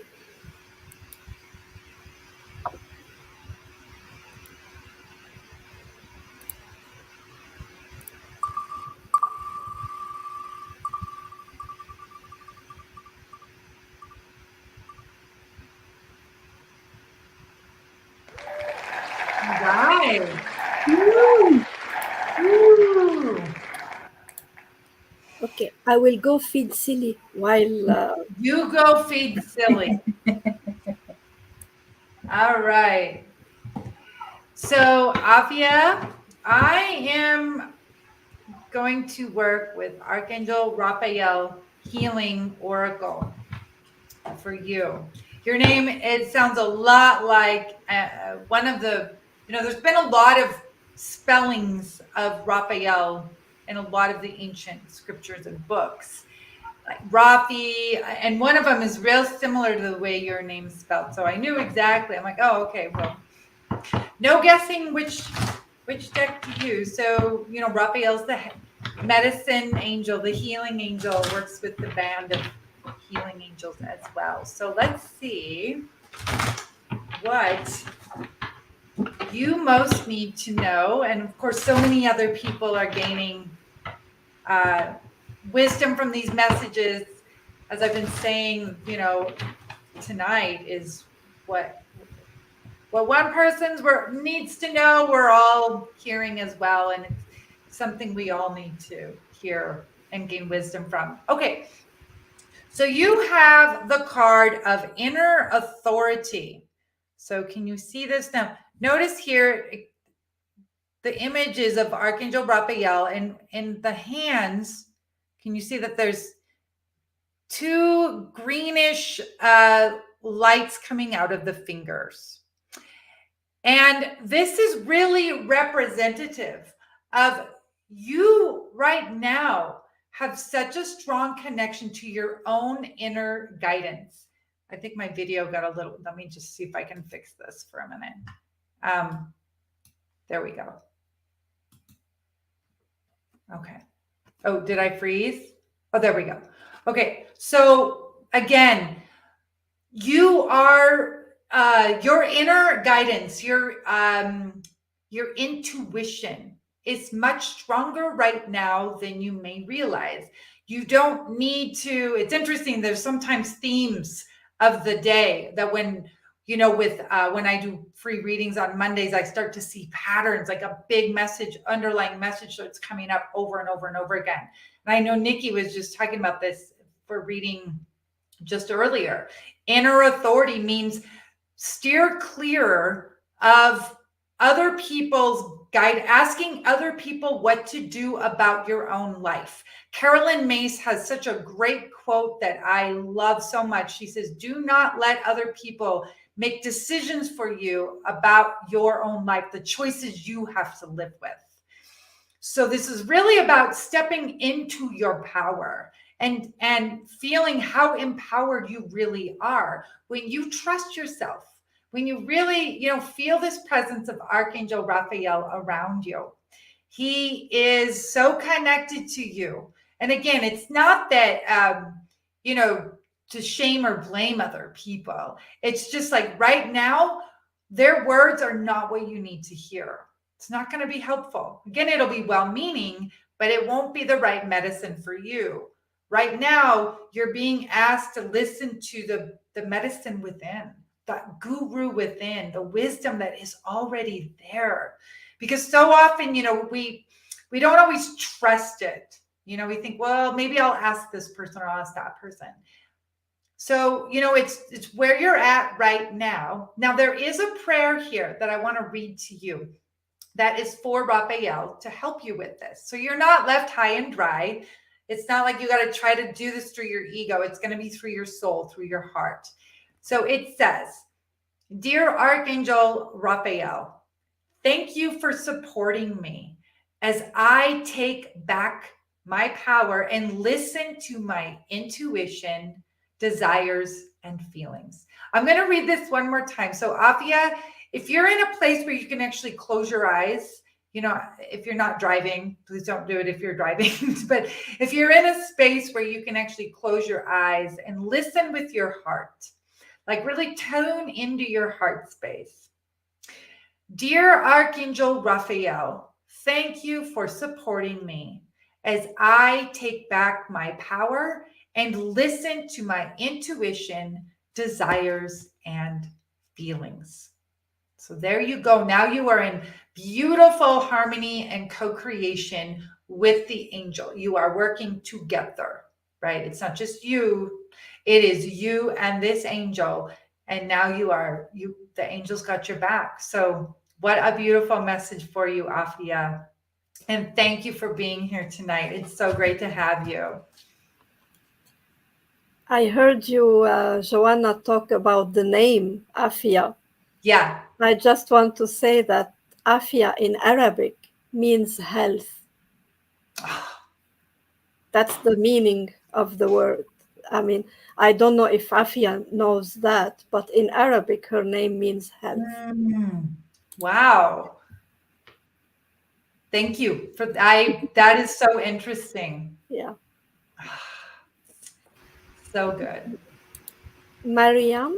Right. Woo! Woo. Okay, I will go feed Silly while You go feed silly. All right. So, Afia, I am going to work with Archangel Raphael Healing Oracle for you. Your name, it sounds a lot like one of the, there's been a lot of spellings of Raphael in a lot of the ancient scriptures and books, like Rafi, and one of them is real similar to the way your name's spelled. So I knew exactly. I'm like, oh, okay, well, no guessing which deck to use. So, Raphael's the medicine angel, the healing angel, works with the band of healing angels as well. So let's see what you most need to know. And of course, so many other people are gaining wisdom from these messages. As I've been saying, tonight is what one person's needs to know, we're all hearing as well. And it's something we all need to hear and gain wisdom from. Okay. So you have the card of inner authority. So can you see this now? Notice here, the images of Archangel Raphael, and in the hands, can you see that there's two greenish lights coming out of the fingers? And this is really representative of you right now have such a strong connection to your own inner guidance. I think my video got a little, let me just see if I can fix this for a minute. There we go. Okay. Oh, did I freeze? Oh, there we go. Okay. So again, you are your inner guidance, your intuition is much stronger right now than you may realize. You don't need to, it's interesting, there's sometimes themes of the day that when I do free readings on Mondays, I start to see patterns, like a big message, underlying message that's coming up over and over and over again. And I know Nikki was just talking about this for reading just earlier. Inner authority means steer clear of other people's guide, asking other people what to do about your own life. Carolyn Mace has such a great quote that I love so much. She says, do not let other people make decisions for you about your own life, the choices you have to live with. So this is really about stepping into your power and feeling how empowered you really are when you trust yourself, when you really, feel this presence of Archangel Raphael around you. He is so connected to you. And again, it's not that, to shame or blame other people. It's just like right now, their words are not what you need to hear. It's not going to be helpful. Again, it'll be well-meaning, but it won't be the right medicine for you. Right now, you're being asked to listen to the medicine within, the guru within, the wisdom that is already there. Because so often, we don't always trust it. We think, well, maybe I'll ask this person or I'll ask that person. So, it's where you're at right now. Now, there is a prayer here that I want to read to you that is for Raphael to help you with this. So you're not left high and dry. It's not like you got to try to do this through your ego. It's going to be through your soul, through your heart. So it says, Dear Archangel Raphael, thank you for supporting me as I take back my power and listen to my intuition, desires, and feelings. I'm going to read this one more time. So Afia, if you're in a place where you can actually close your eyes, if you're not driving, please don't do it if you're driving. But if you're in a space where you can actually close your eyes and listen with your heart, like really tune into your heart space. Dear Archangel Raphael, thank you for supporting me as I take back my power and listen to my intuition, desires, and feelings. So there you go. Now you are in beautiful harmony and co-creation with the angel. You are working together, right? It's not just you. It is you and this angel And now the angels got your back. So what a beautiful message for you, Afia. And thank you for being here tonight. It's so great to have you. I heard you, Joanna, talk about the name Afia. Yeah. I just want to say that Afia in Arabic means health. That's the meaning of the word. I mean, I don't know if Afia knows that, but in Arabic, her name means health. Wow. Thank you for that is so interesting. Yeah. So good. Mariam,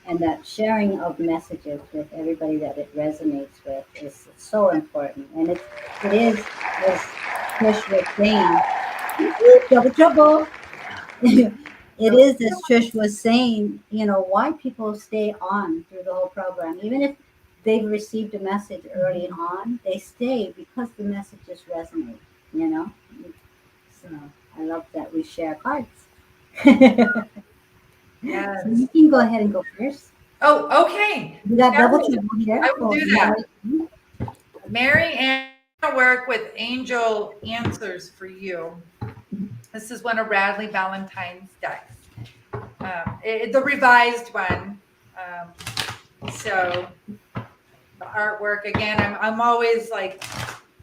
And that sharing of messages with everybody that it resonates with is so important. And it is, as Trish was saying, double trouble. It is, as Trish was saying, why people stay on through the whole program. Even if they've received a message early on, they stay because the messages resonate, you know? So I love that we share cards. So Yes. you can go ahead and go first. Oh, okay. We got double Mary, trouble here I will for do that. Mary. Mary Ann, I work with Angel Answers for you. This is one of Radley Valentine's decks. The revised one. So the artwork again, I'm always like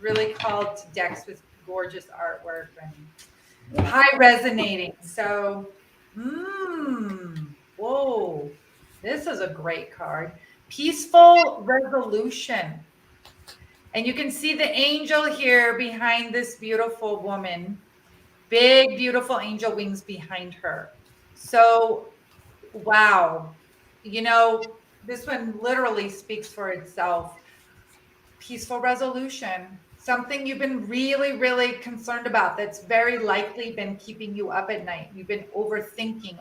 really called to decks with gorgeous artwork and high resonating. So, whoa, this is a great card. Peaceful resolution. And you can see the angel here behind this beautiful woman. Big, beautiful angel wings behind her. So, wow. This one literally speaks for itself. Peaceful resolution, something you've been really, really concerned about that's very likely been keeping you up at night. You've been overthinking,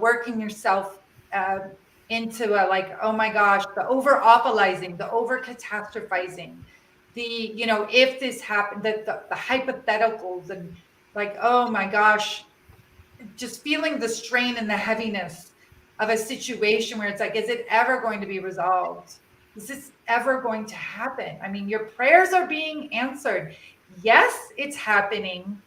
working yourself uh, into oh my gosh, the over awfulizing, the over catastrophizing, if this happened, the hypotheticals, and like, oh my gosh, just feeling the strain and the heaviness of a situation where it's like, is it ever going to be resolved? Is this ever going to happen? I mean, your prayers are being answered. Yes, it's happening.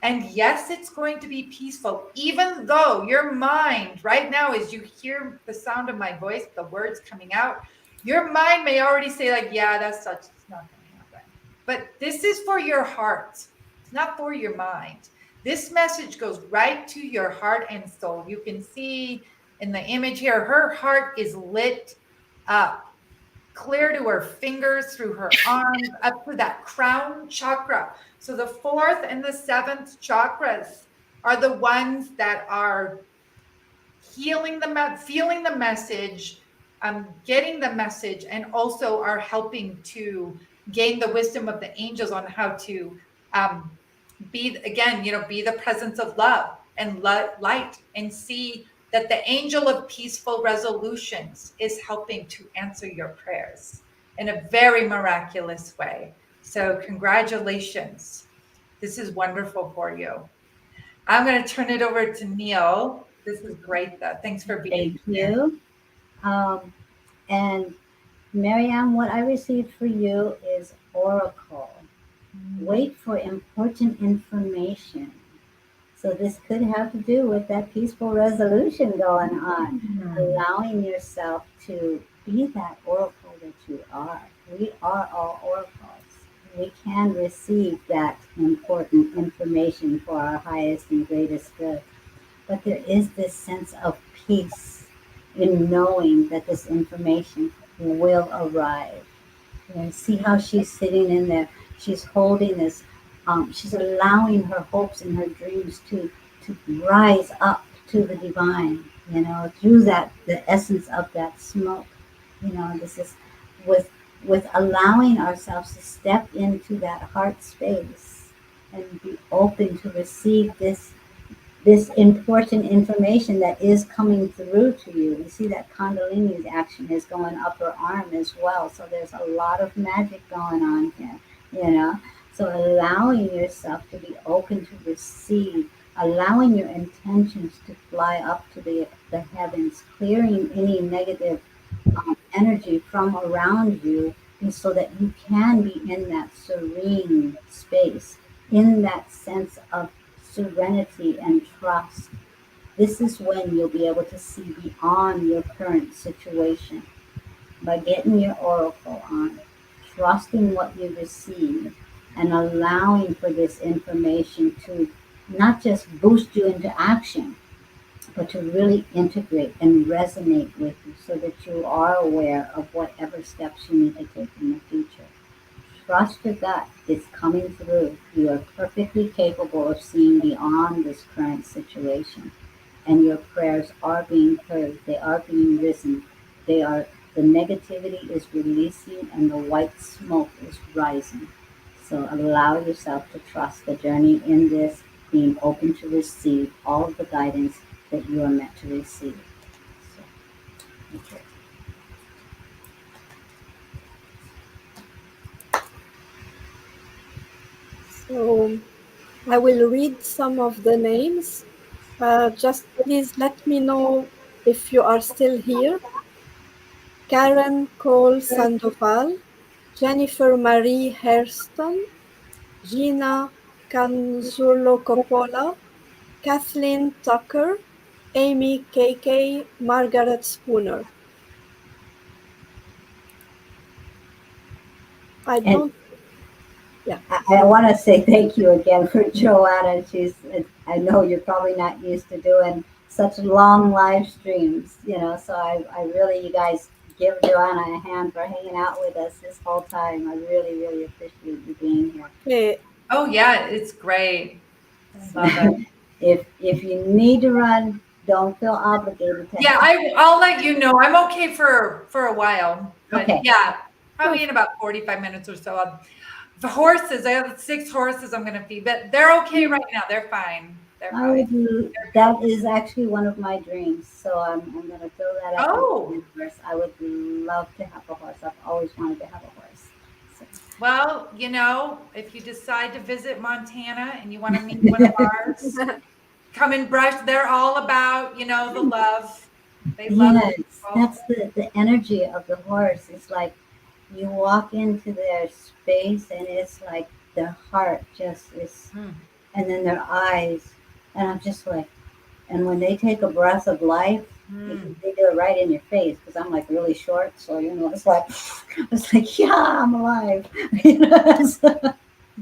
And yes, it's going to be peaceful, even though your mind right now, as you hear the sound of my voice, the words coming out, your mind may already say, like, yeah, it's not going to happen. But this is for your heart. It's not for your mind. This message goes right to your heart and soul. You can see in the image here, her heart is lit up, clear to her fingers, through her arms, up to that crown chakra. So the fourth and the seventh chakras are the ones that are feeling the message, getting the message, and also are helping to gain the wisdom of the angels on how to be the presence of love and light, and see that the angel of peaceful resolutions is helping to answer your prayers in a very miraculous way. So congratulations. This is wonderful for you. I'm going to turn it over to Neil. This is great, though. Thanks for being Thank here. you. And Marianne, what I received for you is Oracle. Wait for important information. So this could have to do with that peaceful resolution going on, allowing yourself to be that oracle that you are. We are all oracles. We can receive that important information for our highest and greatest good. But there is this sense of peace in knowing that this information will arrive. And see how she's sitting in there. She's holding this. She's allowing her hopes and her dreams to rise up to the divine. Through that, the essence of that smoke. This is with allowing ourselves to step into that heart space and be open to receive this important information that is coming through to you. You see that Kundalini's action is going up her arm as well. So there's a lot of magic going on here, you know. So allowing yourself to be open to receive, allowing your intentions to fly up to the heavens, clearing any negative energy from around you, and so that you can be in that serene space, in that sense of serenity and trust. This is when you'll be able to see beyond your current situation by getting your oracle on, trusting what you receive, and allowing for this information to not just boost you into action, but to really integrate and resonate with you so that you are aware of whatever steps you need to take in the future. Trust your gut. It's coming through. You are perfectly capable of seeing beyond this current situation. And your prayers are being heard. They are being risen. They are the negativity is releasing and the white smoke is rising. So allow yourself to trust the journey in this, being open to receive all of the guidance that you are meant to receive. So, okay. So I will read some of the names. Just please let me know if you are still here. Karen Cole Sandoval, Jennifer Marie Hairston, Gina Canzulo Coppola, Kathleen Tucker, Amy KK, Margaret Spooner. I And don't, yeah. I want to say thank you again for Joanna. I know you're probably not used to doing such long live streams, you know, so I really, you guys give Joanna a hand for hanging out with us this whole time. I really, really appreciate you being here. Okay. Oh yeah, it's great. I love it. If you need to run, don't feel obligated to. Yeah, I'll let you know. I'm okay for a while, but Okay. yeah, probably in about 45 minutes or so. The horses, I have 6 horses I'm going to feed, but they're okay right now. They're fine. They're I fine. would. That is actually one of my dreams. So I'm going to fill that out in the Oh, universe. I would love to have a horse. I've always wanted to have a horse. So. well, you know, if you decide to visit Montana and you want to meet one of ours, come and brush. They're all about, you know, the love. They love Yes, people. that's the energy of the horse. It's like you walk into their space and it's like their heart just is, Mm. and then their eyes. And I'm just like, and when they take a breath of life, Mm. they do it right in your face because I'm like really short. So, you know, it's like, it's like, yeah, I'm alive. You know, so-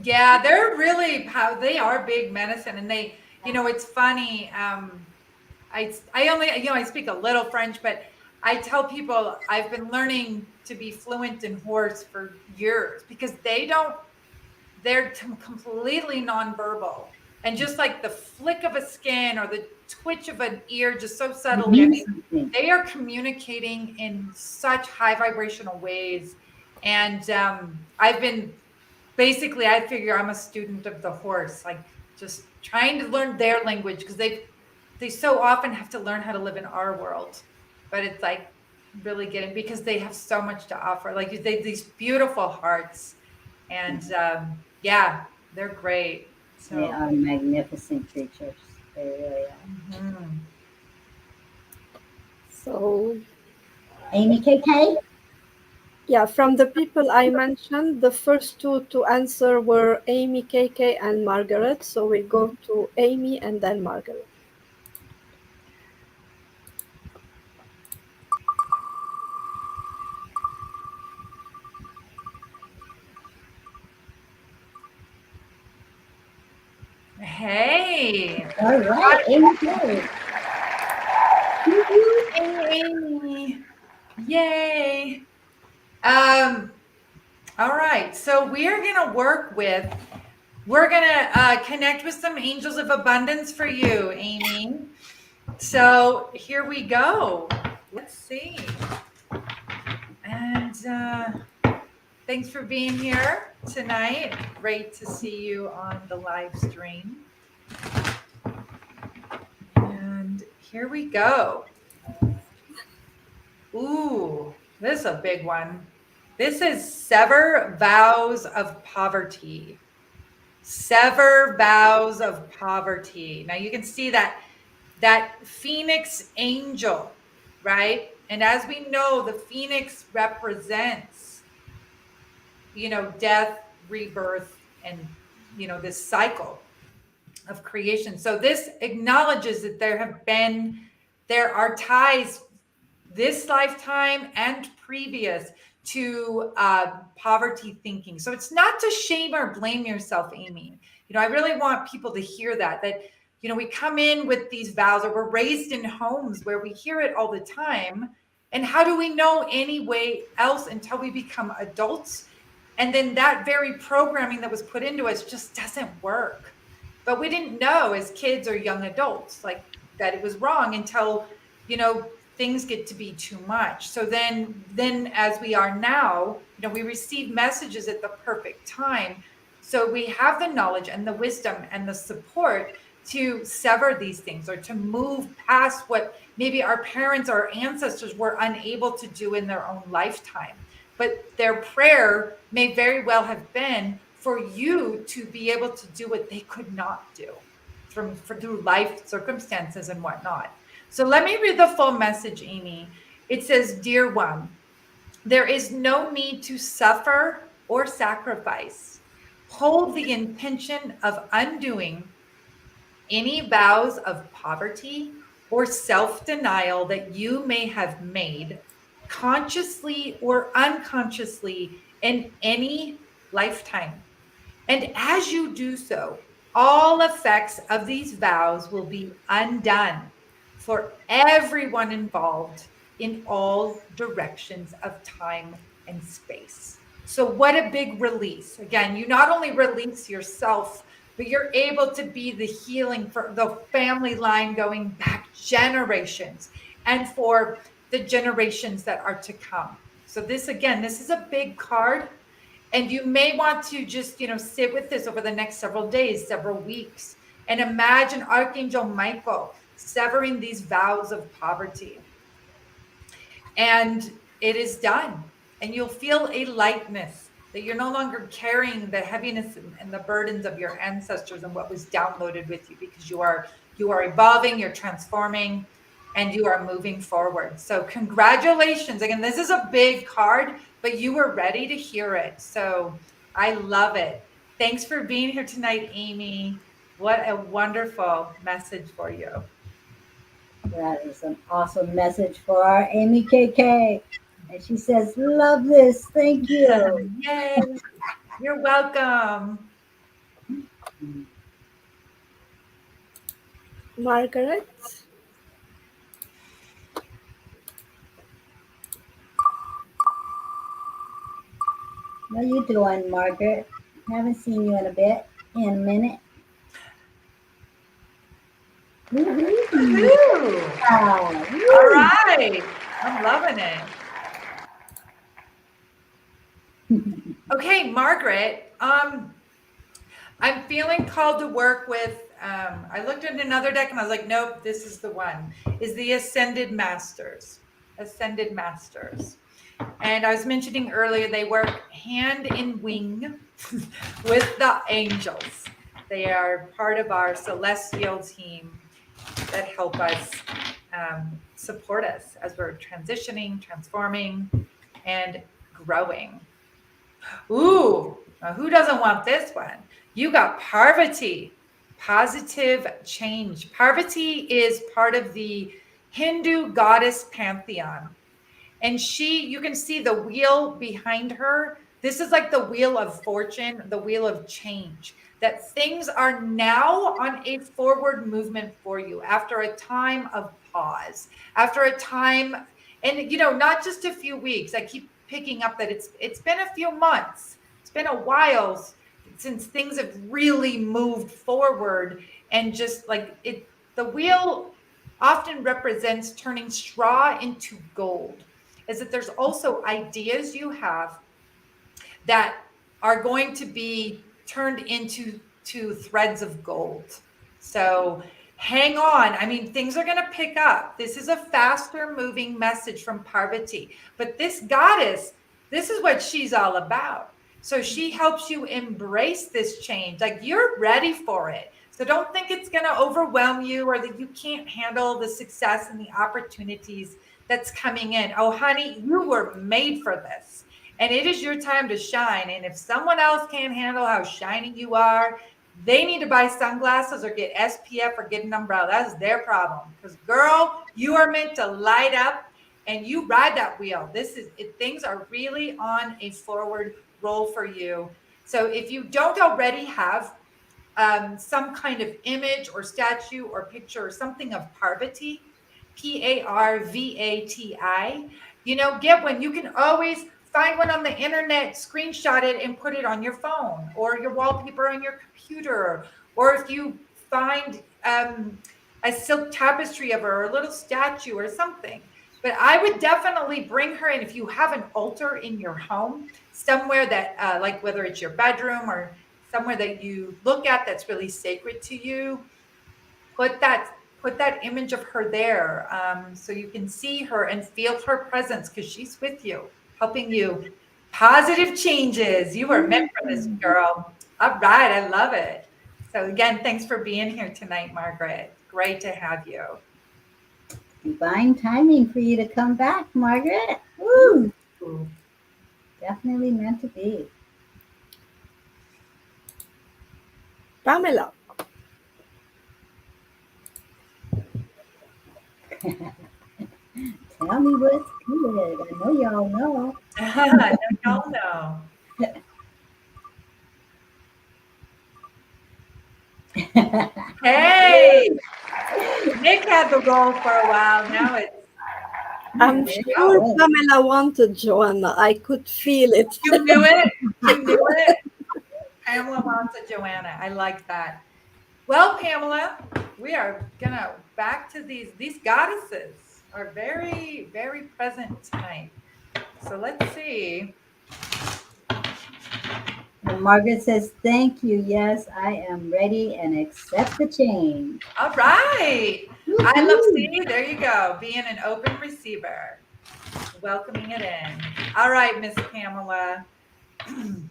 Yeah, they're really how they are big medicine, and they, you know, it's funny. I only, you know, I speak a little French, but I tell people I've been learning to be fluent in horse for years because they're completely nonverbal. And just like the flick of a skin or the twitch of an ear, just so it subtly, I means mean, something. they are communicating in such high vibrational ways. And I've been basically, I figure I'm a student of the horse, like just trying to learn their language because they so often have to learn how to live in our world. But it's like really getting because they have so much to offer. Like they these beautiful hearts, and yeah, they're great. They So are magnificent creatures. They really are. mhm. So, Amy KK? yeah, from the people I mentioned, the first two to answer were Amy, KK, and Margaret. So we go to Amy and then Margaret. Hey, All right, Amy K. Amy, yay. Um, all right, so we're gonna connect with some angels of abundance for you, Amy. So here we go. Let's see. And thanks for being here tonight. Great to see you on the live stream. Here we go. Ooh, this is a big one. This is sever vows of poverty. Sever vows of poverty. Now you can see that phoenix angel, right? And as we know, the phoenix represents, death, rebirth, and, this cycle of creation. So this acknowledges that there are ties this lifetime and previous to poverty thinking. So it's not to shame or blame yourself, Amy. I really want people to hear that we come in with these vows, or we're raised in homes where we hear it all the time. And how do we know any way else until we become adults? And then that very programming that was put into us just doesn't work. But we didn't know as kids or young adults like that it was wrong until, things get to be too much. So then as we are now, we receive messages at the perfect time. So we have the knowledge and the wisdom and the support to sever these things, or to move past what maybe our parents or ancestors were unable to do in their own lifetime. But their prayer may very well have been for you to be able to do what they could not do through life circumstances and whatnot. So let me read the full message, Amy. It says, "Dear one, there is no need to suffer or sacrifice. Hold the intention of undoing any vows of poverty or self-denial that you may have made, consciously or unconsciously, in any lifetime. And as you do so, all effects of these vows will be undone for everyone involved in all directions of time and space." So what a big release. Again, you not only release yourself, but you're able to be the healing for the family line going back generations, and for the generations that are to come. So this is a big card. And you may want to just, sit with this over the next several days, several weeks, and imagine Archangel Michael severing these vows of poverty. And it is done. And you'll feel a lightness, that you're no longer carrying the heaviness and the burdens of your ancestors and what was downloaded with you, because you are evolving, you're transforming, and you are moving forward. So congratulations. Again, this is a big card, but you were ready to hear it. So I love it. Thanks for being here tonight, Amy. What a wonderful message for you. That is an awesome message for our Amy KK. And she says, "Love this. Thank you." Yay. You're welcome. Margaret? What are you doing, Margaret? Haven't seen you in a minute. Woo-hoo. Woo. Wow. All right. I'm loving it. Okay, Margaret, I'm feeling called to work with, I looked at another deck and I was like, nope, this is the one, is the Ascended Masters. Ascended Masters. And I was mentioning earlier, they work hand in wing with the angels. They are part of our celestial team that help us, support us as we're transitioning, transforming, and growing. Ooh, now who doesn't want this one? You got Parvati, positive change. Parvati is part of the Hindu goddess pantheon. And you can see the wheel behind her. This is like the wheel of fortune, the wheel of change, that things are now on a forward movement for you after a time of pause, after a time, and not just a few weeks. I keep picking up that it's been a few months. It's been a while since things have really moved forward, and just like it, the wheel often represents turning straw into gold. Is that there's also ideas you have that are going to be turned into threads of gold. So hang on. I mean, things are going to pick up. This is a faster moving message from Parvati. But this goddess, this is what she's all about. So she helps you embrace this change. Like you're ready for it. So don't think it's going to overwhelm you or that you can't handle the success and the opportunities that's coming in. Oh, honey, you were made for this. And it is your time to shine. And if someone else can't handle how shiny you are, they need to buy sunglasses or get SPF or get an umbrella. That's their problem. Because, girl, you are meant to light up and you ride that wheel. This is it, things are really on a forward roll for you. So if you don't already have some kind of image or statue or picture or something of Parvati, Parvati, get one. You can always find one on the internet, screenshot it, and put it on your phone or your wallpaper on your computer. Or if you find a silk tapestry of her or a little statue or something. But I would definitely bring her in if you have an altar in your home, somewhere that, like whether it's your bedroom or somewhere that you look at that's really sacred to you, put that image of her there, so you can see her and feel her presence because she's with you, helping you. Positive changes. You were meant for this, girl. All right, I love it. So again, thanks for being here tonight, Margaret. Great to have you. Divine timing for you to come back, Margaret. Woo! Ooh. Definitely meant to be. Pamela. Tell me what's good. I know y'all know. I know y'all know. Hey, Nick had the role for a while. Now it's I'm sure Pamela wanted Joanna. I could feel it. you knew it. You knew it. Pamela wants a Joanna. I like that. Well, Pamela, we are gonna back to these goddesses are very, very present tonight. So let's see. And Margaret says, thank you. Yes, I am ready and accept the change. All right. I love Woo-hoo. seeing, there you go, being an open receiver, welcoming it in. All right, Miss Pamela. And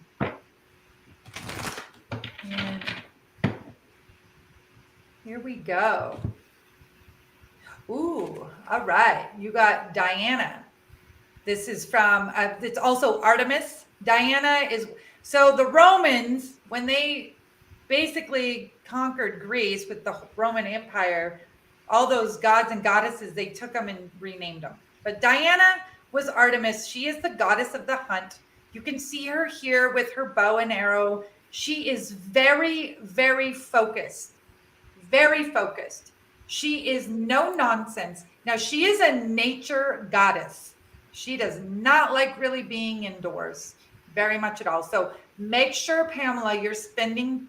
here we go. Ooh, all right. You got Diana. This is from, it's also Artemis. Diana is, so the Romans, when they basically conquered Greece with the Roman Empire, all those gods and goddesses, they took them and renamed them. But Diana was Artemis. She is the goddess of the hunt. You can see her here with her bow and arrow. She is very, very focused. Very focused. She is no nonsense. Now, she is a nature goddess. She does not like really being indoors very much at all. So make sure, Pamela, you're spending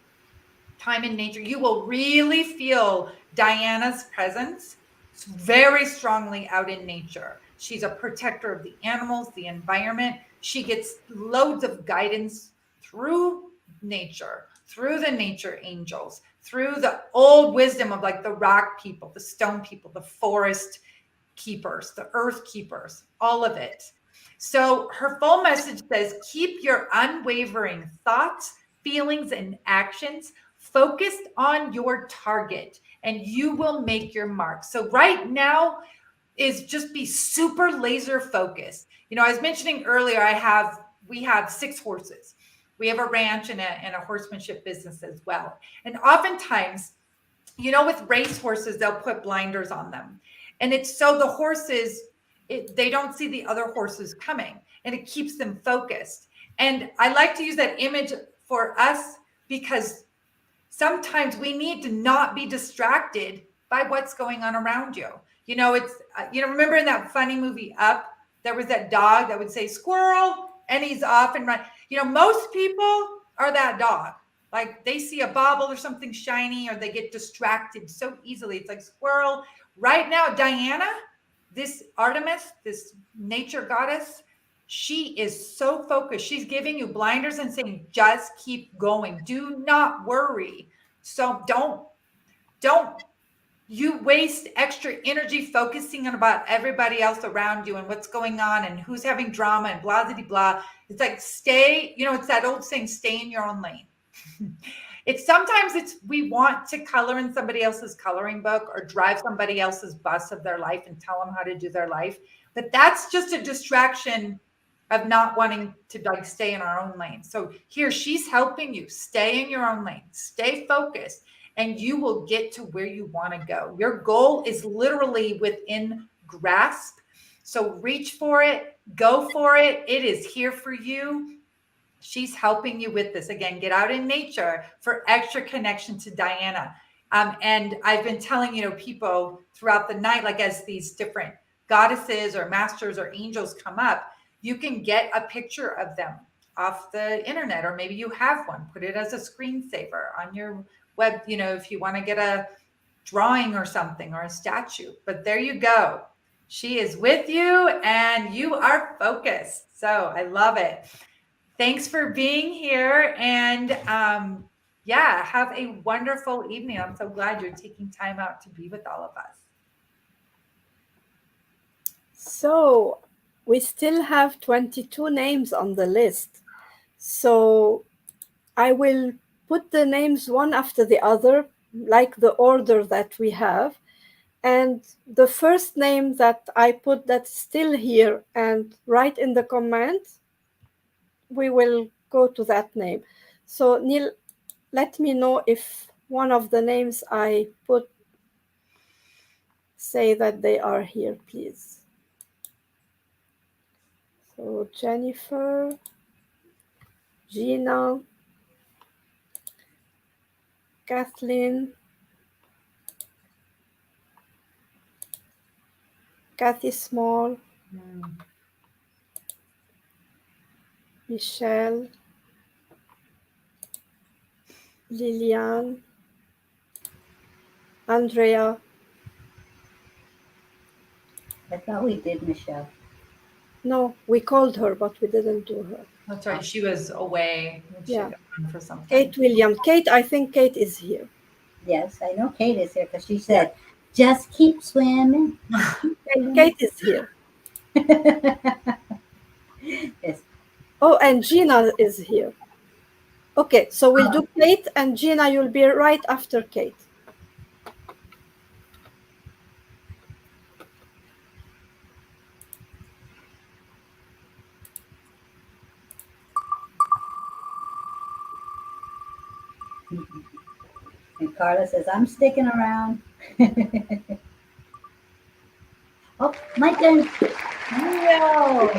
time in nature. You will really feel Diana's presence very strongly out in nature. She's a protector of the animals, the environment. She gets loads of guidance through nature, through the nature angels, through the old wisdom of like the rock people, the stone people, the forest keepers, the earth keepers, all of it. So her full message says, keep your unwavering thoughts, feelings, and actions focused on your target, and you will make your mark. So right now is just be super laser focused. I was mentioning earlier, we have 6 horses. We have a ranch and a horsemanship business as well. And oftentimes, with race horses, they'll put blinders on them. And it's so the horses, they don't see the other horses coming, and it keeps them focused. And I like to use that image for us because sometimes we need to not be distracted by what's going on around you. Remember in that funny movie Up, there was that dog that would say squirrel and he's off and run. Most people are that dog. Like they see a bauble or something shiny or they get distracted so easily. It's like squirrel. Right now, Diana, this Artemis, this nature goddess, she is so focused. She's giving you blinders and saying, just keep going. Do not worry. So don't you waste extra energy focusing on about everybody else around you and what's going on and who's having drama and blah, blah, blah. It's like stay, it's that old saying, stay in your own lane. We want to color in somebody else's coloring book or drive somebody else's bus of their life and tell them how to do their life. But that's just a distraction of not wanting to like stay in our own lane. So here she's helping you stay in your own lane, stay focused, and you will get to where you want to go. Your goal is literally within grasp. So reach for it, go for it. It is here for you. She's helping you with this. Again, get out in nature for extra connection to Diana. And I've been telling, people throughout the night, like as these different goddesses or masters or angels come up, you can get a picture of them off the internet, or maybe you have one, put it as a screensaver on your web, if you want to get a drawing or something or a statue. But there you go. She is with you and you are focused. So I love it. Thanks for being here, and have a wonderful evening. I'm so glad you're taking time out to be with all of us. So we still have 22 names on the list. So I will put the names one after the other, like the order that we have. And the first name that I put that's still here and write in the comment, we will go to that name. So Neel, let me know if one of the names I put say that they are here, please. So Jennifer, Gina, Kathleen, Kathy Small, Michelle, Liliane, Andrea. I thought we did Michelle. No, we called her, but we didn't do her. That's right. She was away. She got on for something. Kate Williams. Kate, I think Kate is here. Yes, I know Kate is here because she said, just keep swimming. Kate is here. Yes. Oh, and Gina is here. Okay, so we'll do Kate, and Gina, you'll be right after Kate. And Carla says, I'm sticking around. Oh, my turn. No.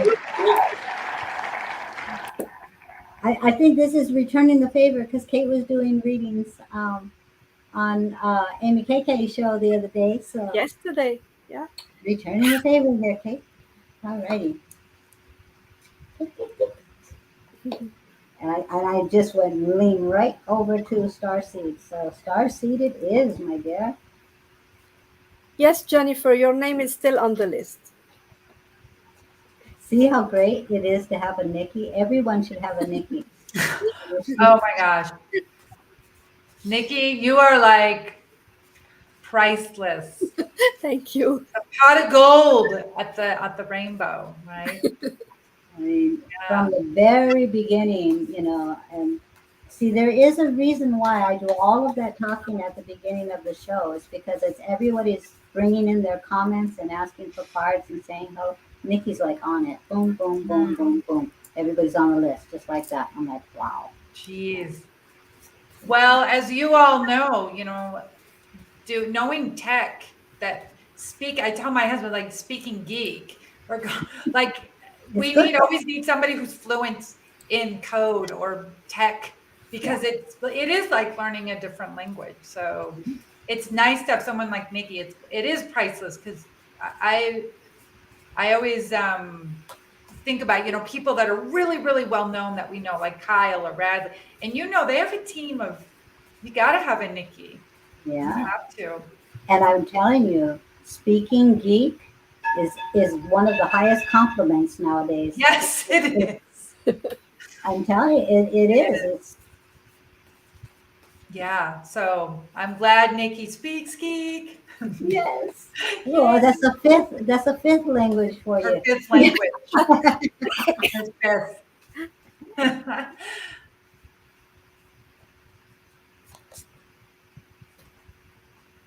I think this is returning the favor because Kate was doing readings on Amy KK's show the other day. So Yesterday, yeah. Returning the favor there, Kate. All righty. And I just went lean right over to Starseed. So Starseed it is, my dear. Yes, Jennifer, your name is still on the list. See how great it is to have a Nikki? Everyone should have a Nikki. Oh my gosh. Nikki, you are like priceless. Thank you. A pot of gold at the rainbow, right? I mean, from the very beginning, and see, there is a reason why I do all of that talking at the beginning of the show. It's because everybody's bringing in their comments and asking for cards and saying, oh, Nikki's like on it. Boom, boom, boom, boom, boom. Everybody's on the list, just like that. I'm like, wow. Jeez. Well, as you all know, knowing tech I tell my husband, like speaking geek, or like always need somebody who's fluent in code or tech, because it is like learning a different language. So it's nice to have someone like Nikki. It is priceless, because I always think about, people that are really, really well known that we know, like Kyle or Bradley, and they have a team of, you got to have a Nikki. Yeah. You have to. And I'm telling you, speaking geek is one of the highest compliments nowadays. Yes, it is. I'm telling you, it is. It's, yeah. So I'm glad Nikki speaks geek. Yes. Oh, Yay. that's a fifth language for Her you. fifth language. Her fifth.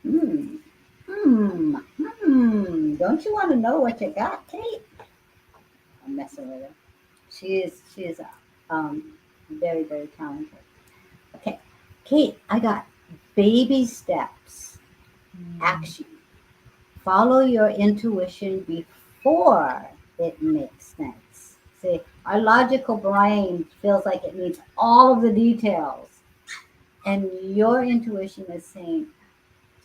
Hmm. Hmm. Don't you want to know what you got, Kate? I'm messing with her. She is very, very talented. Okay. Kate, I got baby steps. Hmm. Action. Follow your intuition before it makes sense. See, our logical brain feels like it needs all of the details. And your intuition is saying,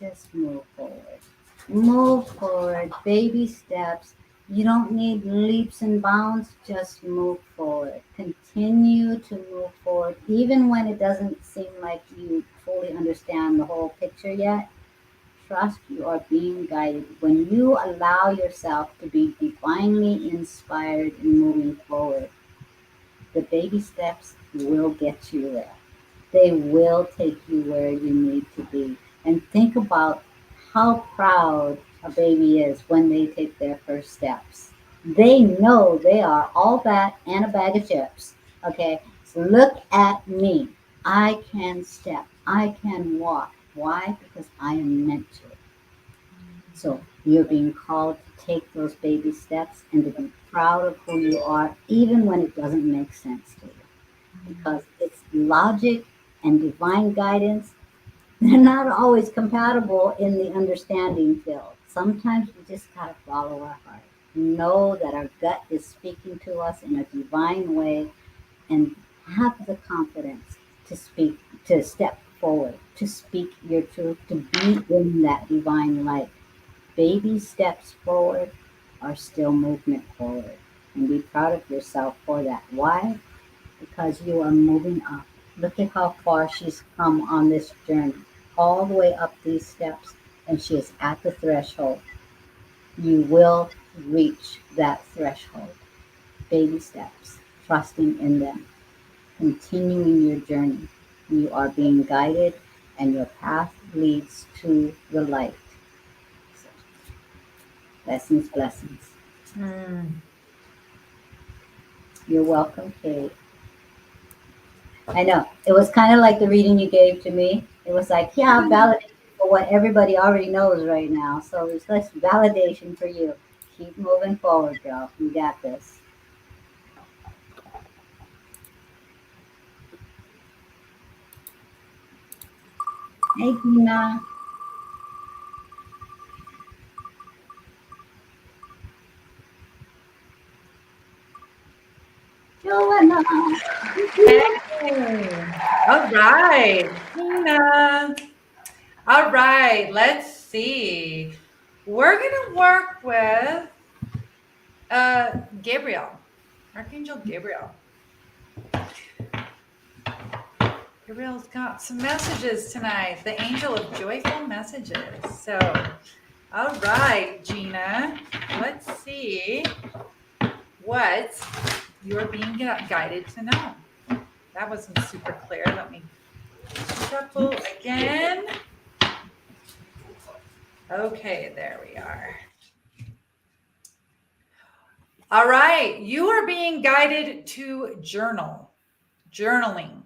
just move forward. Move forward, baby steps. You don't need leaps and bounds, just move forward. Continue to move forward, even when it doesn't seem like you fully understand the whole picture yet. Trust you are being guided. When you allow yourself to be divinely inspired in moving forward, the baby steps will get you there. They will take you where you need to be. And think about how proud a baby is when they take their first steps. They know they are all that and a bag of chips. Okay, so look at me. I can step, I can walk. Why? Because I am meant to. So you're being called to take those baby steps and to be proud of who you are, even when it doesn't make sense to you. Because it's logic and divine guidance. They're not always compatible in the understanding field. Sometimes we just gotta follow our heart. Know that our gut is speaking to us in a divine way and have the confidence to speak, to step forward, to speak your truth, to be in that divine light. Baby steps forward are still movement forward. And be proud of yourself for that. Why? Because you are moving up. Look at how far she's come on this journey, all the way up these steps, and she is at the threshold. You will reach that threshold. Baby steps, trusting in them, continuing your journey. You are being guided, and your path leads to the light. So, blessings, blessings. Hmm. You're welcome, Kate. I know. It was kind of like the reading you gave to me. It was like, yeah, validation for what everybody already knows right now. So it's just validation for you. Keep moving forward, girl. You got this. Hey, Gina. Joanna. Hey. All right. Tina. All right. Let's see. We're going to work with Gabriel, Archangel Gabriel. Gabriel's got some messages tonight. The angel of joyful messages. So, all right, Gina, let's see what you're being guided to know. That wasn't super clear. Let me shuffle again. Okay, there we are. All right, you are being guided to journaling.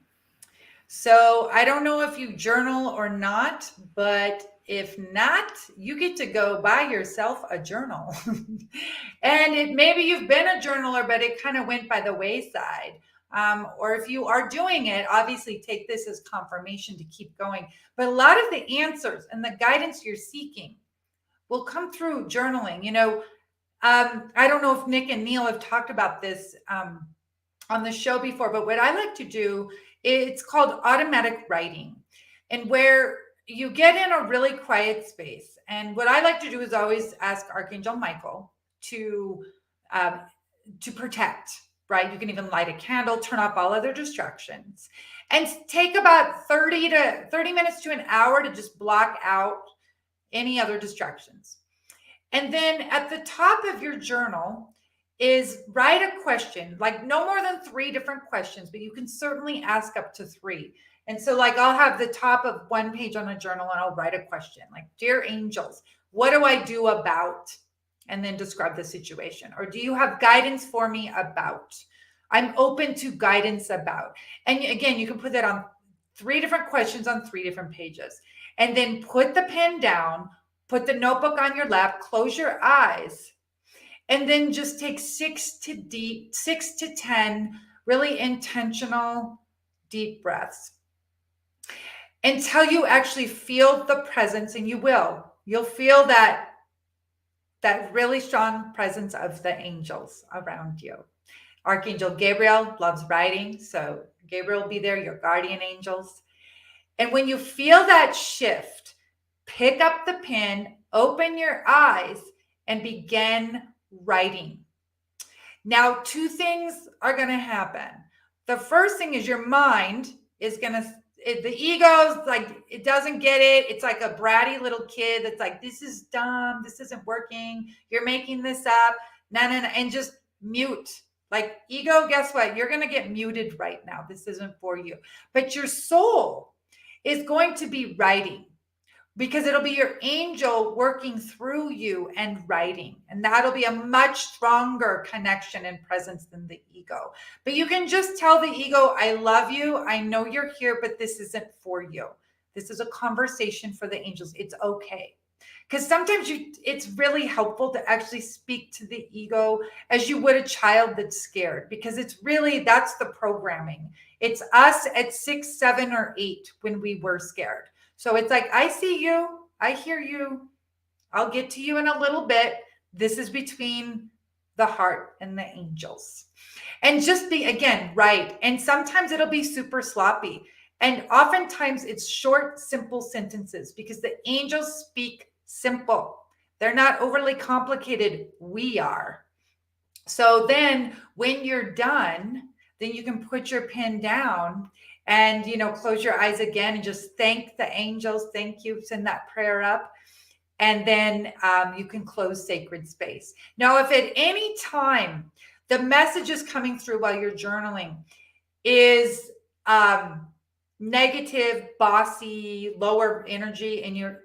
So I don't know if you journal or not, but if not, you get to go buy yourself a journal. And maybe you've been a journaler, but it kind of went by the wayside. Or if you are doing it, obviously take this as confirmation to keep going. But a lot of the answers and the guidance you're seeking will come through journaling. I don't know if Nik and Neel have talked about this on the show before, but what I like to do, it's called automatic writing, and where you get in a really quiet space. And what I like to do is always ask Archangel Michael to um, protect. Right, you can even light a candle, turn off all other distractions, and take about 30 minutes to an hour to just block out any other distractions. And then at the top of your journal is write a question, like no more than 3 different questions, but you can certainly ask up to 3. And so like I'll have the top of one page on a journal and I'll write a question like, dear angels, what do I do about? And then describe the situation. Or do you have guidance for me about? I'm open to guidance about. And again, you can put that on 3 different questions on 3 different pages. And then put the pen down, put the notebook on your lap, close your eyes, and then just take 6 to 10 really intentional deep breaths until you actually feel the presence, and you'll feel that really strong presence of the angels around you. Archangel Gabriel loves writing, so Gabriel will be there, your guardian angels. And when you feel that shift, pick up the pen, open your eyes, and begin writing. Now, 2 things are going to happen. The first thing is your mind is going to, the ego's like, it doesn't get it. It's like a bratty little kid that's like, this is dumb. This isn't working. You're making this up. No. And just mute. Like ego, guess what? You're going to get muted right now. This isn't for you. But your soul is going to be writing, because it'll be your angel working through you and writing. And that'll be a much stronger connection and presence than the ego. But you can just tell the ego, I love you. I know you're here, but this isn't for you. This is a conversation for the angels. It's okay. Because sometimes it's really helpful to actually speak to the ego as you would a child that's scared, because it's really, that's the programming. It's us at 6, 7, or 8 when we were scared. So it's like, I see you, I hear you, I'll get to you in a little bit. This is between the heart and the angels. And just be, again, right. And sometimes it'll be super sloppy. And oftentimes it's short, simple sentences, because the angels speak simple. They're not overly complicated. We are. So then when you're done, then you can put your pen down and, close your eyes again and just thank the angels. Thank you. Send that prayer up. And then you can close sacred space. Now, if at any time the message is coming through while you're journaling is negative, bossy, lower energy, and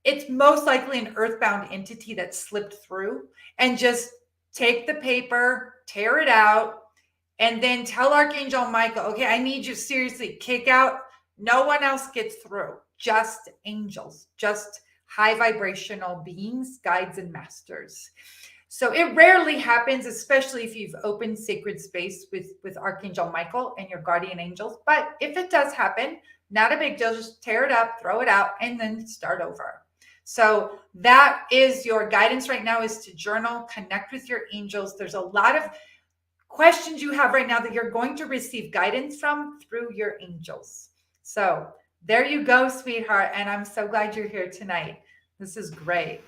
it's most likely an earthbound entity that slipped through, and just take the paper, tear it out, and then tell Archangel Michael, okay, I need you seriously, kick out. No one else gets through, just angels, just high vibrational beings, guides, and masters. So it rarely happens, especially if you've opened sacred space with Archangel Michael and your guardian angels. But if it does happen, not a big deal, just tear it up, throw it out, and then start over. So that is your guidance right now, is to journal, connect with your angels. There's a lot of questions you have right now that you're going to receive guidance from through your angels. So there you go, sweetheart. And I'm so glad you're here tonight. This is great.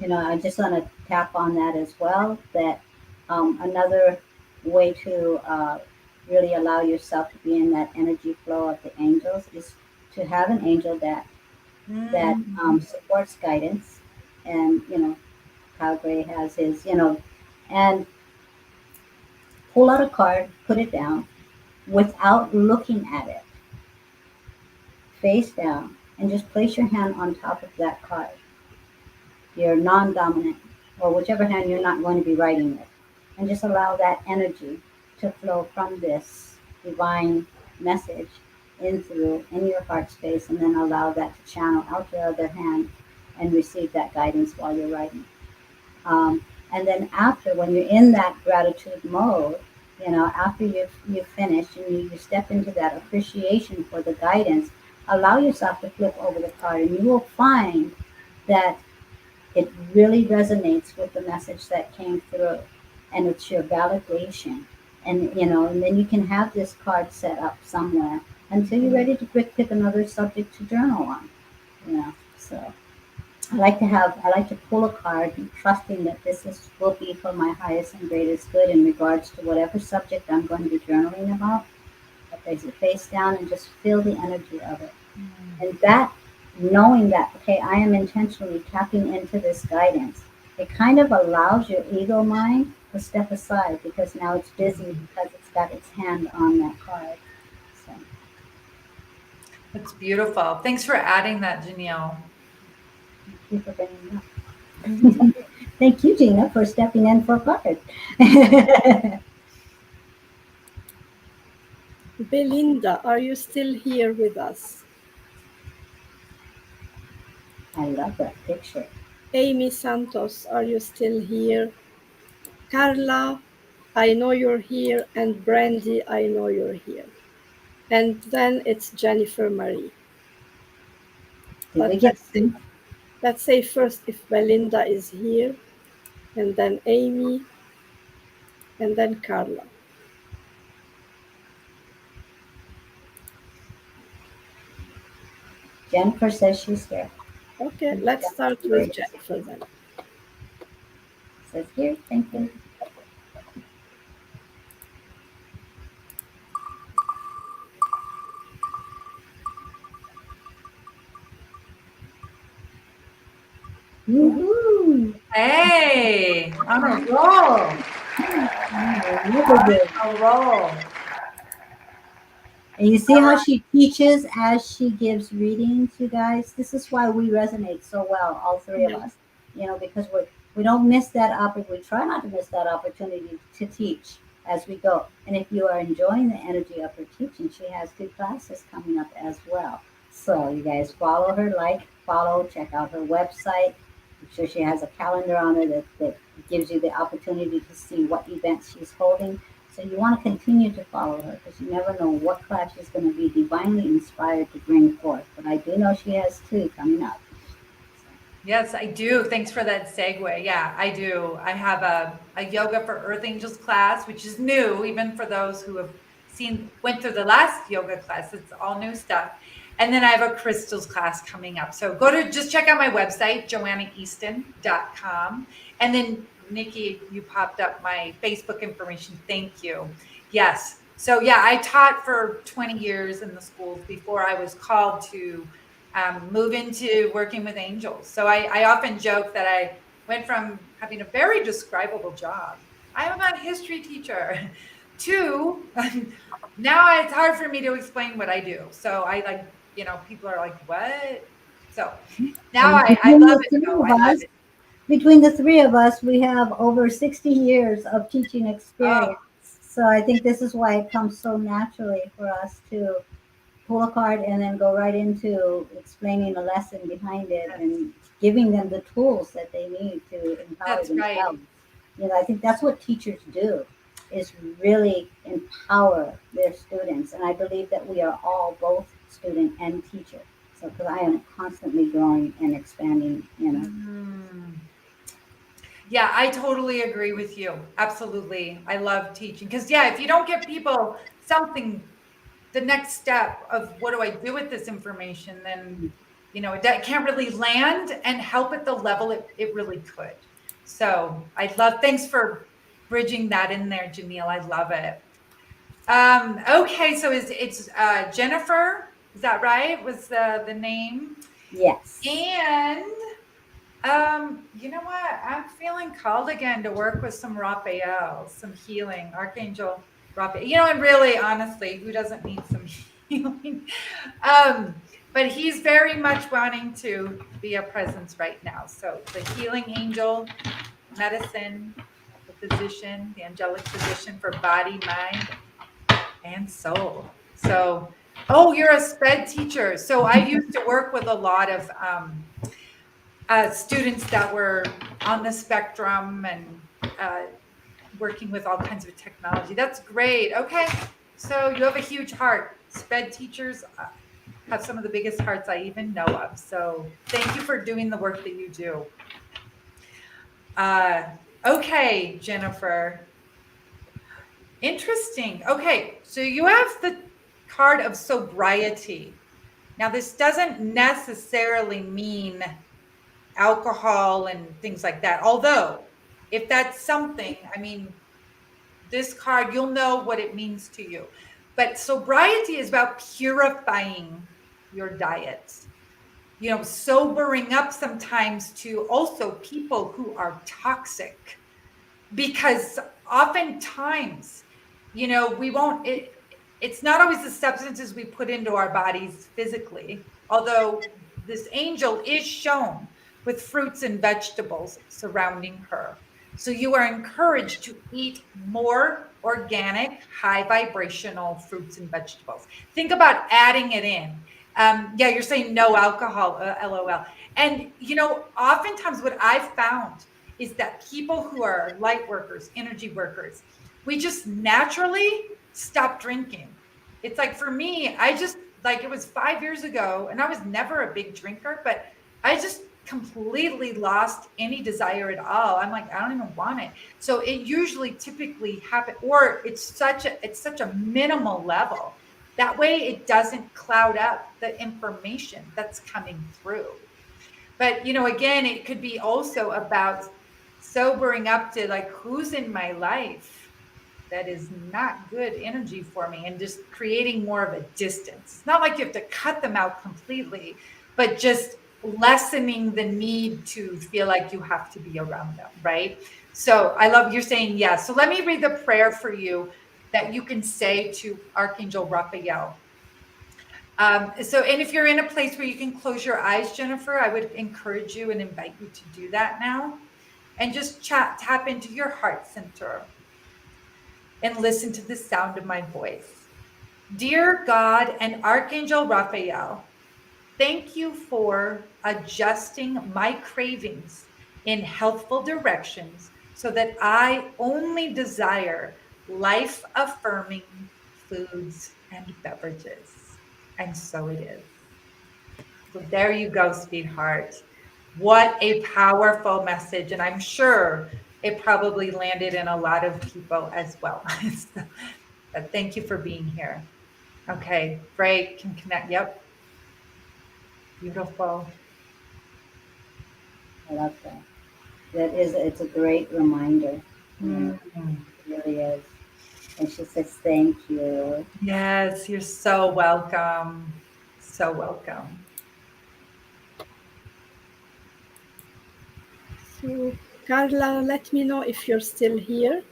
I just want to tap on that as well, that another way to really allow yourself to be in that energy flow of the angels is to have an angel that supports guidance. And Kyle Gray has his, and pull out a card, put it down without looking at it, face down, and just place your hand on top of that card, your non-dominant, or whichever hand you're not going to be writing with, and just allow that energy to flow from this divine message in your heart space, and then allow that to channel out your other hand and receive that guidance while you're writing. And then after, when you're in that gratitude mode, after you've finished and you step into that appreciation for the guidance, allow yourself to flip over the card, and you will find that it really resonates with the message that came through, and it's your validation. And then you can have this card set up somewhere until you're ready to pick another subject to journal on. So I like to pull a card, trusting that this will be for my highest and greatest good in regards to whatever subject I'm going to be journaling about. I place it face down and just feel the energy of it. And that, knowing that, okay, I am intentionally tapping into this guidance, it kind of allows your ego mind to step aside, because now it's busy because it's got its hand on that card. So That's beautiful. Thanks for adding that, Janelle. Thank you for bringing Mhm. it up. Thank you, Gina, for stepping in for Card. Belinda, are you still here with us? I love that picture. Amy Santos, are you still here? Carla, I know you're here. And Brandy, I know you're here. And then it's Jennifer Marie. Did we But get let's say first if Belinda is here, and then Amy, and then Carla. Jennifer says she's here. Okay, let's start with Jennifer then. Says here. Thank you. Woohoo! Hey, on a roll. Really good. A roll. And you see how she teaches as she gives readings, you guys? This is why we resonate so well, all three of Yeah. us. Because we don't miss that opportunity. We try not to miss that opportunity to teach as we go. And if you are enjoying the energy of her teaching, she has good classes coming up as well. So you guys follow her, follow, check out her website. I'm sure she has a calendar on her that gives you the opportunity to see what events she's holding. So you want to continue to follow her because you never know what class she's going to be divinely inspired to bring forth. But I do know she has two coming up. Yes, I do. Thanks for that segue. Yeah, I do. I have a yoga for Earth Angels class, which is new, even for those who have went through the last yoga class. It's all new stuff. And then I have a crystals class coming up. So just check out my website, joannaeaston.com. And then Nikki, you popped up my Facebook information. Thank you. Yes. So yeah, I taught for 20 years in the schools before I was called to move into working with angels. So I often joke that I went from having a very describable job. I'm a history teacher to now it's hard for me to explain what I do. So I people are like, what? So now And I love it though. I love it. between the three of us, we have over 60 years of teaching Oh, experience. So I think this is why it comes so naturally for us to pull a card and then go right into explaining the lesson behind it yes, and giving them the tools that they need to empower that's right. themselves. I think that's what teachers do is really empower their students. And I believe that we are all both student and teacher. So because I am constantly growing and expanding. Mm. Yeah, I totally agree with you. Absolutely. I love teaching because, yeah, if you don't give people something, the next step of what do I do with this information, then, that can't really land and help at the level it really could. So thanks for bridging that in there, Janelle. I love it. Okay, so it's Jennifer, is that right? Was the name? Yes. And you know what? I'm feeling called again to work with some Raphael, some healing, Archangel Raphael. And really, honestly, who doesn't need some healing? But he's very much wanting to be a presence right now. So the healing angel, medicine, the physician, the angelic physician for body, mind, and soul. So, oh, you're a sped teacher. So I used to work with a lot of students that were on the spectrum and working with all kinds of technology. That's great. Okay. So you have a huge heart. Sped teachers have some of the biggest hearts I even know of. So thank you for doing the work that you do. Okay, Jennifer. Interesting. Okay. So you have the card of sobriety. Now, this doesn't necessarily mean alcohol and things like that. Although, if that's something, I mean, this card, you'll know what it means to you. But sobriety is about purifying your diet, sobering up sometimes to also people who are toxic. Because oftentimes, we won't, it's not always the substances we put into our bodies physically, although this angel is shown with fruits and vegetables surrounding her. So you are encouraged to eat more organic, high vibrational fruits and vegetables. Think about adding it in. Yeah, you're saying no alcohol, LOL. And, oftentimes what I've found is that people who are light workers, energy workers, we just naturally stop drinking. It's like for me, I just like it was 5 years ago and I was never a big drinker, but I just completely lost any desire at all. I'm like, I don't even want it. So it usually typically happen, or it's such a minimal level. That way it doesn't cloud up the information that's coming through. But again, it could be also about sobering up to like who's in my life that is not good energy for me, and just creating more of a distance. It's not like you have to cut them out completely, but just lessening the need to feel like you have to be around them, right? So I love you're saying yes. So let me read the prayer for you that you can say to Archangel Raphael. And if you're in a place where you can close your eyes, Jennifer, I would encourage you and invite you to do that now, and just tap into your heart center and listen to the sound of my voice. Dear God and Archangel Raphael, thank you for adjusting my cravings in healthful directions so that I only desire life affirming foods and beverages. And so it is. So there you go, sweetheart. What a powerful message. And I'm sure it probably landed in a lot of people as well. But thank you for being here. Okay, great. Can connect. Yep. Beautiful. I love that. It's a great reminder. Mhm. It really is. And she says, thank you. Yes, you're so welcome. So welcome. So, Carla, let me know if you're still here.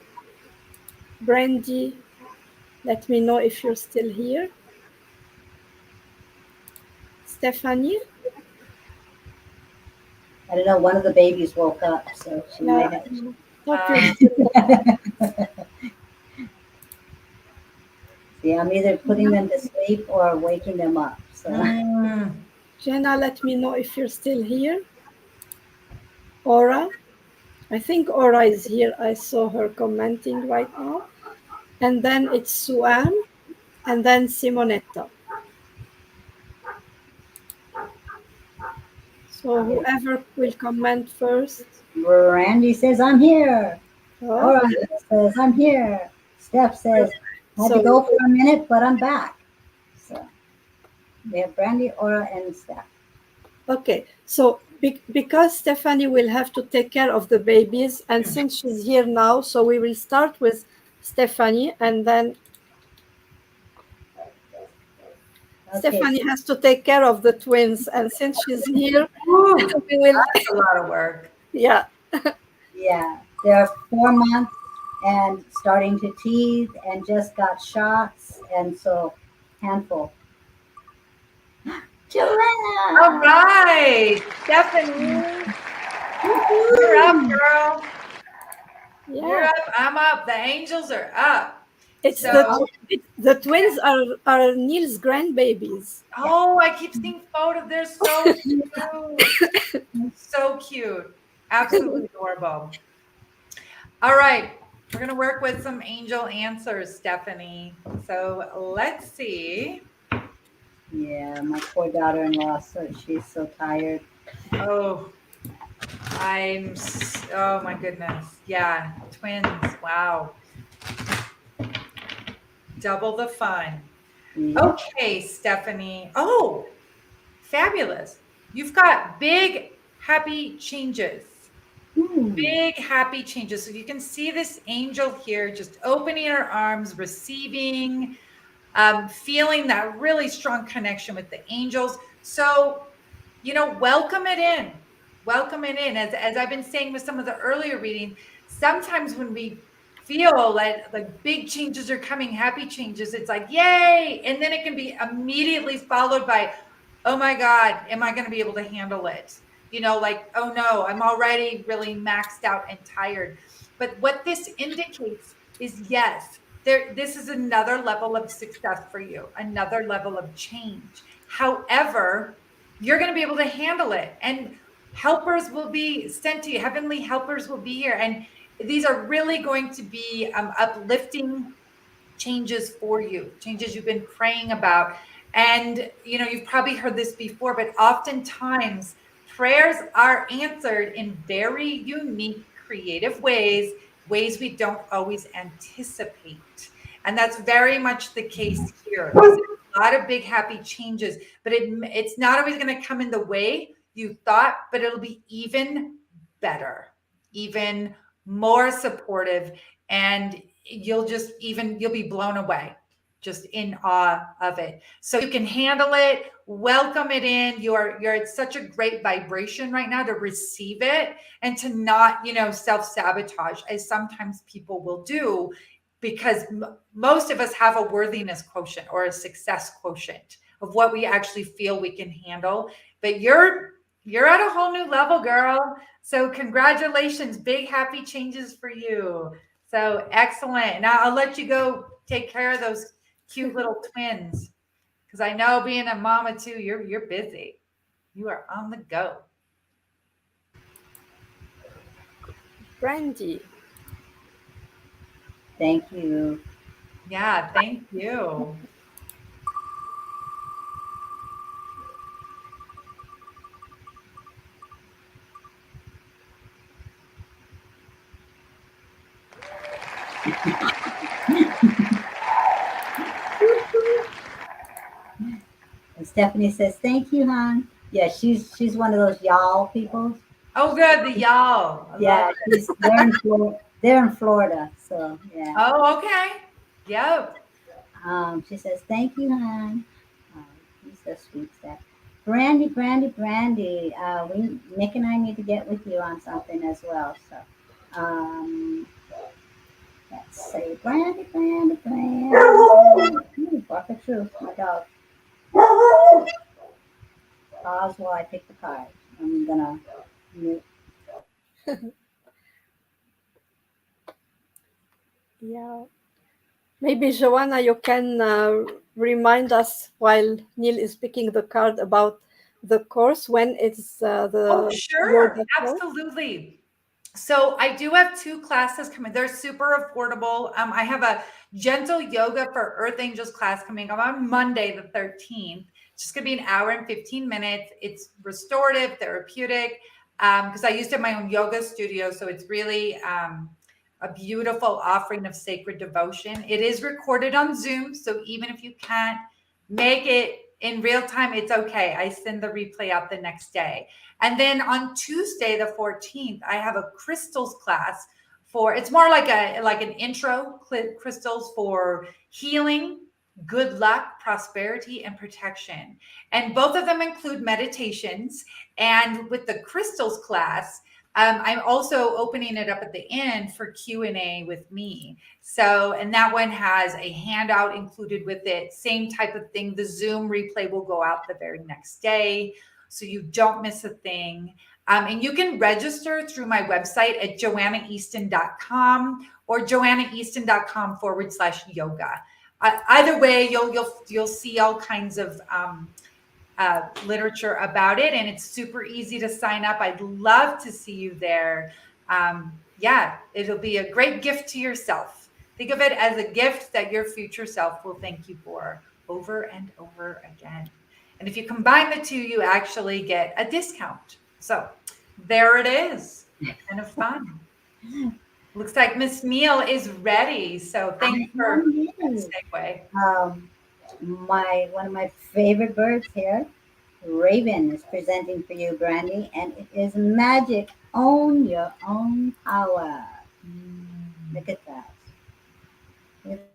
Brandy, let me know if you're still here. Stephanie? I don't know, one of the babies woke up, so she Yeah, might have. hope you're still See, I'm either putting them to sleep or waking them up. So Jenna, let me know if you're still here. Aura? I think Aura is here. I saw her commenting right now. And then it's Suan, and then Simonetta. So whoever will comment first. Randy says, I'm here. Oh, Laura says, I'm here. Steph says, I had to go for a minute, but I'm back. So we have Brandy, Aura, and Steph. okay. So because Stephanie will have to take care of the babies, and since she's here now, so we will start with Stephanie, and then Stephanie has to take care of the twins, and since she's here, we will. That's a lot of work. Yeah. Yeah, they're 4 months and starting to teeth and just got shots, and so handful. Joanna! All right, Stephanie, you're up, girl. Yeah. You're up. I'm up. The angels are up. It's the twins are Neil's grandbabies. Oh, I keep seeing photos. They're so cute. So cute. Absolutely adorable. All right. We're going to work with some angel answers, Stephanie. So let's see. Yeah, my poor daughter-in-law, so she's so tired. Oh, oh my goodness. Yeah. Twins. Wow. Double the fun. Yeah. Okay, Stephanie. Oh, fabulous. You've got big, happy changes. Big, happy changes. So you can see this angel here just opening her arms, receiving, feeling that really strong connection with the angels. So, welcome it in. Welcome it in. As I've been saying with some of the earlier readings, sometimes when we feel like big changes are coming, happy changes, it's like, yay. And then it can be immediately followed by, oh my God, am I going to be able to handle it? Like, oh no, I'm already really maxed out and tired. But what this indicates is, yes, this is another level of success for you, another level of change. However, you're going to be able to handle it, and helpers will be sent to you. Heavenly helpers will be here. And these are really going to be uplifting changes for you, changes you've been praying about. And, you've probably heard this before, but oftentimes prayers are answered in very unique, creative ways we don't always anticipate. And that's very much the case here. A lot of big, happy changes, but it's not always going to come in the way you thought, but it'll be even better, even more supportive, and you'll be blown away, just in awe of it. So you can handle it, welcome it in. You're at such a great vibration right now to receive it, and to not, self-sabotage, as sometimes people will do, because most of us have a worthiness quotient or a success quotient of what we actually feel we can handle. But you're at a whole new level, girl. So congratulations, big happy changes for you. So excellent. Now I'll let you go take care of those cute little twins, because I know, being a mama too, you're busy. You are on the go. Brandy. Thank you. Yeah, thank you. And Stephanie says, "Thank you, hon." Yeah, she's one of those y'all people. Oh, good. The y'all. I love Yeah, it. they're in Florida. So yeah. Oh, okay. Yep. She says, "Thank you, hon." He's so sweet, Steph. Brandy, Brandy, Brandy. Nick and I need to get with you on something as well. So, let's say, Brandy, Brandy, Brandy. Ooh, bark the truth, my dog. Pause while I pick the card. I'm gonna mute. Yeah. Maybe, Joanna, you can remind us while Neil is picking the card about the course, when it's Oh, the sure. yoga course. Absolutely. So I do have 2 classes coming. They're super affordable. I have a gentle yoga for Earth Angels class coming up on Monday, the 13th. It's just going to be an hour and 15 minutes. It's restorative, therapeutic, because I used to have my own yoga studio. So it's really a beautiful offering of sacred devotion. It is recorded on Zoom. So even if you can't make it in real time, it's okay. I send the replay out the next day. And then on Tuesday, the 14th, I have a crystals class it's more like an intro crystals for healing, good luck, prosperity, and protection. And both of them include meditations. And with the crystals class, I'm also opening it up at the end for Q&A with me. So, and that one has a handout included with it, same type of thing. The Zoom replay will go out the very next day, so you don't miss a thing. And you can register through my website at joannaeaston.com or joannaeaston.com/yoga. Either way, you'll see all kinds of literature about it, and it's super easy to sign up. I'd love to see you there. Yeah, it'll be a great gift to yourself. Think of it as a gift that your future self will thank you for over and over again. And if you combine the two, you actually get a discount. So there it is. Kind of fun. Looks like Miss Neel is ready. So thank you for that segue. One of my favorite birds here, Raven, is presenting for you, Brandy, and it is magic. Own your own power. Look at that. Look at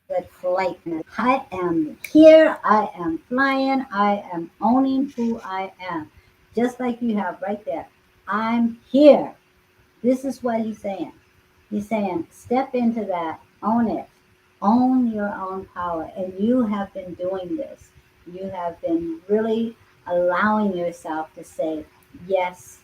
that flight. I am here. I am flying. I am owning who I am. Just like you have right there. I'm here. This is what he's saying. He's saying, step into that, own it, own your own power. And you have been doing this. You have been really allowing yourself to say, yes,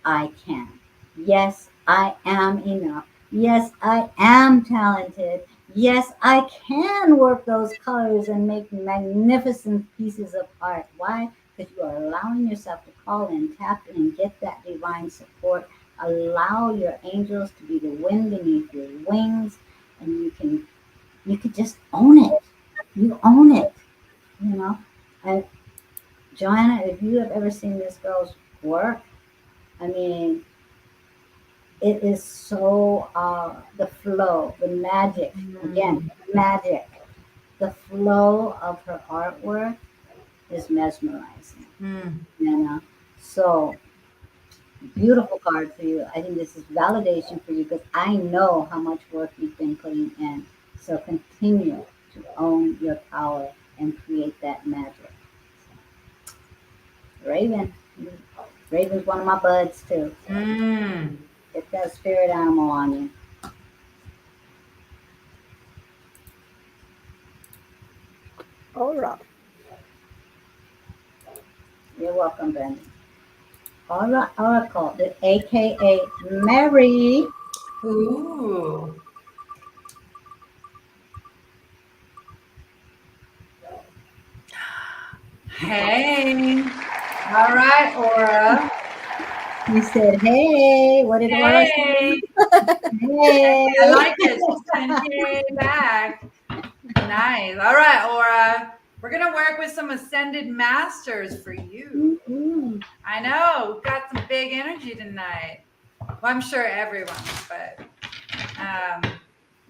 I can. Yes, I am enough. Yes, I am talented. Yes, I can work those colors and make magnificent pieces of art. Why? Because you are allowing yourself to call in, tap in, and get that divine support. Allow your angels to be the wind beneath your wings, and you can just own it. You own it, you know. And Joanna, if you have ever seen this girl's work, I mean, it is so the flow, the magic, again, Mm. magic. The flow of her artwork is mesmerizing, Mm. you know. So beautiful card for you. I think this is validation for you because I know how much work you've been putting in. So continue to own your power and create that magic. Raven. Raven's one of my buds too. So Mm. get that spirit animal on you. Aura. You're welcome, Brenda. Aura Oracle, the AKA Mary. Ooh. Hey. All right, Aura. He said, hey, what did Aura say? Hey. I Hey. like it. She's saying hey back. Nice. All right, Aura. We're going to work with some ascended masters for you. Mhm. I know. We've got some big energy tonight. Well, I'm sure everyone, but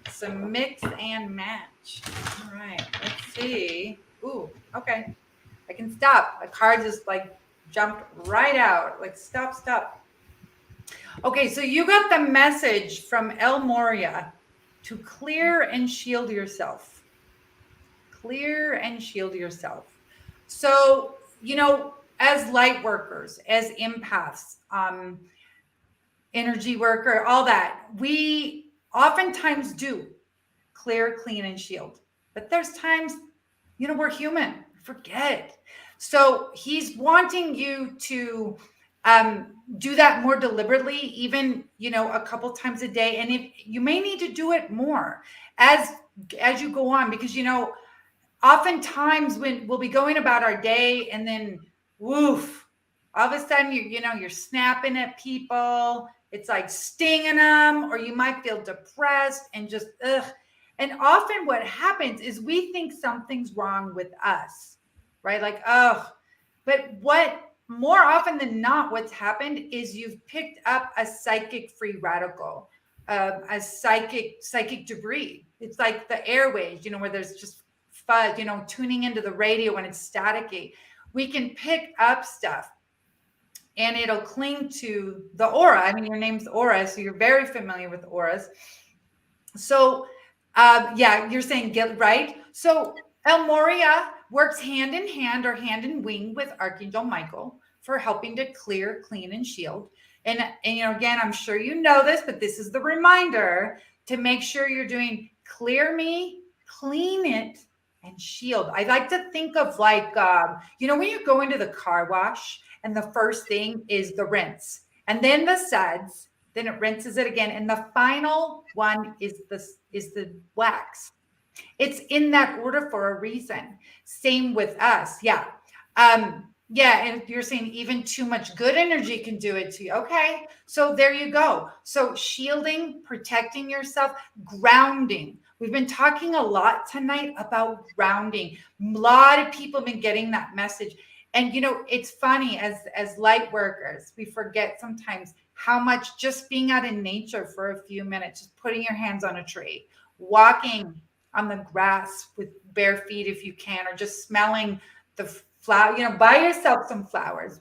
some mix and match. All right. Let's see. Ooh, okay. I can stop. A card just like jumped right out. Like, stop, stop. Okay, so you got the message from El Moria to clear and shield yourself. Clear and shield yourself. So, as light workers, as empaths, energy worker, all that, we oftentimes do clear, clean, and shield. But there's times, we're human, forget. So he's wanting you to do that more deliberately, even, a couple times a day. And if you may need to do it more as you go on, because, oftentimes when we'll be going about our day and then woof, all of a sudden you're snapping at people. It's like stinging them, or you might feel depressed and just ugh. And often what happens is we think something's wrong with us, right? Like, oh, but what more often than not, what's happened is you've picked up a psychic free radical, a psychic debris. It's like the airwaves, where there's just fuzz, tuning into the radio when it's staticky. We can pick up stuff and it'll cling to the aura. I mean, your name's Aura, so you're very familiar with auras. So, yeah, you're saying guilt, right? So, El Moria works hand in hand or hand in wing with Archangel Michael for helping to clear, clean, and shield. And again, I'm sure you know this, but this is the reminder to make sure you're doing clear me, clean it, and shield. I like to think of like, when you go into the car wash and the first thing is the rinse, and then the suds, then it rinses it again, and the final one is the wax. It's in that order for a reason. Same with us. Yeah. Yeah, and you're saying even too much good energy can do it to you. Okay, so there you go. So shielding, protecting yourself, grounding. We've been talking a lot tonight about grounding. A lot of people have been getting that message. And it's funny, as light workers, we forget sometimes how much just being out in nature for a few minutes, just putting your hands on a tree, walking on the grass with bare feet if you can, or just smelling the flower, buy yourself some flowers,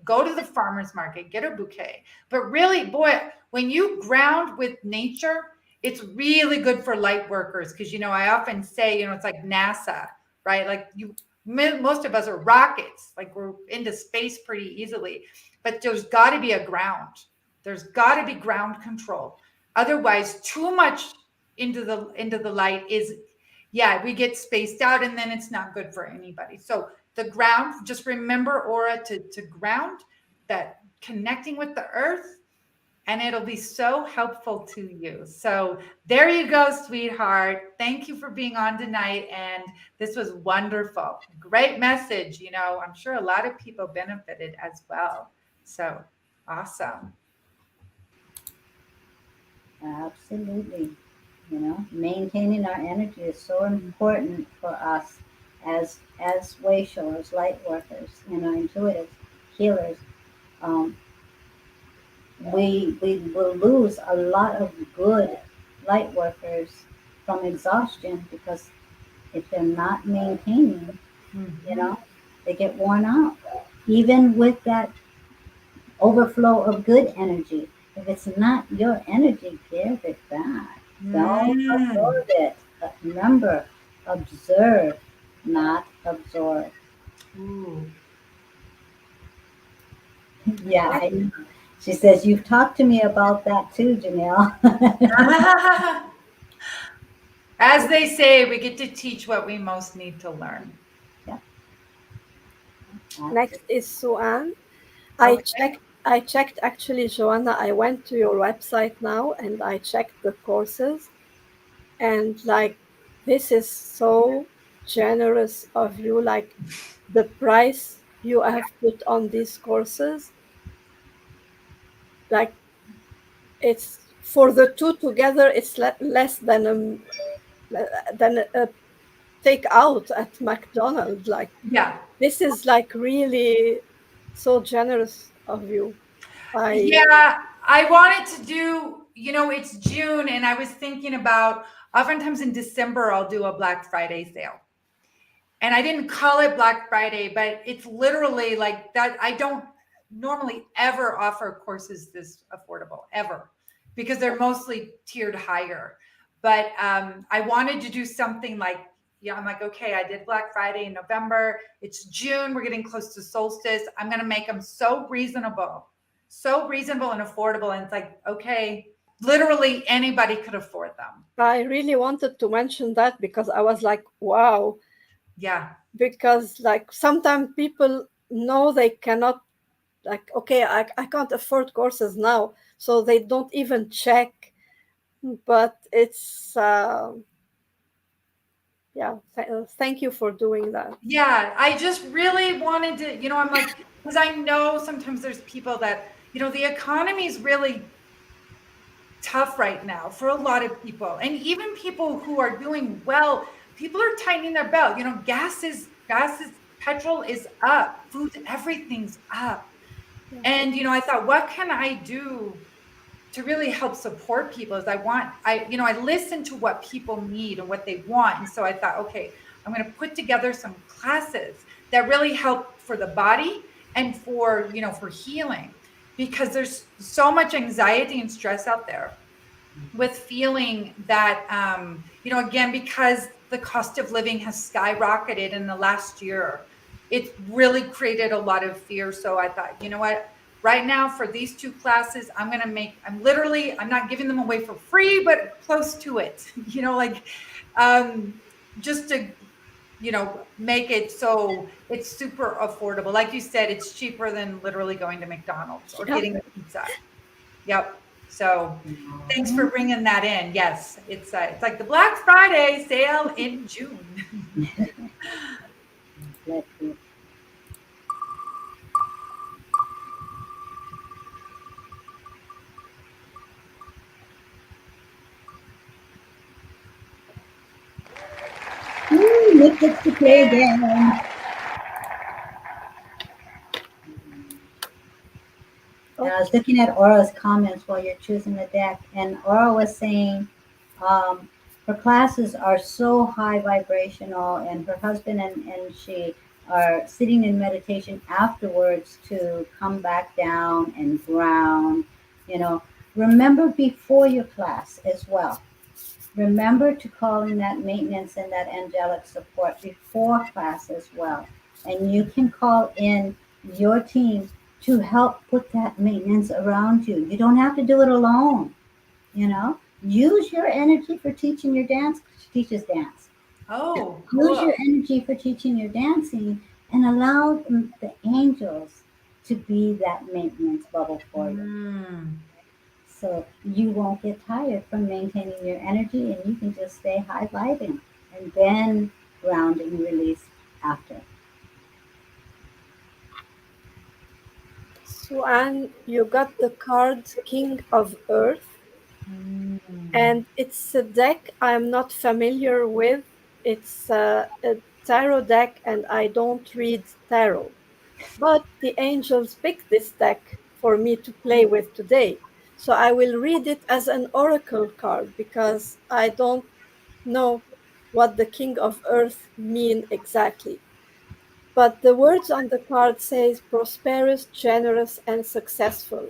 go to the farmer's market, get a bouquet. But really, boy, when you ground with nature, it's really good for light workers. Because I often say, it's like NASA, right? Like most of us are rockets, like we're into space pretty easily, but there's got to be a ground. There's got to be ground control. Otherwise, too much into the light is, yeah, we get spaced out, and then it's not good for anybody. So the ground, just remember, Aura, to ground, that connecting with the earth, and it'll be so helpful to you. So there you go, sweetheart. Thank you for being on tonight. And this was wonderful. Great message. I'm sure a lot of people benefited as well. So awesome. Absolutely. Maintaining our energy is so important for us as way showers, light workers, intuitives, healers. Um, we will lose a lot of good light workers from exhaustion because if they're not maintaining, they get worn out. Even with that overflow of good energy, if it's not your energy, give it back. Don't absorb it. But remember, observe, not absorb. Ooh. Yeah, I know. She says, you've talked to me about that too, Janelle. As they say, we get to teach what we most need to learn. Yeah. Next is Suan. Okay. I checked actually, Joanna, I went to your website now and I checked the courses, and like, this is so generous of you, like the price you have put on these courses, like it's for the two together, it's less than a takeout at McDonald's. Like, Yeah. this is like really so generous of you. Yeah, I wanted to do, it's June, and I was thinking about, oftentimes in December, I'll do a Black Friday sale. And I didn't call it Black Friday, but it's literally like that. I don't normally ever offer courses this affordable, ever, because they're mostly tiered higher. But I wanted to do something like, I'm like, okay, I did Black Friday in November. It's June. We're getting close to solstice. I'm going to make them so reasonable and affordable. And it's like, okay, literally anybody could afford them. I really wanted to mention that because I was like, wow. Yeah. Because like sometimes people know they cannot, like, okay, I can't afford courses now, so they don't even check. But it's yeah, thank you for doing that. Yeah, I just really wanted to, I'm like, because I know sometimes there's people that, the economy is really tough right now for a lot of people. And even people who are doing well, people are tightening their belt. Petrol is up, food, everything's up. And, I thought, what can I do to really help support people? Is I listen to what people need and what they want. And so I thought, okay, I'm going to put together some classes that really help for the body and for healing, because there's so much anxiety and stress out there with feeling that, again, because the cost of living has skyrocketed in the last year, it's really created a lot of fear. So I thought, you know what? Right now, for these two classes, I'm not giving them away for free, but close to it, just to, make it so it's super affordable. Like you said, it's cheaper than literally going to McDonald's or getting a pizza. Yep. So thanks for bringing that in. Yes, it's like the Black Friday sale in June. Bless you. Nick gets to play again. And I was looking at Aura's comments while you're choosing the deck, and Aura was saying her classes are so high vibrational, and her husband and she are sitting in meditation afterwards to come back down and ground. Remember before your class as well. Remember to call in that maintenance and that angelic support before class as well. And you can call in your team to help put that maintenance around you. You don't have to do it alone, you know. Use your energy for teaching your dance. She teaches dance. Oh, Use cool. your energy for teaching your dancing and allow the angels to be that maintenance bubble for you. Mm. So you won't get tired from maintaining your energy and you can just stay high vibing and then ground and release after. So, Anne, you got the card King of Earth, Mm. and it's a deck I'm not familiar with. It's a tarot deck, and I don't read tarot. But the angels picked this deck for me to play with today. So I will read it as an oracle card because I don't know what the King of Earth mean exactly. But the words on the card says prosperous, generous, and successful.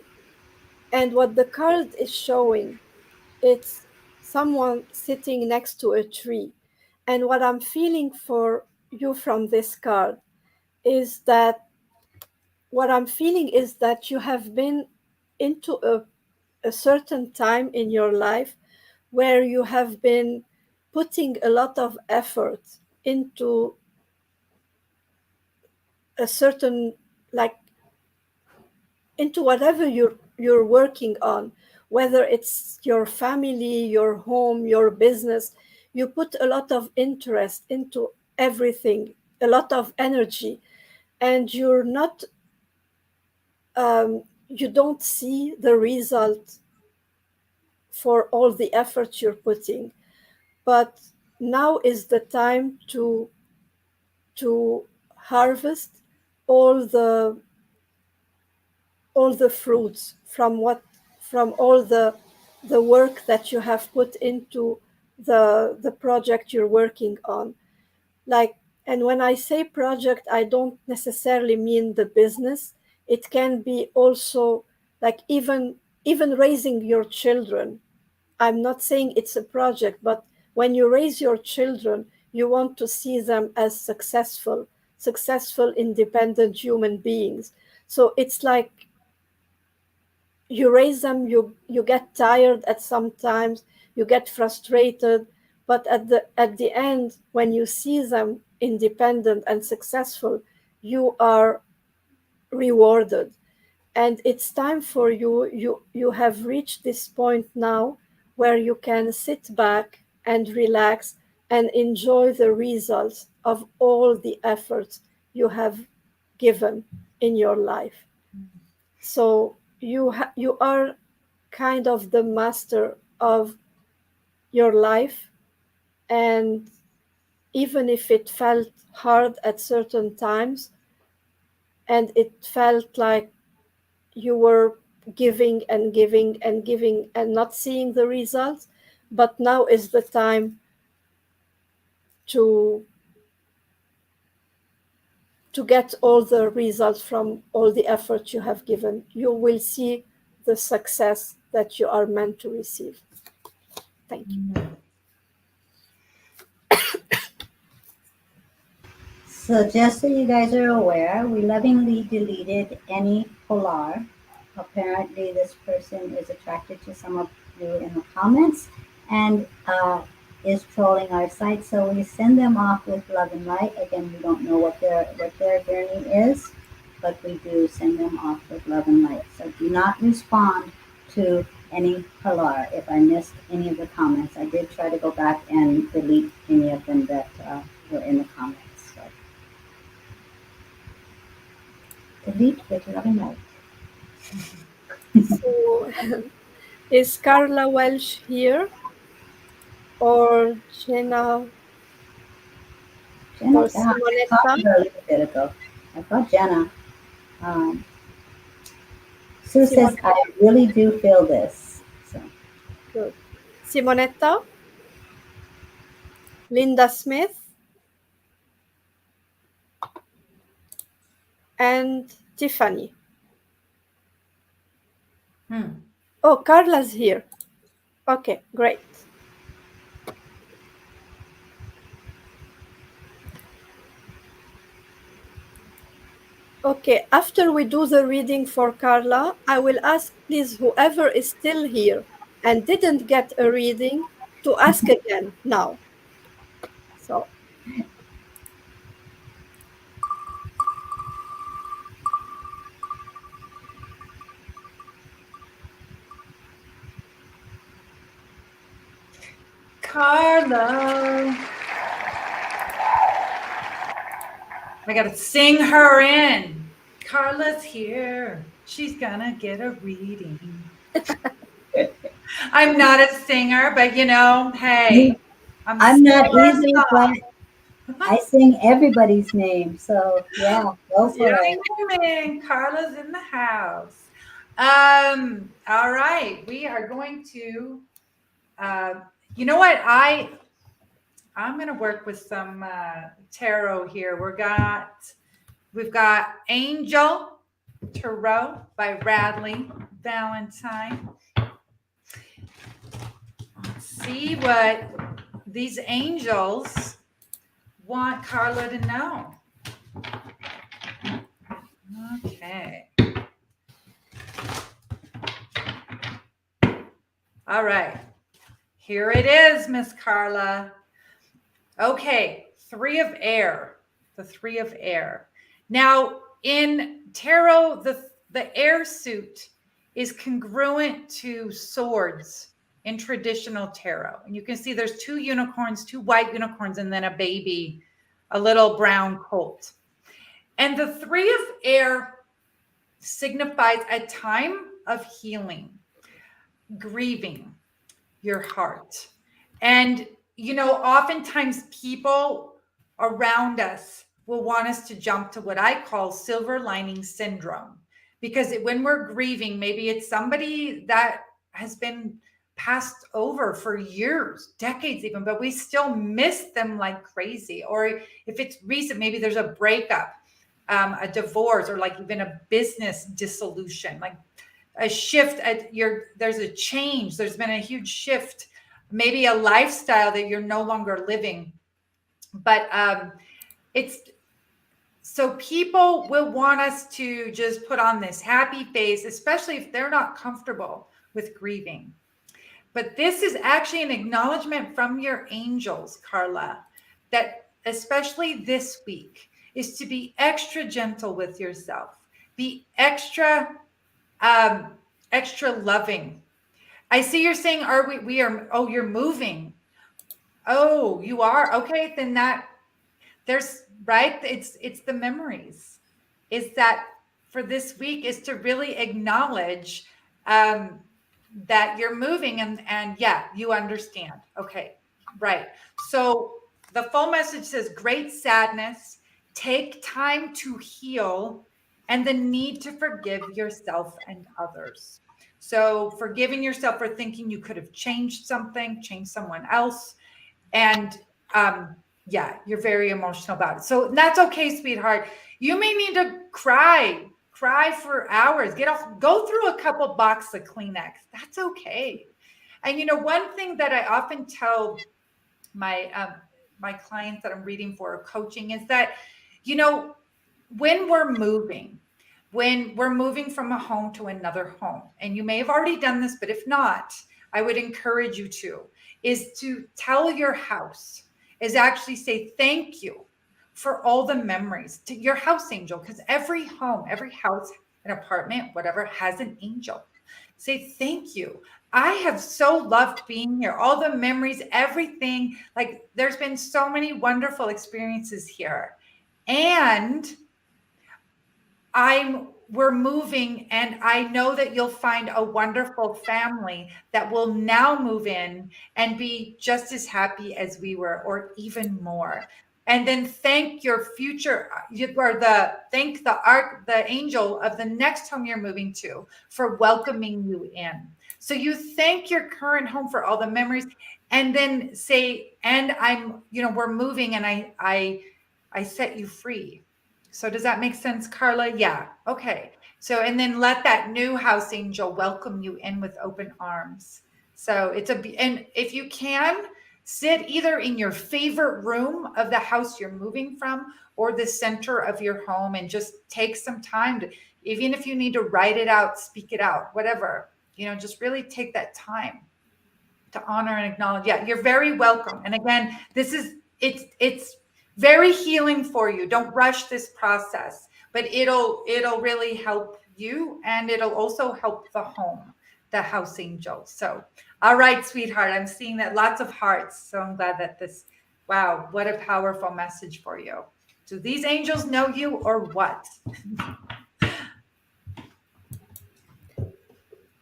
And what the card is showing, it's someone sitting next to a tree. And what I'm feeling for you from this card is that what I'm feeling is that you have been into a certain time in your life where you have been putting a lot of effort into a certain, like, into whatever you're working on, whether it's your family, your home, your business. You put a lot of interest into everything, a lot of energy, and you don't see the result for all the effort you're putting. But now is the time to harvest all the fruits from all the work that you have put into the project you're working on. Like, and when I say project, I don't necessarily mean the business. It can be also, like, even raising your children. I'm not saying it's a project, but when you raise your children, you want to see them as successful, independent human beings. So it's like you raise them, you get tired at some times, you get frustrated, but at the end, when you see them independent and successful, you are rewarded. And it's time for you have reached this point now where you can sit back and relax and enjoy the results of all the efforts you have given in your life. So you are kind of the master of your life, and even if it felt hard at certain times and it felt like you were giving and giving and giving and not seeing the results, but now is the time to to get all the results from all the effort you have given. You will see the success that you are meant to receive. Thank you. So just so you guys are aware, we lovingly deleted any polar. Apparently, this person is attracted to some of you in the comments and is trolling our site. So we send them off with love and light. Again, we don't know what their journey is, but we do send them off with love and light. So do not respond to any polar. If I missed any of the comments, I did try to go back and delete any of them that were in the comments. So delete with love and light. So, is Carla Welsh here, or Jenna, Jenna, or I talked Simonetta? to her a little bit ago. I thought Jenna. Um, Sue says, Simonetta, I really do feel this. So, good. Simonetta, Linda Smith, and Tiffany. Hmm. Oh, Carla's here. Okay, great. Okay, after we do the reading for Carla, I will ask please whoever is still here and didn't get a reading to ask again now. So, Carla. I got to sing her in. Carla's here. She's going to get a reading. I'm not a singer, but hey, I'm I'm still not a either, but I sing everybody's name. So yeah, go for it. Yay, Carla's in the house. All right. We are going to, you know what? I'm going to work with some tarot here. We've got Angel Tarot by Radley Valentine. Let's see what these angels want Carla to know. Okay. All right. Here it is, Miss Carla. Okay, Three of Air. The Three of Air. Now, in tarot, the air suit is congruent to swords in traditional tarot. And you can see there's two unicorns, two white unicorns, and then a baby, a little brown colt. And the Three of Air signifies a time of healing, grieving your heart. And, oftentimes people around us will want us to jump to what I call silver lining syndrome. Because when we're grieving, maybe it's somebody that has been passed over for years, decades even, but we still miss them like crazy. Or if it's recent, maybe there's a breakup, a divorce, or like even a business dissolution, like a shift there's a change, there's been a huge shift, maybe a lifestyle that you're no longer living. But it's so people will want us to just put on this happy face, especially if they're not comfortable with grieving. But this is actually an acknowledgement from your angels, Carla, that especially this week is to be extra gentle with yourself, be extra loving. I see you're saying, oh, you're moving. Oh, you are. Okay, then it's the memories. Is that for this week is to really acknowledge that you're moving and yeah, you understand. Okay, right. So the full message says great sadness, take time to heal, and the need to forgive yourself and others. So forgiving yourself for thinking you could have changed something, changed someone else. And yeah, you're very emotional about it. So that's okay, sweetheart. You may need to cry for hours, get off, go through a couple boxes of Kleenex. That's okay. And one thing that I often tell my clients that I'm reading for or coaching is that, when we're moving from a home to another home, and you may have already done this, but if not, I would encourage you is to tell your house, is actually say thank you for all the memories to your house angel, because every home, every house, an apartment, whatever, has an angel. Say thank you. I have so loved being here. All the memories, everything. Like there's been so many wonderful experiences here. And we're moving, and I know that you'll find a wonderful family that will now move in and be just as happy as we were, or even more. And then thank your future, or thank the angel of the next home you're moving to for welcoming you in. So you thank your current home for all the memories, and then say, and we're moving, and I set you free. So does that make sense, Carla? Yeah. Okay. So, and then let that new house angel welcome you in with open arms. So and if you can, Sit either in your favorite room of the house you're moving from or the center of your home and just take some time to, even if you need to write it out, speak it out, whatever, just really take that time to honor and acknowledge. Yeah, you're very welcome. And again, it's very healing for you. Don't rush this process, but it'll really help you, and it'll also help the home, the house angel. So, all right, sweetheart, I'm seeing that lots of hearts. So I'm glad that wow, what a powerful message for you. Do these angels know you or what?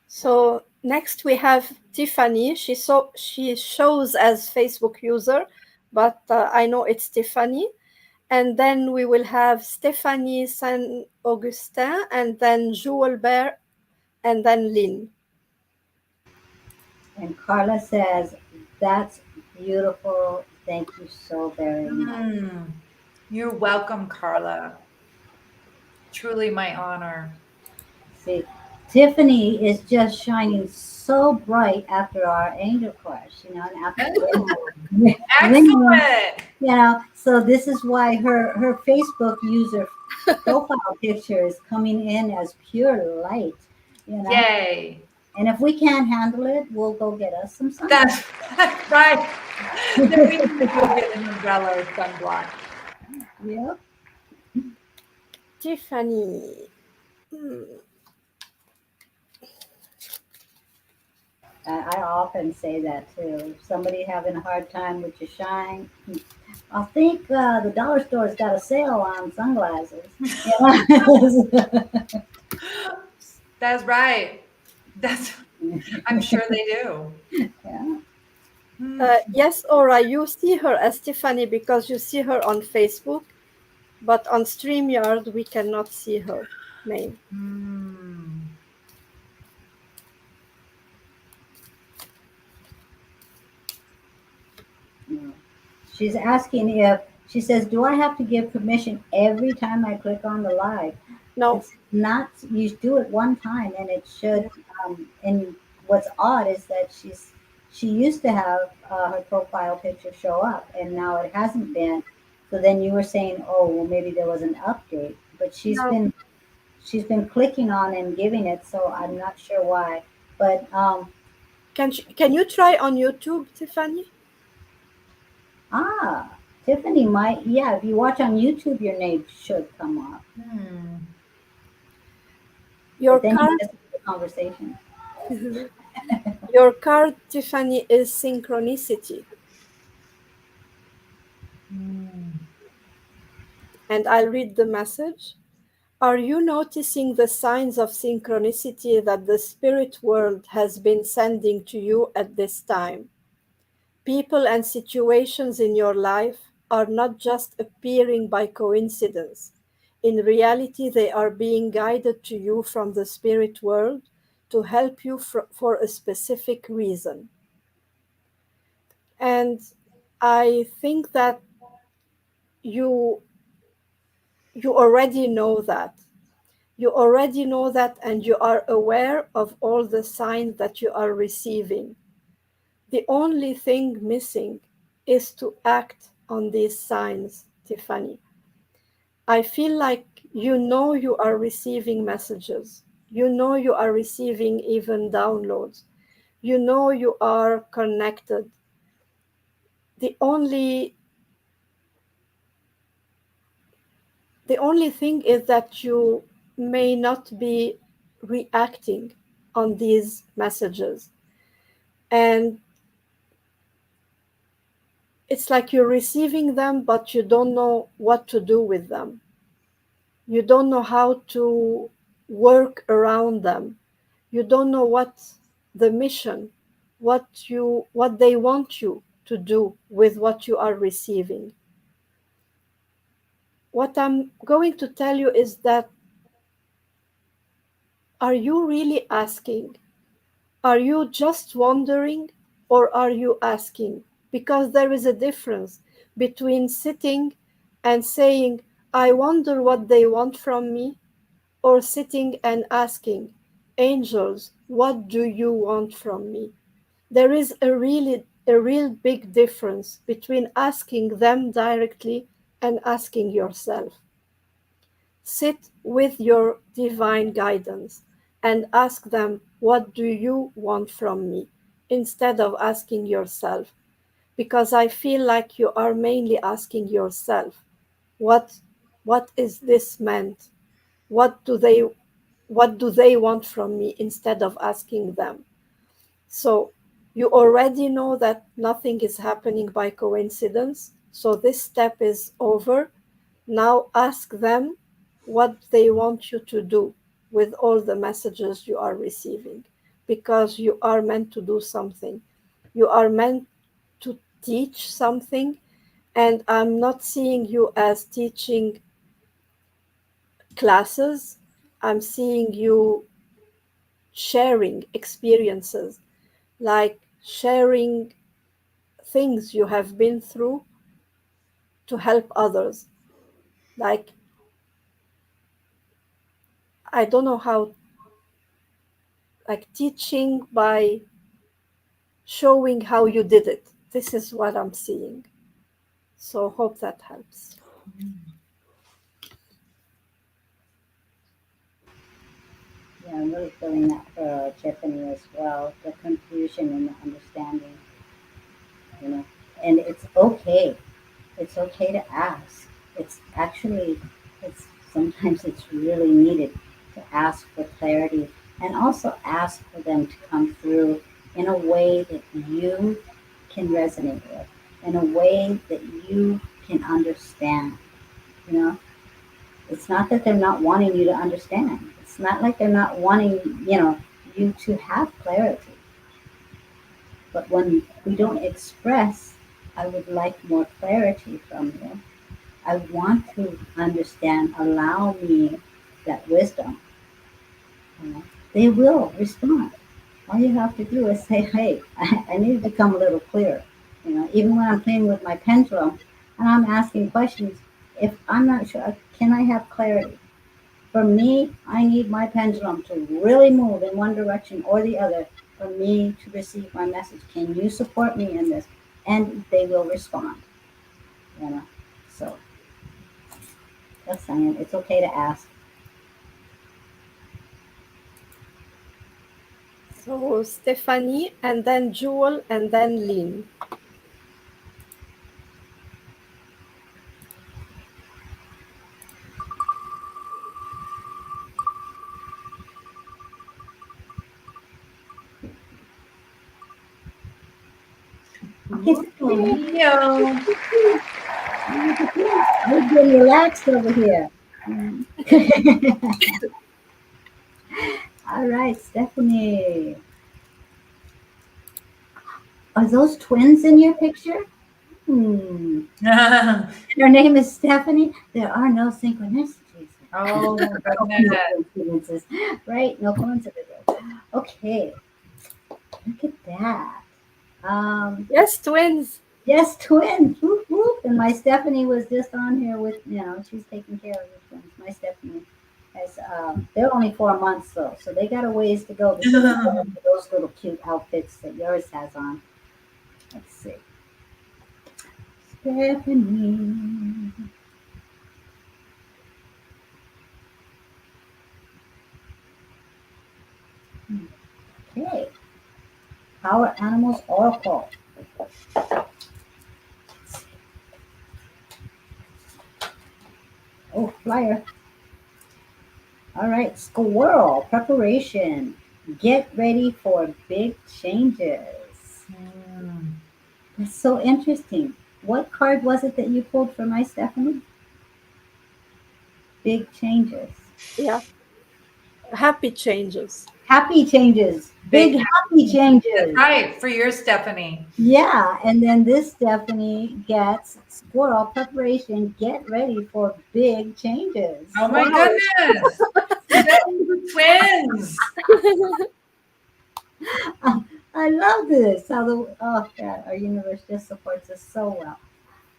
So next we have Tiffany. She shows as Facebook user, but I know it's Tiffany. And then we will have Stephanie Saint Augustin, and then Jewel Bear, and then Lynn. And Carla says, "That's beautiful. Thank you so very much." You're welcome, Carla. Truly my honor. See, Tiffany is just shining so bright after our angel course, and after ringing, Excellent. So this is why her Facebook user profile picture is coming in as pure light. Yay. And if we can't handle it, we'll go get us some That's sunlight. right. Then we need to go get an umbrella or sunblock. Yep. Tiffany. I often say that too. If somebody having a hard time with your shine, I think the dollar store's got a sale on sunglasses. That's right. I'm sure they do. Yeah. Yes, Aura, you see her as Tiffany because you see her on Facebook, but on StreamYard we cannot see her name. She's asking if she says, "Do I have to give permission every time I click on the live?" No. It's not. You do it one time, and it should. And what's odd is that she used to have her profile picture show up, and now it hasn't been. So then you were saying, "Oh, well, maybe there was an update," but No. she's been clicking on and giving it, so I'm not sure why. But Can you try on YouTube, Tiffany? Tiffany might, yeah, if you watch on YouTube, your name should come up. Your But then card, you miss the conversation. your card, Tiffany, is synchronicity. And I'll read the message. Are you noticing the signs of synchronicity that the spirit world has been sending to you at this time? People and situations in your life are not just appearing by coincidence. In reality, they are being guided to you from the spirit world to help you for a specific reason. And I think that you already know that. You already know that, and you are aware of all the signs that you are receiving. The only thing missing is to act on these signs, Tiffany. I feel like you know you are receiving messages. You know you are receiving even downloads. You know you are connected. The only thing is that you may not be reacting on these messages. And it's like you're receiving them, but you don't know what to do with them. You don't know how to work around them. You don't know what the mission, what they want you to do with what you are receiving. What I'm going to tell you is that, are you really asking? Are you just wondering, or are you asking? Because there is a difference between sitting and saying, I wonder what they want from me, or sitting and asking, angels, what do you want from me? There is a a real big difference between asking them directly and asking yourself. Sit with your divine guidance and ask them, what do you want from me? Instead of asking yourself. Because I feel like you are mainly asking yourself, what, what is this meant? What do they what do they want from me instead of asking them? So you already know that nothing is happening by coincidence. So this step is over. Now ask them what they want you to do with all the messages you are receiving, because you are meant to do something. You are meant to teach something, and I'm not seeing you as teaching classes. I'm seeing you sharing experiences, like sharing things you have been through to help others. Like, I don't know how, like teaching by showing how you did it. This is what I'm seeing. So, hope that helps. Yeah, I'm really feeling that for Tiffany as well. The confusion and the understanding, you know. And it's okay. It's okay to ask. It's actually, it's sometimes it's really needed to ask for clarity and also ask for them to come through in a way that you can resonate with, in a way that you can understand. You know, it's not that they're not wanting you to understand. It's not like they're not wanting, you to have clarity. But when we don't express, I would like more clarity from you. I want to understand. Allow me that wisdom. You know, they will respond. All you have to do is say, "Hey, I need to become a little clearer." You know, even when I'm playing with my pendulum and I'm asking questions, if I'm not sure, can I have clarity? For me, I need my pendulum to really move in one direction or the other for me to receive my message. Can you support me in this? And they will respond. You know, so just saying, it's okay to ask. So, Stephanie, and then Jewel, and then Lynn. Okay, Stephanie, Leo. we're getting relaxed over here. Mm. All right, Stephanie. Are those twins in your picture? Hmm. Her name is Stephanie. There are no synchronicities. Oh my No goodness. coincidences, right? No coincidences. Okay, look at that. Um, Yes, twins. yes, twins. Whoop, whoop. And my Stephanie was just on here with, she's taking care of the twins. My Stephanie has, they're only 4 months though, so they got a ways to go before they get into those little cute outfits that yours has on. Let's see. Stephanie. Okay. Power Animals Oracle. Oh, flyer. All right. Squirrel. Preparation. Get ready for big changes. Hmm. That's so interesting. What card was it that you pulled for my Stephanie? Big changes. Yeah, happy changes. Happy changes. Big Big happy That's changes. right for your Stephanie. Yeah, and then this Stephanie gets squirrel preparation. Get ready for big changes. Oh my Wow. goodness. Those twins. I love this. How the oh God, our universe just supports us so well.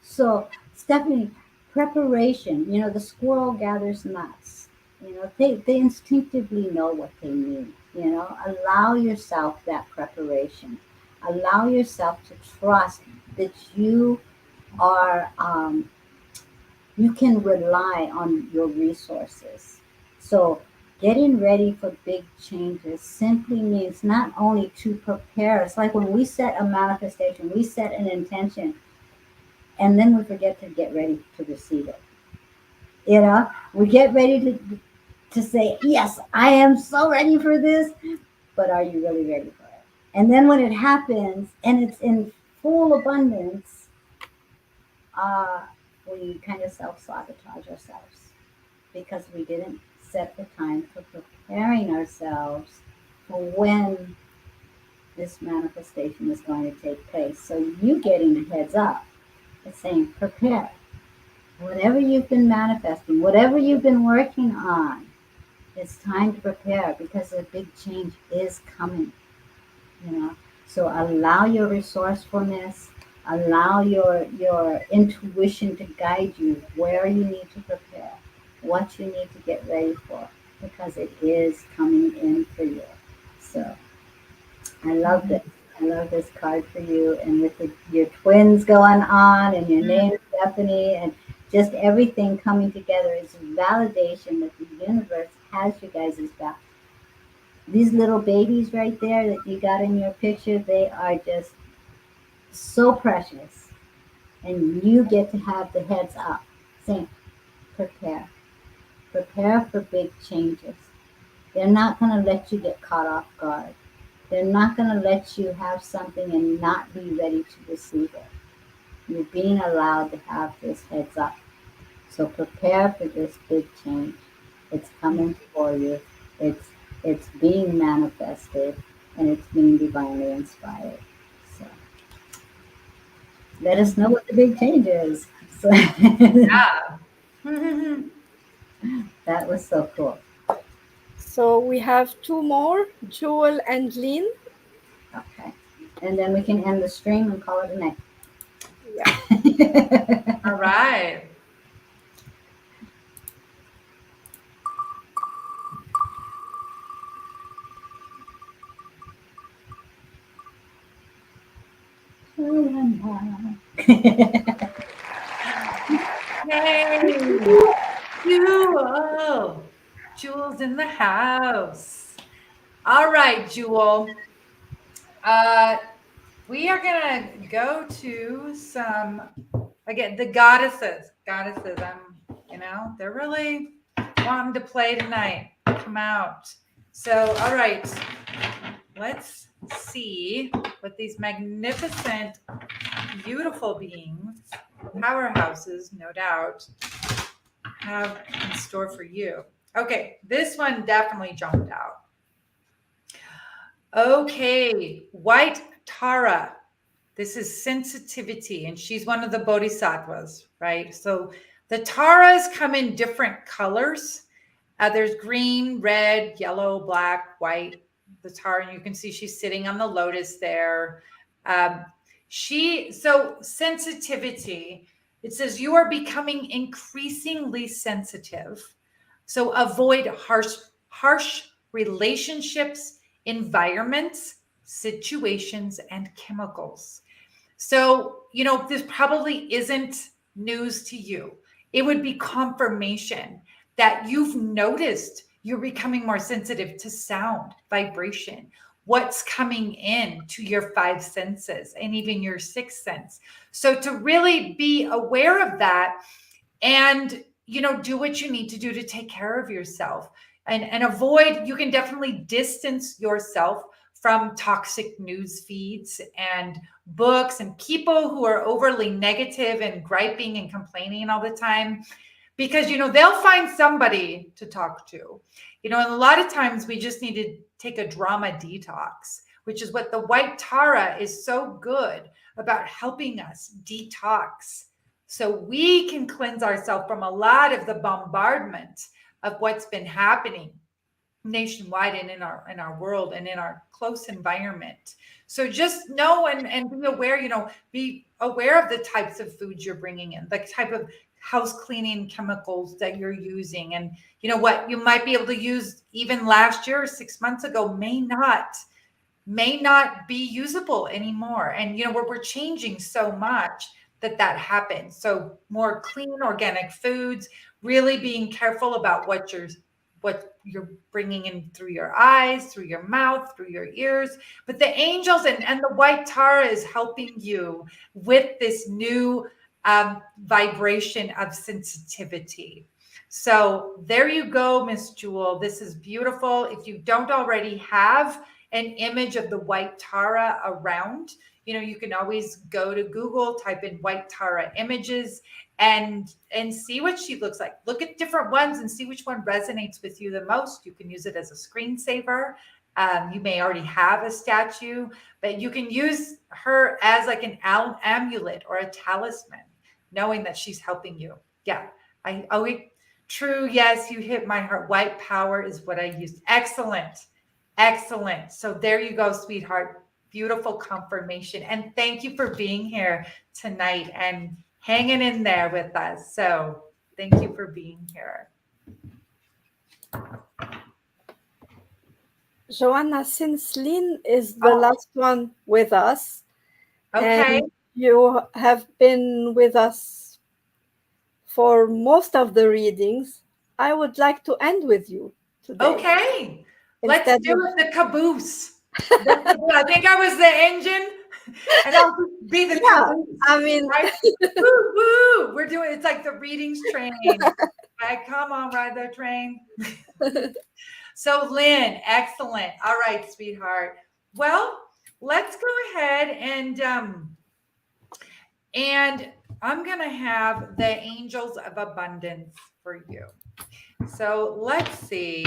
So Stephanie, preparation. The squirrel gathers nuts. They instinctively know what they need. Allow yourself that preparation. Allow yourself to trust that are you can rely on your resources. So getting ready for big changes simply means not only to prepare. It's like when we set a manifestation, we set an intention, and then we forget to get ready to receive it. We get ready to say, yes, I am so ready for this, but are you really ready for it? And then when it happens and it's in full abundance, uh, we kind of self sabotage ourselves because we didn't set the time for preparing ourselves for when this manifestation is going to take place. So you getting a heads up is saying prepare. Whatever you've been manifesting, whatever you've been working on, it's time to prepare because a big change is coming, you know. So allow your resourcefulness, allow your intuition to guide you where you need to prepare, what you need to get ready for, because it is coming in for you. So I love this. I love this card for you, and with your twins going on, and your name Stephanie, and just everything coming together is validation that the universe has you guys' back. These little babies right there that you got in your picture, they are just so precious, and you get to have the heads up, saying, prepare, prepare for big changes. They're not going to let you get caught off guard. They're not going to let you have something and not be ready to receive it. You're being allowed to have this heads up. So prepare for this big change. It's coming for you. It's it's being manifested, and it's being divinely inspired. So let us know what the big change is. So Yeah. that was so cool. So we have two more, Jewel and Lynn. Okay. And then we can end the stream and call it a night. Yeah. All right. Yay. Jewel. Jewel's in the house. All right, Jewel. Uh, we are gonna go to some again the goddesses. Goddesses. They're really wanting to play tonight. Come out. So, all right. Let's see what these magnificent, beautiful beings, powerhouses, no doubt, have in store for you. Okay, this one definitely jumped out. Okay, White Tara. This is sensitivity, and she's one of the bodhisattvas, right? So the Taras come in different colors. There's green, red, yellow, black, white. The Tara, and you can see she's sitting on the lotus there. Um, so sensitivity, it says you are becoming increasingly sensitive. So avoid harsh relationships, environments, situations, and chemicals. So, this probably isn't news to you. It would be confirmation that you've noticed you're becoming more sensitive to sound, vibration, what's coming in to your five senses and even your sixth sense. So to really be aware of that and do what you need to do to take care of yourself and avoid, you can definitely distance yourself from toxic news feeds and books and people who are overly negative and griping and complaining all the time, because they'll find somebody to talk to, and a lot of times we just need to take a drama detox, which is what the White Tara is so good about, helping us detox so we can cleanse ourselves from a lot of the bombardment of what's been happening nationwide and in our world and in our close environment. So just know and be aware of the types of foods you're bringing in, the type of house cleaning chemicals that you're using, and what you might be able to use even last year or 6 months ago may not may not be usable anymore. And, we're changing so much that happens. So more clean organic foods, really being careful about what you're bringing in through your eyes, through your mouth, through your ears. But the angels and the white Tara is helping you with this new vibration of sensitivity. So there you go, Miss Jewel. This is beautiful. If you don't already have an image of the white Tara around, you can always go to Google, type in white Tara images, and see what she looks like. Look at different ones and see which one resonates with you the most. You can use it as a screensaver. You may already have a statue, but you can use her as like an amulet or a talisman, knowing that she's helping you. Yeah. True. Yes, you hit my heart. White power is what I used. Excellent. Excellent. So there you go, sweetheart. Beautiful confirmation. And thank you for being here tonight and hanging in there with us. So thank you for being here. Joanna, since Lynn is the last one with us, okay, and you have been with us for most of the readings, I would like to end with you today. Okay, let's do it. The caboose. I think I was the engine, and I'll be the caboose. I mean, right? Woo, woo. We're doing it's like the readings train. Right? Come on, ride the train. So, Lynn, excellent. All right, sweetheart. Well, let's go ahead and I'm going to have the angels of abundance for you. So let's see,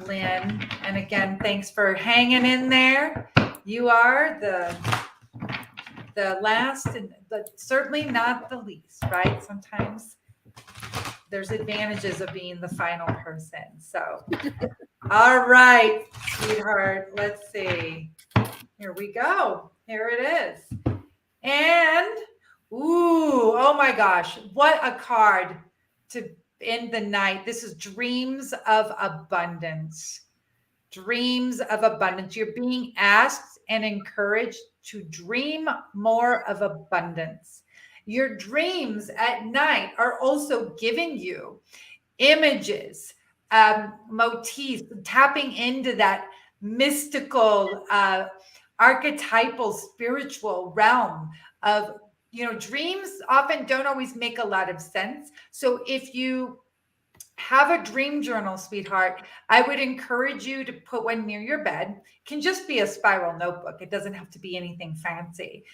Lynn. And again, thanks for hanging in there. You are the last, but certainly not the least, right? Sometimes there's advantages of being the final person. So, all right, sweetheart. Let's see. Here we go. Here it is. And, oh my gosh, what a card to end the night. This is dreams of abundance. Dreams of abundance. You're being asked and encouraged to dream more of abundance. Your dreams at night are also giving you images, motifs, tapping into that mystical, archetypal, spiritual realm of, dreams often don't always make a lot of sense. So if you have a dream journal, sweetheart, I would encourage you to put one near your bed. It can just be a spiral notebook. It doesn't have to be anything fancy.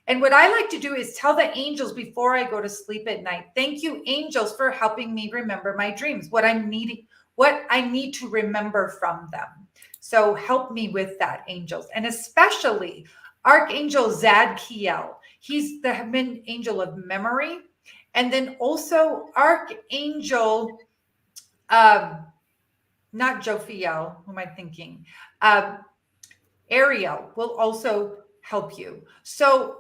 And what I like to do is tell the angels before I go to sleep at night, thank you, angels, for helping me remember my dreams, what I need to remember from them. So help me with that, angels. And especially Archangel Zadkiel. He's the angel of memory. And then also Archangel, not Jophiel, who am I thinking? Ariel will also help you. So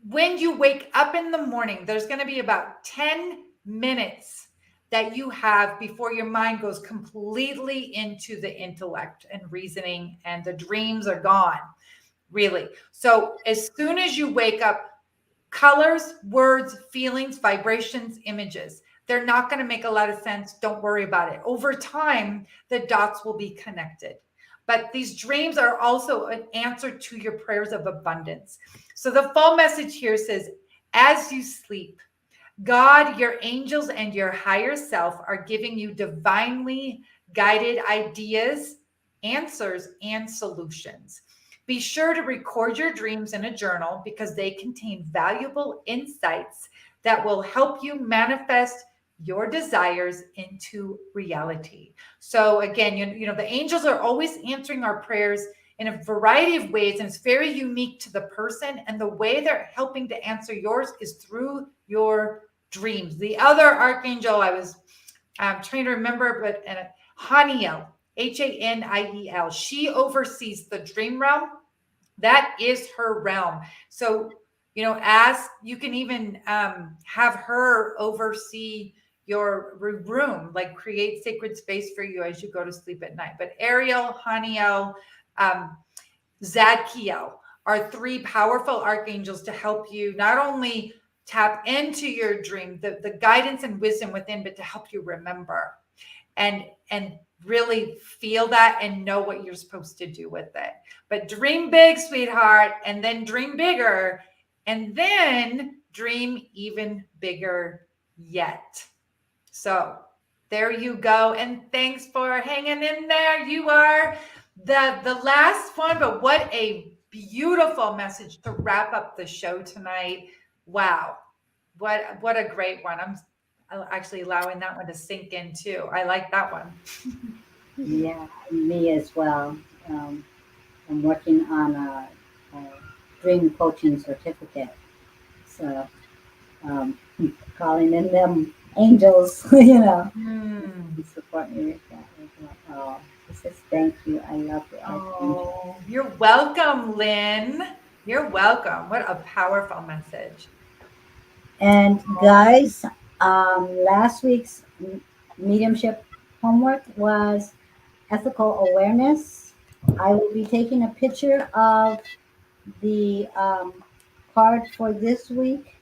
when you wake up in the morning, there's going to be about 10 minutes that you have before your mind goes completely into the intellect and reasoning and the dreams are gone, really. So as soon as you wake up, colors, words, feelings, vibrations, images, they're not going to make a lot of sense. Don't worry about it. Over time, the dots will be connected. But these dreams are also an answer to your prayers of abundance. So the full message here says, as you sleep, God, your angels, and your higher self are giving you divinely guided ideas, answers, and solutions. Be sure to record your dreams in a journal because they contain valuable insights that will help you manifest your desires into reality. So again, the angels are always answering our prayers in a variety of ways, and it's very unique to the person. And the way they're helping to answer yours is through your dreams. The other archangel I was trying to remember, but Haniel, Haniel, she oversees the dream realm. That is her realm. So, you can even have her oversee your room, like create sacred space for you as you go to sleep at night. But Ariel, Haniel, Zadkiel are three powerful archangels to help you not only tap into your dream, the guidance and wisdom within, but to help you remember and really feel that and know what you're supposed to do with it. But dream big, sweetheart, and then dream bigger, and then dream even bigger yet. So there you go. And thanks for hanging in there. You are the last one, but what a beautiful message to wrap up the show tonight. Wow. What a great one. I'm actually allowing that one to sink in too. I like that one. Yeah, me as well. I'm working on a dream coaching certificate. So um, calling in them angels, to support me with that as well. Oh, this is thank you. I love the archangel. Oh, you're welcome, Lynn. You're welcome. What a powerful message. And guys, last week's mediumship homework was ethical awareness. I will be taking a picture of the card for this week,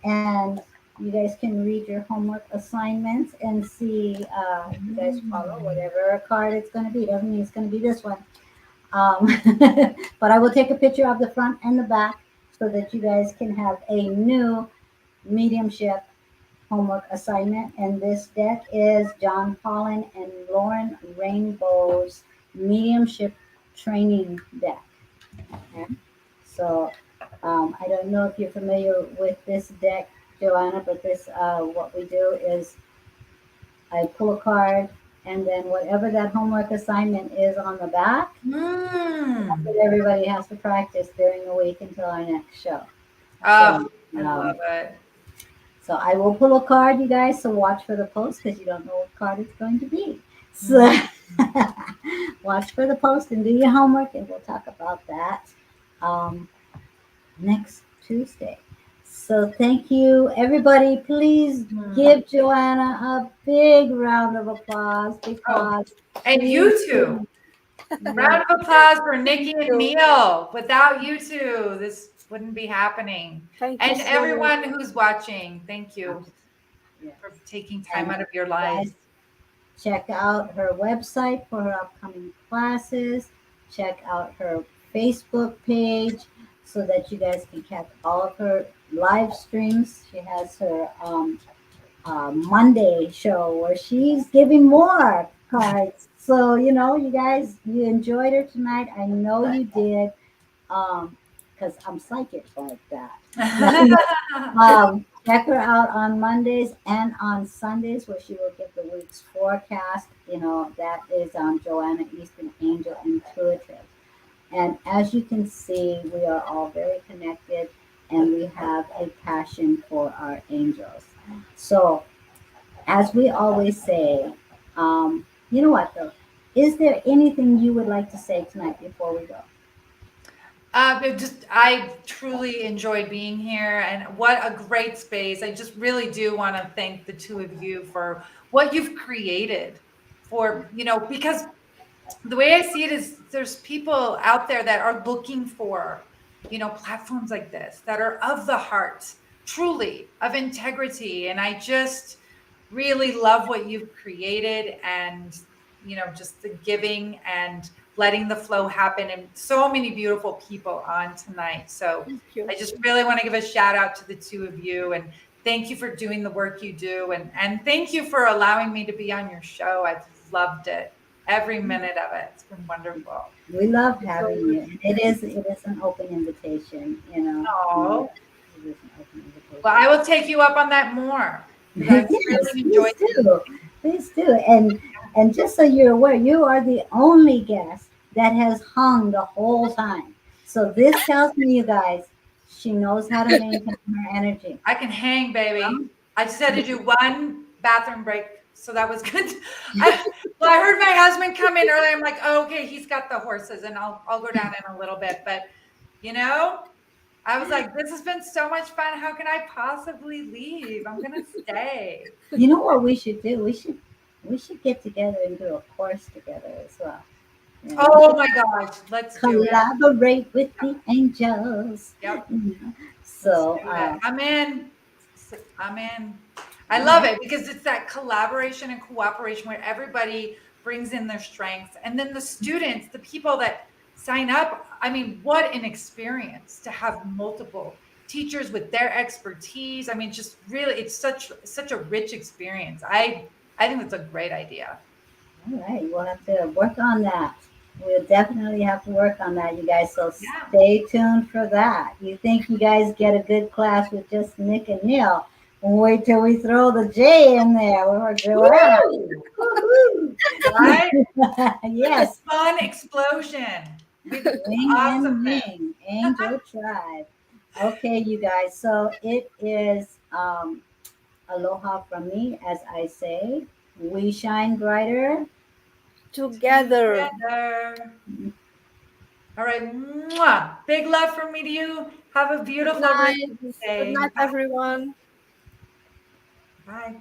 and you guys can read your homework assignments and see if you guys follow whatever card it's going to be. Doesn't mean it's going to be this one. Um, but I will take a picture of the front and the back so that you guys can have a new mediumship homework assignment. And this deck is John Holland and Lauren Rainbow's mediumship training deck. Okay? So I don't know if you're familiar with this deck, Joanna, but this what we do is I pull a card, and then whatever that homework assignment is on the back, that's what everybody has to practice during the week until our next show. Oh, So, I love it. So I will pull a card, you guys. So watch for the post because you don't know what card it's going to be. So watch for the post and do your homework, and we'll talk about that next Tuesday. So thank you, everybody. Please give Joanna a big round of applause because and you two. Round of applause for Nikki and Neel. Without you two, this wouldn't be happening. Thank you And so everyone who's watching, thank you for taking time out of your lives. Check out her website for her upcoming classes. Check out her Facebook page so that you guys can catch all of her live streams. She has her Monday show where she's giving more cards. So, you guys, you enjoyed her tonight. I know you did because I'm psychic like that. Check her out on Mondays and on Sundays where she will give the week's forecast. That is Joanna Easton Angel Intuitive. And as you can see, we are all very connected and we have a passion for our angels. So, as we always say, you know what though? Is there anything you would like to say tonight before we go? I truly enjoyed being here, and what a great space. I just really do want to thank the two of you for what you've created because the way I see it is there's people out there that are looking for, platforms like this that are of the heart, truly of integrity. And I just really love what you've created and, just the giving and letting the flow happen and so many beautiful people on tonight. So I just really want to give a shout out to the two of you and thank you for doing the work you do. And thank you for allowing me to be on your show. I've loved it. Every minute of it. It's been wonderful. We love having you. It is an open invitation, Oh. It is an open invitation. Well, I will take you up on that more. I've really enjoyed it. Please do. And just so you're aware, you are the only guest that has hung the whole time. So this tells me, you guys, she knows how to maintain her energy. I can hang, baby. I just had to do one bathroom break. So that was good. I heard my husband come in earlier. I'm like, oh, okay, he's got the horses and I'll go down in a little bit. But, I was like, this has been so much fun. How can I possibly leave? I'm going to stay. You know what we should do? We should get together and do a course together as well. Yeah. Oh my gosh, let's do it. Collaborate with the angels. Yep, You know. let's So, do it. I'm in. I'm in. I love yeah, it because it's that collaboration and cooperation where everybody brings in their strengths. And then the students, the people that sign up, I mean, what an experience to have multiple teachers with their expertise. I mean, just really, it's such a rich experience. I think that's a great idea. all right, we'll have to work on that. We'll definitely have to work on that, you guys. So Yeah. stay tuned for that. You think you guys get a good class with just Nick and Neil? Wait till we throw the J in there with our Joanna. Woo! Woohoo! Right? Like a Yes, fun explosion. wing and Awesomeness. wing, Angel Tribe. Okay, you guys. So it is aloha from me, as I say. We shine brighter. Together. Together. All right. Mwah. Big love from me to you. Have a Good beautiful rest night. of the Good day. night, everyone. Bye.